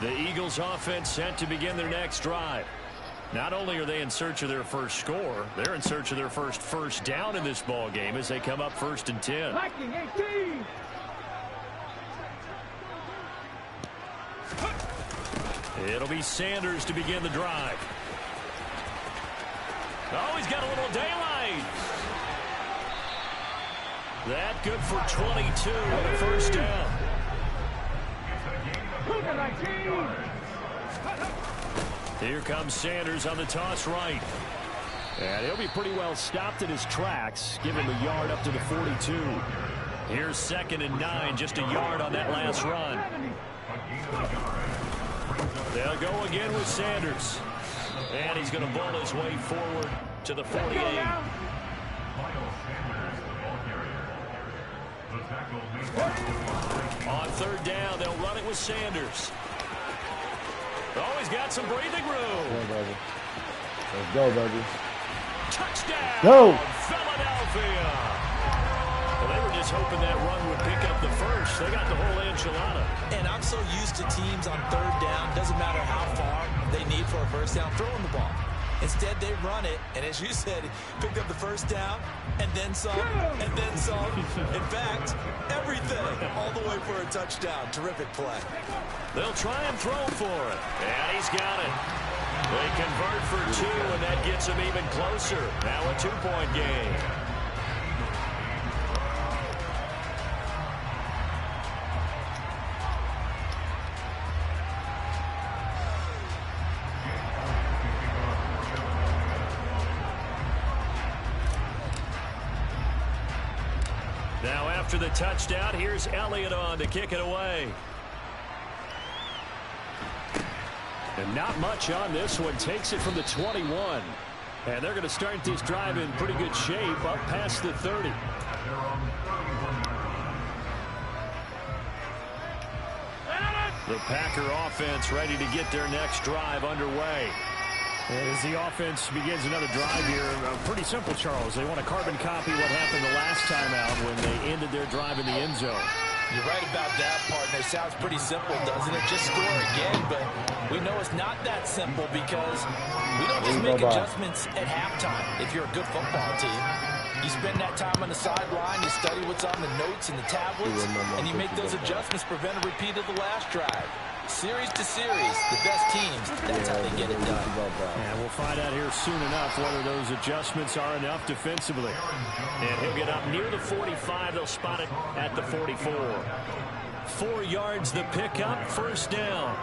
The Eagles offense set to begin their next drive. Not only are they in search of their first score, they're in search of their first down in this ball game as they come up 1st and 10. Blocking 18. It'll be Sanders to begin the drive. Oh, he's got a little daylight. That good for 22 and a first down. Here comes Sanders on the toss right. And he'll be pretty well stopped in his tracks. Give him a yard up to the 42. Here's 2nd and 9, just a yard on that last run. They'll go again with Sanders. And he's going to ball his way forward to the 48. On 3rd down, they'll run it with Sanders. Oh, he's got some breathing room. Go, baby. Let's go, baby. Touchdown, go. Philadelphia. Well, they were just hoping that run would pick up the first. They got the whole enchilada. And I'm so used to teams on 3rd down, doesn't matter how far they need for a first down, throwing the ball. Instead, they run it, and as you said, picked up the first down, and then some, and then some. In fact, everything, all the way for a touchdown. Terrific play. They'll try and throw for it, and he's got it. They convert for 2, and that gets them even closer. Now a 2-point game. Now after the touchdown, here's Elliott on to kick it away. And not much on this one. Takes it from the 21. And they're going to start this drive in pretty good shape up past the 30. The Packer offense ready to get their next drive underway. As the offense begins another drive here, pretty simple, Charles. They want to carbon copy what happened the last time out when they ended their drive in the end zone. You're right about that, partner. Sounds pretty simple, doesn't it? Just score again, but we know it's not that simple because we don't just make adjustments at halftime. If you're a good football team, you spend that time on the sideline, you study what's on the notes and the tablets, and you make those adjustments, prevent a repeat of the last drive. Series to series, the best teams, that's how they get it done. And we'll find out here soon enough whether those adjustments are enough defensively. And he'll get up near the 45. They'll spot it at the 44. 4 yards the pickup, first down.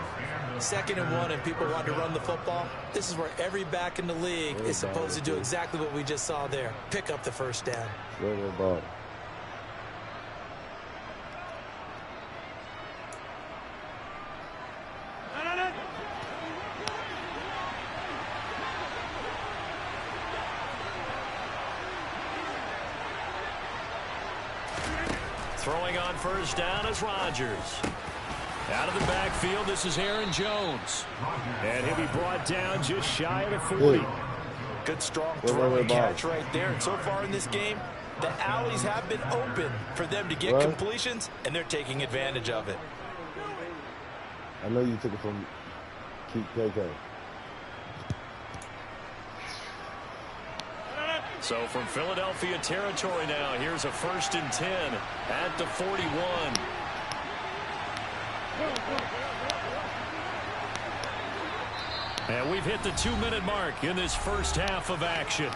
2nd and 1, and people want to run the football. This is where every back in the league is supposed to do exactly what we just saw there. Pick up the first down. Throwing on first down is Rodgers. Out of the backfield, this is Aaron Jones. And he'll be brought down just shy of the 40. Good strong throw and catch right there. And so far in this game, the alleys have been open for them to get completions, and they're taking advantage of it. I know you took it from KK. So from Philadelphia territory now, here's a 1st and 10 at the 41. And we've hit the 2-minute mark in this first half of action.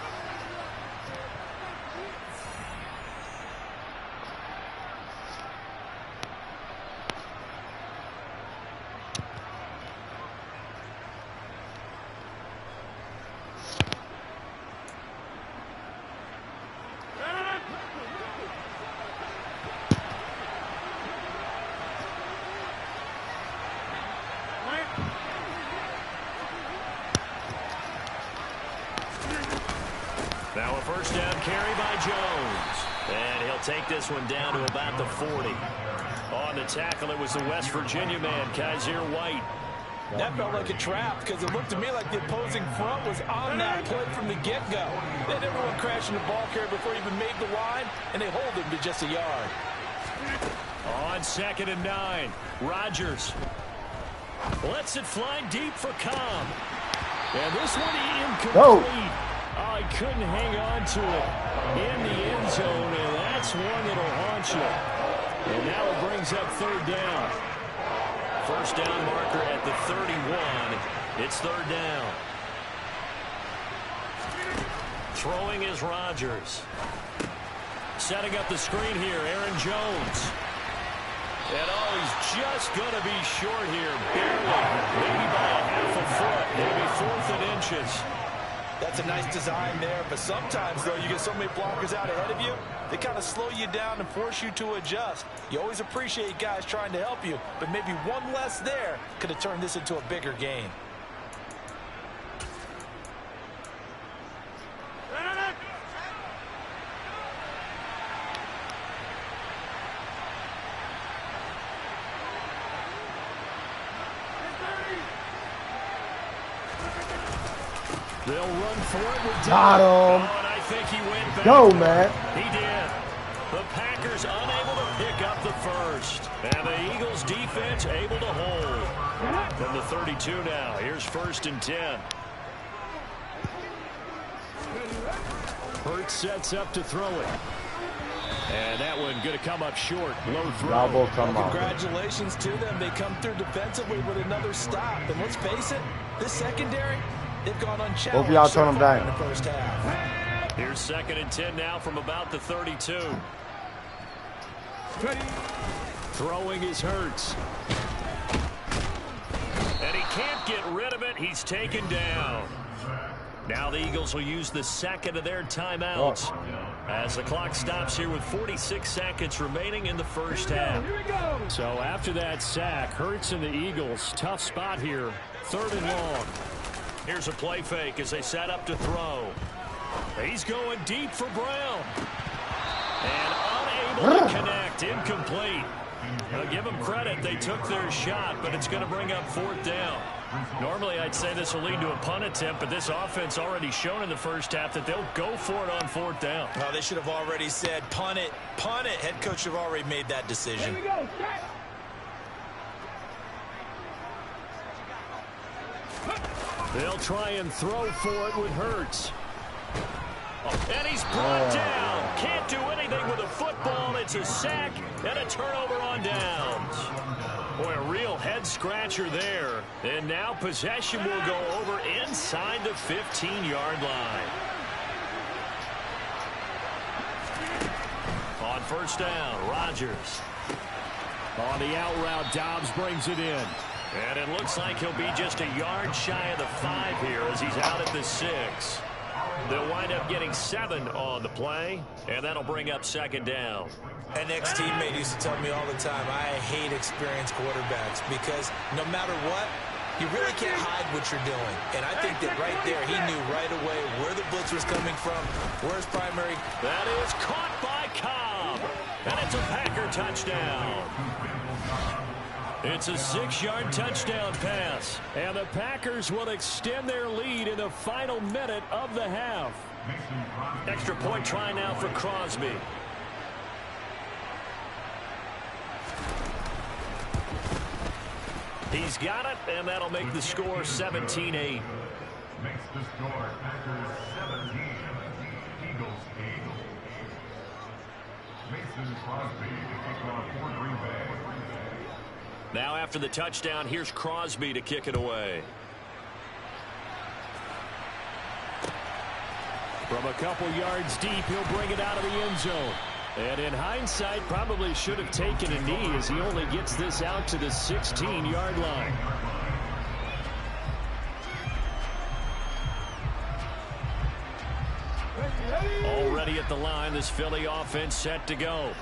Now a first down carry by Jones. And he'll take this one down to about the 40. On the tackle, it was the West Virginia man, Kaiser White. That felt like a trap because it looked to me like the opposing front was on that play from the get-go. They had everyone crashing the ball carrier before he even made the line, and they hold him to just a yard. On 2nd and 9, Rodgers. Lets it fly deep for Cobb. And this one incomplete. Go. Oh, he couldn't hang on to it in the end zone, and that's one that'll haunt you. And now it brings up third down. First down marker at the 31. It's third down. Throwing is Rodgers. Setting up the screen here, Aaron Jones. And oh, he's just going to be short here, barely, maybe by a half a foot. It'll be 4th and inches. That's a nice design there, but sometimes, though, you get so many blockers out ahead of you, they kind of slow you down and force you to adjust. You always appreciate guys trying to help you, but maybe one less there could have turned this into a bigger gain. They'll run for it with Got him. Oh, and I think he went back. Go, man. He did. The Packers unable to pick up the first. And the Eagles defense able to hold. From the 32 now. Here's 1st and 10. Hurts sets up to throw it. And that one going to come up short. Low throw. Well, congratulations to them. They come through defensively with another stop. And let's face it, this secondary, they've gone unchallenged. Both of y'all turn them down. In the first half. Here's 2nd and 10 now from about the 32. Throwing is Hurts. And he can't get rid of it. He's taken down. Now the Eagles will use the second of their timeouts as the clock stops here with 46 seconds remaining in the first half. So after that sack, Hurts and the Eagles, tough spot here. 3rd and long. Here's a play fake as they set up to throw. He's going deep for Brown. And unable to connect. Incomplete. I'll give them credit. They took their shot, but it's going to bring up 4th down. Normally, I'd say this will lead to a punt attempt, but this offense already shown in the first half that they'll go for it on 4th down. Oh, they should have already said, punt it, punt it. Head coach should have already made that decision. Here we go. They'll try and throw for it with Hurts. And he's brought down. Can't do anything with a football. It's a sack and a turnover on downs. Boy, a real head-scratcher there. And now possession will go over inside the 15-yard line. On 1st down, Rodgers. On the out route, Dobbs brings it in. And it looks like he'll be just a yard shy of the 5 here as he's out at the 6. They'll wind up getting 7 on the play, and that'll bring up 2nd down. An ex-teammate used to tell me all the time, I hate experienced quarterbacks because no matter what, you really can't hide what you're doing. And I think that right there, he knew right away where the blitz was coming from, where his primary. That is caught by Cobb, and it's a Packer touchdown. It's a 6-yard touchdown pass. And the Packers will extend their lead in the final minute of the half. Extra point try now for Crosby. He's got it, and that'll make the score 17-8. Makes the score Packers 17, Eagles 8. Mason Crosby to kick off for Green Bay. Now after the touchdown, here's Crosby to kick it away. From a couple yards deep, he'll bring it out of the end zone. And in hindsight, probably should have taken a knee as he only gets this out to the 16-yard line. Already at the line, this Philly offense set to go.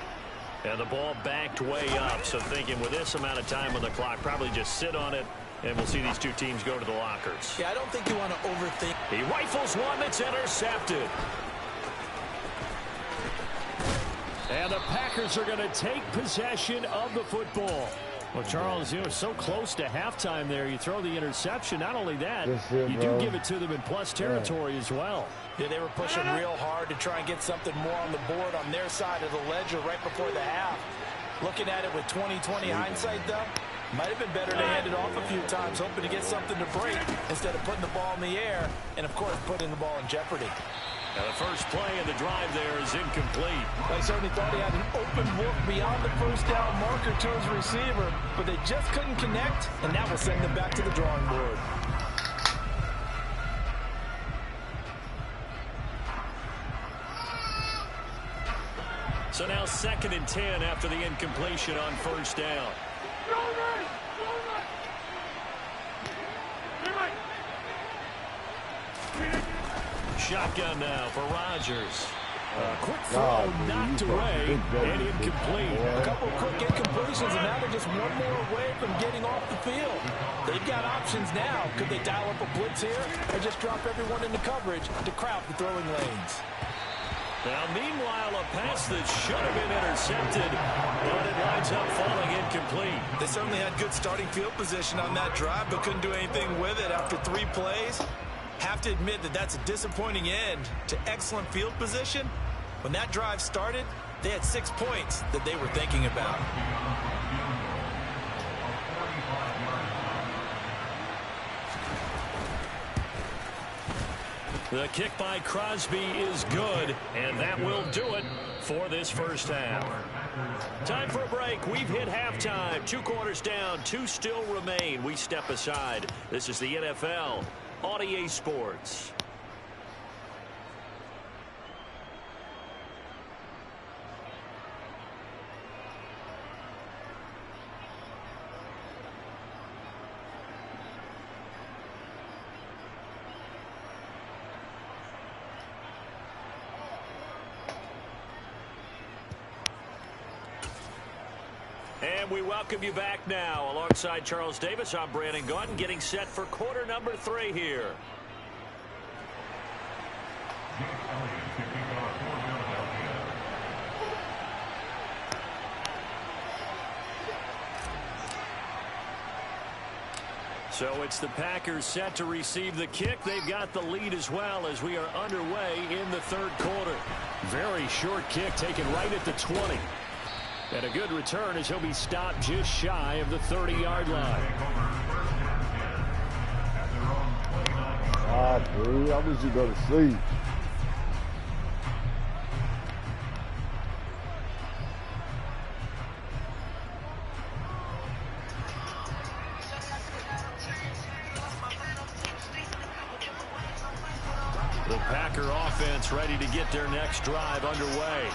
And the ball backed way up, so thinking with this amount of time on the clock, probably just sit on it, and we'll see these two teams go to the lockers. Yeah, I don't think you want to overthink. He rifles one that's intercepted. And the Packers are going to take possession of the football. Well, Charles, you know, so close to halftime there. You throw the interception. Not only that, you do give it to them in plus territory as well. Yeah, they were pushing real hard to try and get something more on the board on their side of the ledger right before the half. Looking at it with 20/20 hindsight, though, Might have been better to hand it off a few times, hoping to get something to break instead of putting the ball in the air and, of course, putting the ball in jeopardy. Now the first play of the drive there is incomplete. They certainly thought he had an open look beyond the first down marker to his receiver, but they just couldn't connect, and that will send them back to the drawing board. So now 2nd and 10 after the incompletion on first down. Shotgun now for Rodgers. Quick throw knocked away and incomplete. A couple of quick incompletions, and now they're just one more away from getting off the field. They've got options now. Could they dial up a blitz here or just drop everyone into coverage to crowd the throwing lanes? Now, meanwhile, a pass that should have been intercepted, but it winds up falling incomplete. They certainly had good starting field position on that drive, but couldn't do anything with it after 3 plays. Have to admit that that's a disappointing end to excellent field position. When that drive started, they had 6 points that they were thinking about. The kick by Crosby is good, and that will do it for this first half. Time for a break. We've hit halftime. 2 quarters down, 2 still remain. We step aside. This is the NFL on EA Sports. And we welcome you back now. Alongside Charles Davis, I'm Brandon Gaudin, getting set for quarter number 3 here. So it's the Packers set to receive the kick. They've got the lead as well as we are underway in the 3rd quarter. Very short kick taken right at the 20. And a good return as he'll be stopped just shy of the 30-yard line. Ah, dude, I wish you go to sleep. The Packer offense ready to get their next drive underway.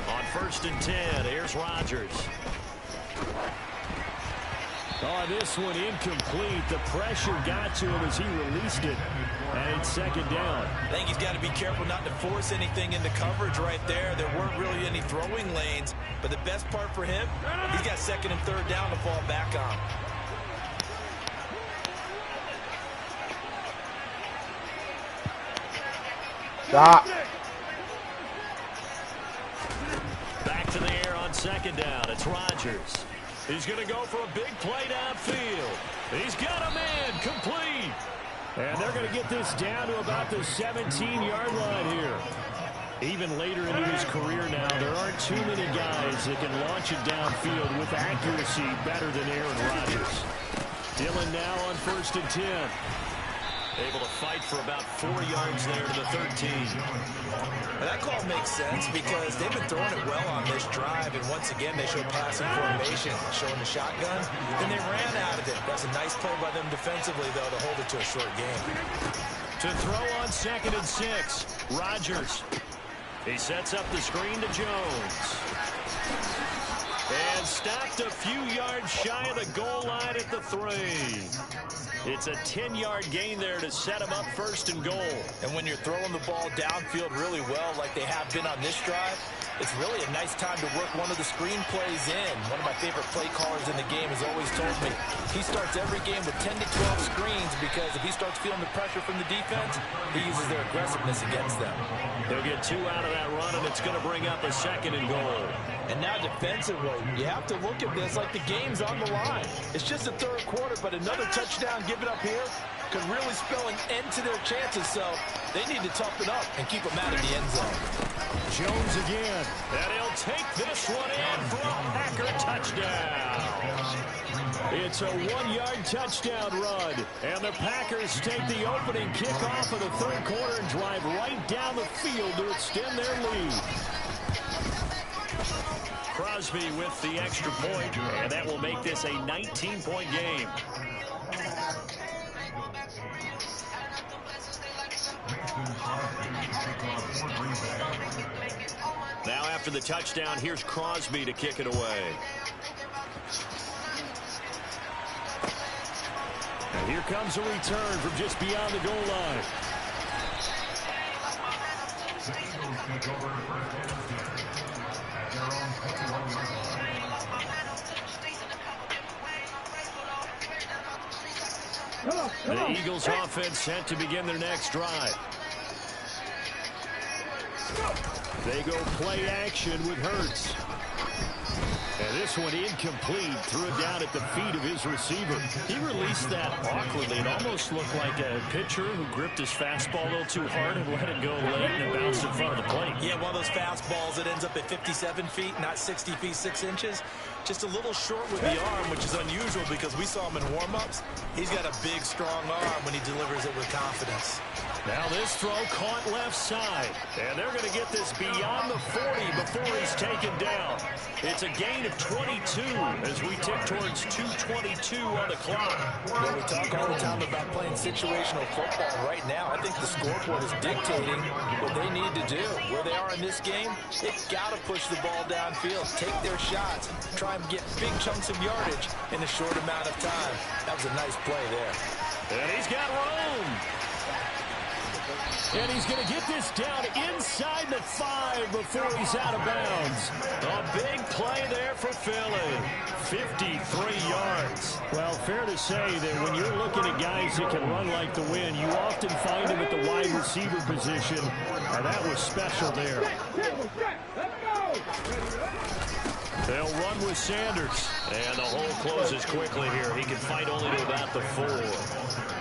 On 1st and 10, here's Rodgers. Oh, this one incomplete. The pressure got to him as he released it. And it's 2nd down. I think he's got to be careful not to force anything into coverage right there. There weren't really any throwing lanes. But the best part for him, he's got 2nd and 3rd down to fall back on. Stop. Back to the air on 2nd down. It's Rodgers. He's going to go for a big play downfield. He's got a man complete. And they're going to get this down to about the 17-yard line here. Even later into his career now, there aren't too many guys that can launch it downfield with accuracy better than Aaron Rodgers. Dillon now on 1st and 10. Able to fight for about 4 yards there to the 13. Well, that call makes sense because they've been throwing it well on this drive, and once again they show passing formation, showing the shotgun. Then they ran out of it. That's a nice play by them defensively, though, to hold it to a short game. To throw on 2nd and 6, Rodgers. He sets up the screen to Jones. And stopped a few yards shy of the goal line at the 3. It's a 10-yard gain there to set him up 1st and goal. And when you're throwing the ball downfield really well like they have been on this drive, it's really a nice time to work one of the screen plays in. One of my favorite play callers in the game has always told me he starts every game with 10 to 12 screens because if he starts feeling the pressure from the defense, he uses their aggressiveness against them. They'll get 2 out of that run, and it's going to bring up a 2nd and goal. And now defensively, you have to look at this like the game's on the line. It's just the 3rd quarter, but another touchdown given up here could really spell an end to their chances, so they need to toughen up and keep them out of the end zone. Jones again. And he'll take this one in for a Packer touchdown. It's a 1-yard touchdown run. And the Packers take the opening kickoff of the third quarter and drive right down the field to extend their lead. Crosby with the extra point, and that will make this a 19-point game. Now after the touchdown, here's Crosby to kick it away. And here comes a return from just beyond the goal line. The Eagles offense set to begin their next drive. They go play action with Hurts. And this one incomplete. Threw it down at the feet of his receiver. He released that awkwardly. It almost looked like a pitcher who gripped his fastball a little too hard and let it go late and it bounced in front of the plate. Yeah, one of those fastballs that ends up at 57 feet, not 60 feet, 6 inches. Just a little short with the arm, which is unusual because we saw him in warm-ups. He's got a big, strong arm when he delivers it with confidence. Now this throw caught left side. And they're going to get this beyond the 40 before he's taken down. It's a gain of 22 as we tick towards 2:22 on the clock. Well, we talk all the time about playing situational football. Right now, I think the scoreboard is dictating what they need to do. Where they are in this game, they've got to push the ball downfield, take their shots, try and get big chunks of yardage in a short amount of time. That was a nice play there. And he's got room. And he's going to get this down inside the 5 before he's out of bounds. A big play there for Philly. 53 yards. Well, fair to say that when you're looking at guys that can run like the wind, you often find them at the wide receiver position. And that was special there. They'll run with Sanders. And the hole closes quickly here. He can fight only to about the 4.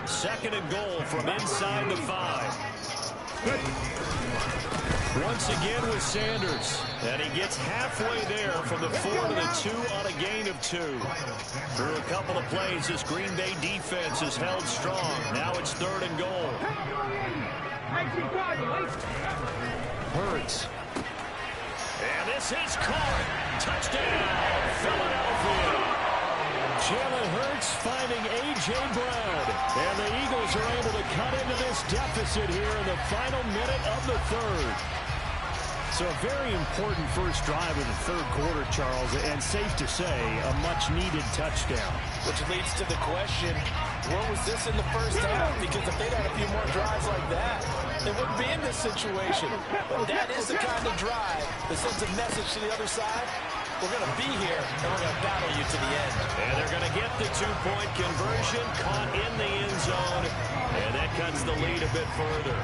2nd and goal from inside the 5. Once again with Sanders. And he gets halfway there from the 4 to the 2 on a gain of 2. Through a couple of plays, this Green Bay defense is held strong. Now it's 3rd and goal. Hurts. And this is caught. Touchdown, Philadelphia. Jalen Hurts finding A.J. Brown. And the Eagles are able to cut into this deficit here in the final minute of the 3rd. So a very important first drive of the 3rd quarter, Charles, and safe to say, a much-needed touchdown. Which leads to the question, where was this in the first half? Because if they'd had a few more drives like that, they wouldn't be in this situation. But that is the kind of drive that sends a message to the other side. We're going to be here, and we're going to battle you to the end. And they're going to get the 2-point conversion, caught in the end zone, and that cuts the lead a bit further.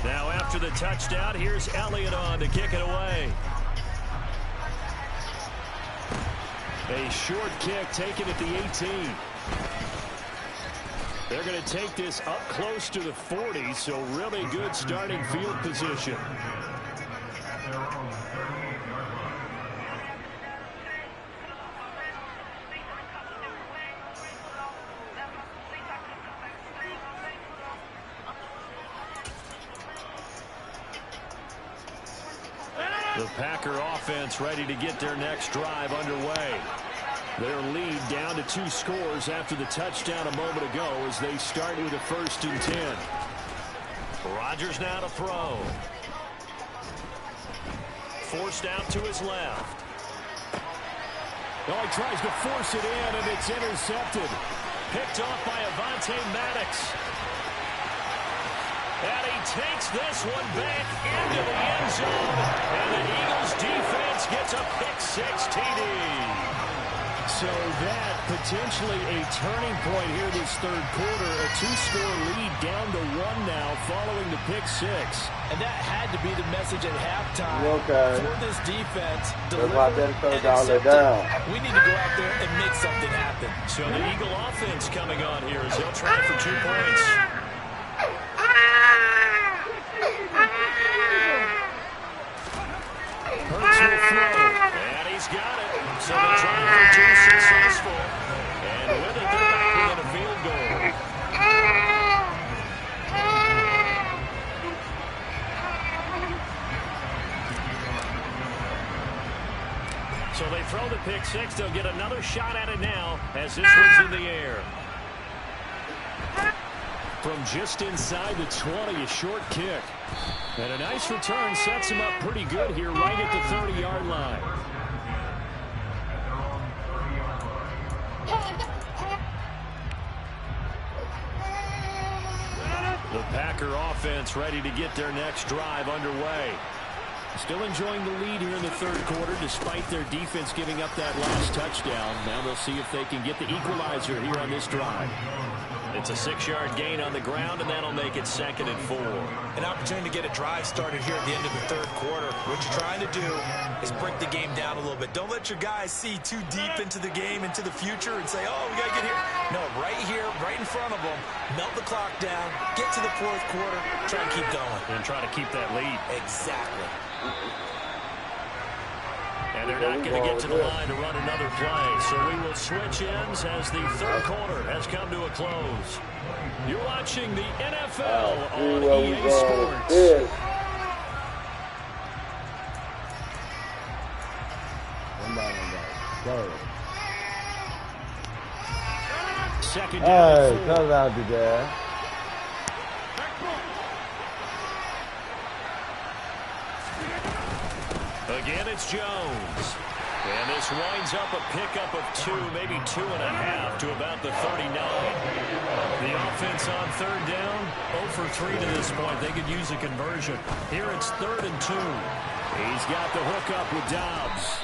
Now after the touchdown, here's Elliott on to kick it away. A short kick taken at the 18. They're going to take this up close to the 40, so really good starting field position. The Packer offense ready to get their next drive underway. Their lead down to 2 scores after the touchdown a moment ago as they start with a 1st and 10. Rodgers now to throw. Forced out to his left. Oh, he tries to force it in, and it's intercepted. Picked off by Avonte Maddox. And he takes this one back into the end zone. And the Eagles defense gets a pick-6 TD. So that potentially a turning point here this third quarter. A 2-score lead down to 1 now following the pick 6. And that had to be the message at halftime for this defense. We need to go out there and make something happen. So the Eagle offense coming on here as they'll try for 2 points. Hurts will throw, and he's got it. So the try for 2 successful, and with it, they're back within a field goal. So they throw the pick 6. They'll get another shot at it now as this one's in the air. From just inside the 20, a short kick. And a nice return sets him up pretty good here right at the 30-yard line. The Packer offense ready to get their next drive underway. Still enjoying the lead here in the third quarter despite their defense giving up that last touchdown. Now they'll see if they can get the equalizer here on this drive. It's a 6-yard gain on the ground, and that'll make it 2nd and 4. An opportunity to get a drive started here at the end of the third quarter. What you're trying to do is break the game down a little bit. Don't let your guys see too deep into the game, into the future, and say, oh, we got to get here. No, right here, right in front of them, melt the clock down, get to the fourth quarter, try to keep going. And try to keep that lead. Exactly. And they're not going to get to the line to run another play. So we will switch ends as the third quarter has come to a close. You're watching the NFL on EA Sports. Second down. Hey, come out to there. Again, it's Jones. And this winds up a pickup of 2, maybe 2.5 to about the 39. The offense on third down, 0 for 3 to this point. They could use a conversion. Here it's 3rd and 2. He's got the hook up with Dobbs.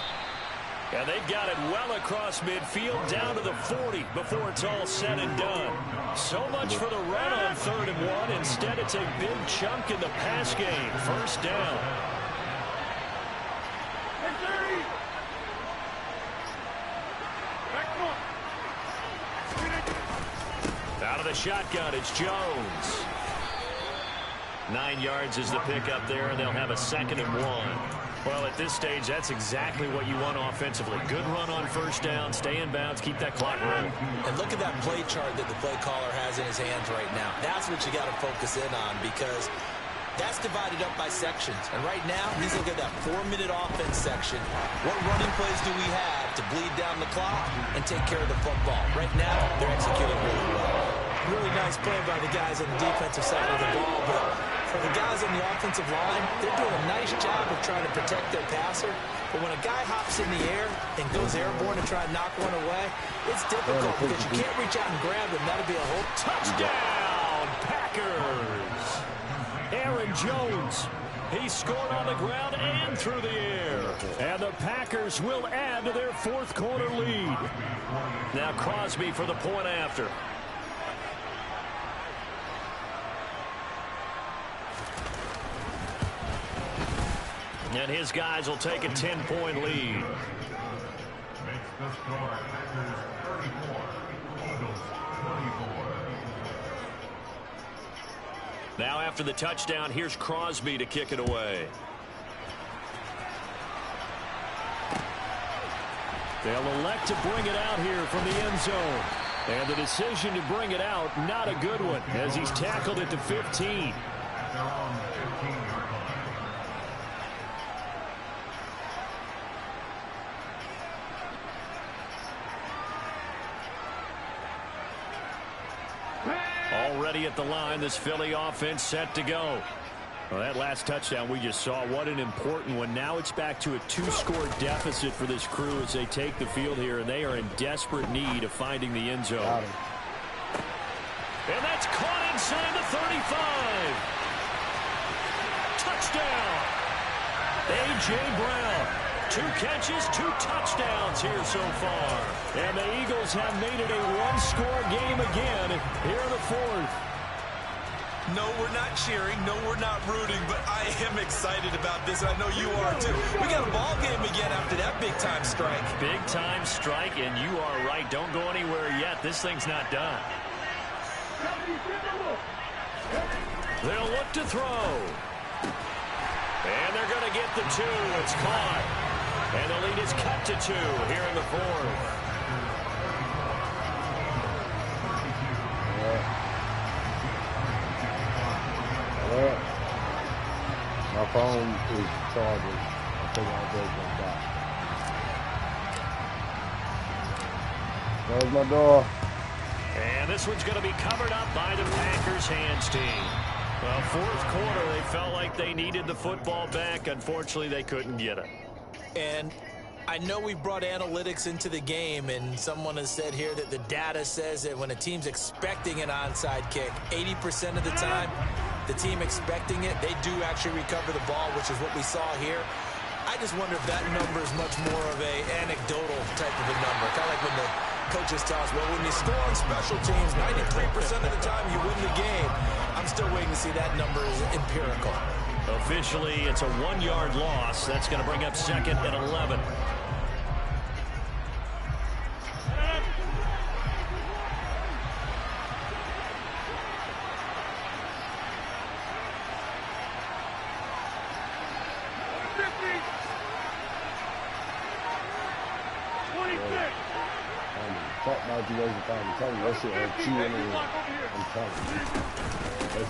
And they've got it well across midfield down to the 40 before it's all said and done. So much for the run on 3rd and 1. Instead, it's a big chunk in the pass game. First down. Out of the shotgun, it's Jones. 9 yards is the pickup there, and they'll have a 2nd and 1. Well, at this stage, that's exactly what you want offensively. Good run on first down, stay in bounds, keep that clock rolling. And look at that play chart that the play caller has in his hands right now. That's what you got to focus in on, because that's divided up by sections. And right now, he's looking at that 4-minute offense section. What running plays do we have to bleed down the clock and take care of the football? Right now, they're executing really well. Really nice play by the guys on the defensive side of the ball, but for the guys on the offensive line, they're doing a nice job of trying to protect their passer. But when a guy hops in the air and goes airborne to try and knock one away, it's difficult because you can't reach out and grab him. That'll be a whole touchdown, Packers. Aaron Jones, he scored on the ground and through the air. And the Packers will add to their fourth quarter lead. Now Crosby for the point after. And his guys will take a 10-point lead. Makes the score Packers 34, Eagles 24. Now after the touchdown, here's Crosby to kick it away. They'll elect to bring it out here from the end zone. And the decision to bring it out, not a good one, as he's tackled at the 15. They're on the 15-yard line. Already at the line, this Philly offense set to go. Well, that last touchdown we just saw, what an important one. Now it's back to a 2-score deficit for this crew as they take the field here, and they are in desperate need of finding the end zone. And that's caught inside the 35. Touchdown. A.J. Brown. 2 catches, 2 touchdowns here so far. And the Eagles have made it a one-score game again here in the 4th. No, we're not cheering. No, we're not rooting, but I am excited about this. I know you are, too. We got a ball game again after that big-time strike. Big-time strike, and you are right. Don't go anywhere yet. This thing's not done. They'll look to throw. And they're going to get the 2. It's caught. And the lead is cut to 2 here in the 4th. My phone is charging. I think I'll break my back. There's my door. And this one's going to be covered up by the Packers hands team. Well, 4th quarter, they felt like they needed the football back. Unfortunately, they couldn't get it. And I know we brought analytics into the game, and someone has said here that the data says that when a team's expecting an onside kick, 80% of the time, the team expecting it, they do actually recover the ball, which is what we saw here. I just wonder if that number is much more of a anecdotal type of a number. Kind of like when the coaches tell us, well, when you score on special teams, 93% of the time you win the game. I'm still waiting to see that number is empirical. Officially, it's a 1-yard loss. That's going to bring up 2nd and 11.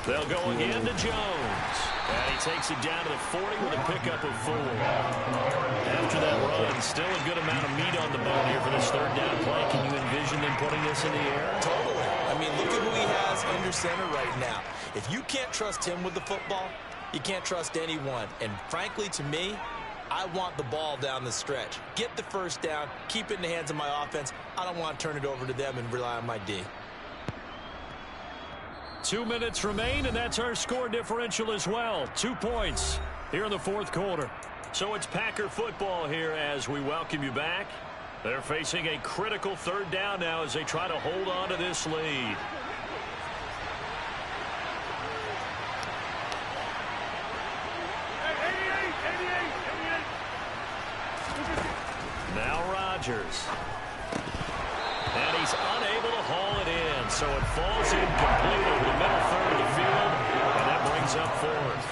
They'll go again to Jones. And he takes it down to the 40 with a pickup of 4. After that run, still a good amount of meat on the bone here for this 3rd down play. Can you envision them putting this in the air? Totally. I mean, look at who he has under center right now. If you can't trust him with the football, you can't trust anyone. And frankly, to me, I want the ball down the stretch. Get the 1st down, keep it in the hands of my offense. I don't want to turn it over to them and rely on my D. 2 minutes remain, and that's our score differential as well. 2 points here in the 4th quarter. So it's Packer football here as we welcome you back. They're facing a critical 3rd down now as they try to hold on to this lead. Now Rodgers. And he's unable to haul it in, so it falls incomplete over the middle 3rd of the field, and that brings up 4th.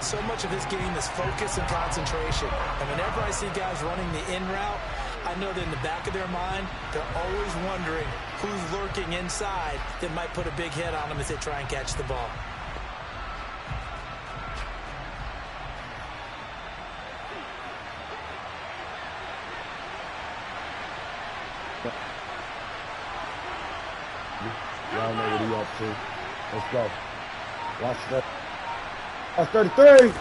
So much of his game is focus and concentration. And whenever I see guys running the in route, I know that in the back of their mind, they're always wondering who's lurking inside that might put a big hit on them as they try and catch the ball. Y'all know what he up to. Let's go. Watch that. That's 33.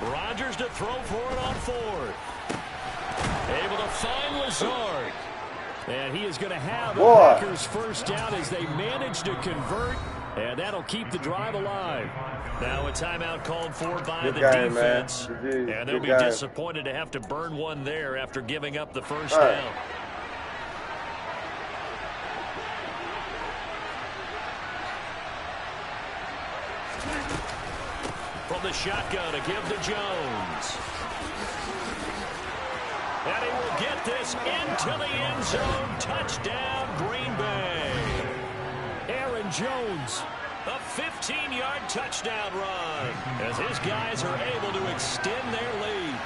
Rodgers to throw for it on 4th. Able to find Lazard. And he is going to have the Packers 1st down as they manage to convert. And that'll keep the drive alive. Now a timeout called for by the defense. And they'll be disappointed to have to burn one there after giving up the 1st down. From the shotgun to give to Jones. And he will get this into the end zone. Touchdown, Green Bay. Aaron Jones, a 15-yard touchdown run as his guys are able to extend their lead.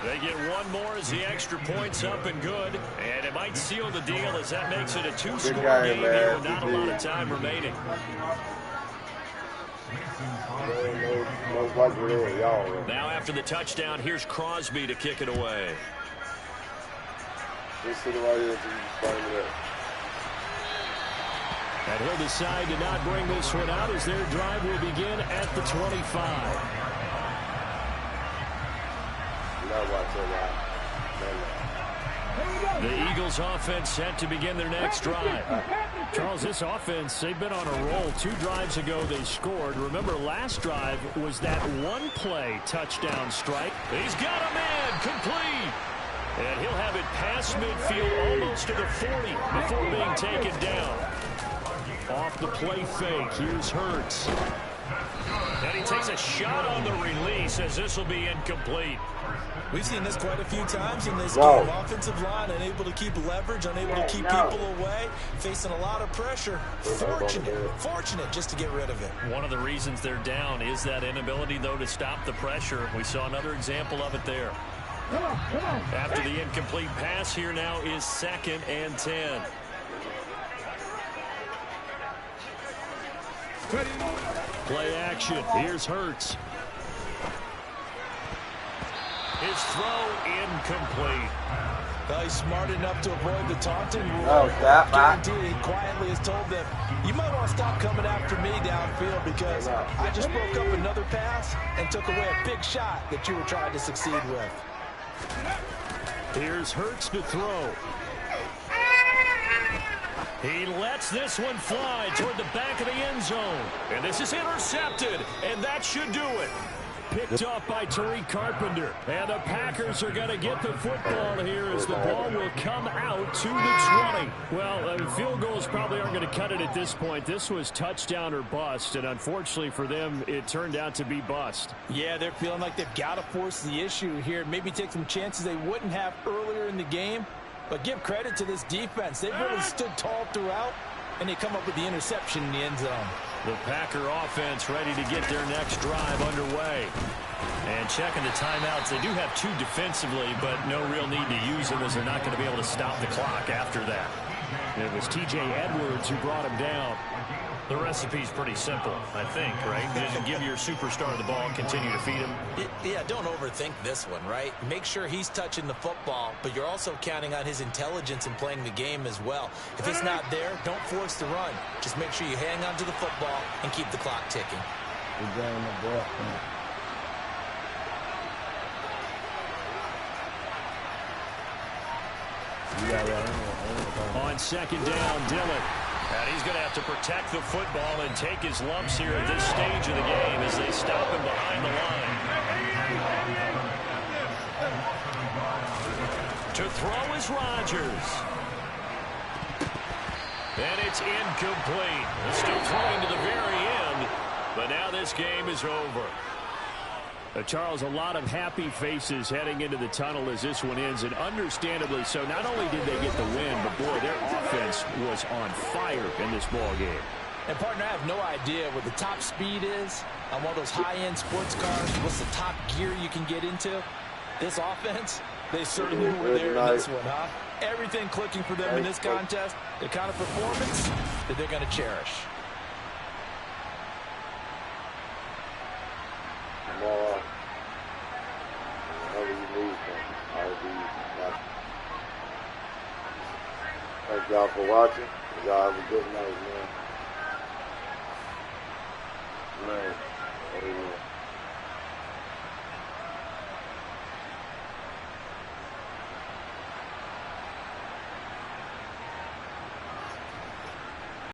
They get one more as the extra point's up and good. And it might seal the deal as that makes it a 2-score game here with not a lot of time remaining. Now after the touchdown, here's Crosby to kick it away. And he'll decide to not bring this one out as their drive will begin at the 25. The Eagles offense set to begin their next drive. Charles, this offense, they've been on a roll. 2 drives ago they scored. Remember, last drive was that one-play touchdown strike. He's got a man complete. And he'll have it past midfield almost to the 40 before being taken down. Off the play fake, here's Hurts. And he takes a shot on the release as this will be incomplete. We've seen this quite a few times in this game. Offensive line unable to keep leverage, unable to keep people away, facing a lot of pressure. Fortunate just to get rid of it. One of the reasons they're down is that inability, though, to stop the pressure. We saw another example of it there. After the incomplete pass, here now is 2nd and 10. Play action. Here's Hurts. His throw incomplete. Well, he's smart enough to avoid the taunting rule. Guaranteed, he quietly is told them, you might want to stop coming after me downfield because I just broke up another pass and took away a big shot that you were trying to succeed with. Here's Hurts to throw. He lets this one fly toward the back of the end zone. And this is intercepted, and that should do it. Picked off by Tariq Carpenter. And the Packers are going to get the football here as the ball will come out to the 20. Well, field goals probably aren't going to cut it at this point. This was touchdown or bust, and unfortunately for them, it turned out to be bust. Yeah, they're feeling like they've got to force the issue here. Maybe take some chances they wouldn't have earlier in the game. But give credit to this defense. They've really stood tall throughout, and they come up with the interception in the end zone. The Packer offense ready to get their next drive underway. And checking the timeouts, they do have 2 defensively, but no real need to use them as they're not going to be able to stop the clock after that. It was T.J. Edwards who brought him down. The recipe's pretty simple, I think, right? Just give your superstar the ball, continue to feed him. Yeah, don't overthink this one, right? Make sure he's touching the football, but you're also counting on his intelligence in playing the game as well. If it's not there, don't force the run. Just make sure you hang on to the football and keep the clock ticking. On 2nd down, Dillon. And he's going to have to protect the football and take his lumps here at this stage of the game as they stop him behind the line. To throw is Rodgers. And it's incomplete. Still throwing to the very end, but now this game is over. Charles, a lot of happy faces heading into the tunnel as this one ends, and understandably so. Not only did they get the win, but, boy, their offense was on fire in this ball game. And, partner, I have no idea what the top speed is on one of those high-end sports cars. What's the top gear you can get into? This offense, they certainly were there in this one, huh? Everything clicking for them in this contest, the kind of performance that they're going to cherish. Thank y'all for watching. Y'all have a good night, man.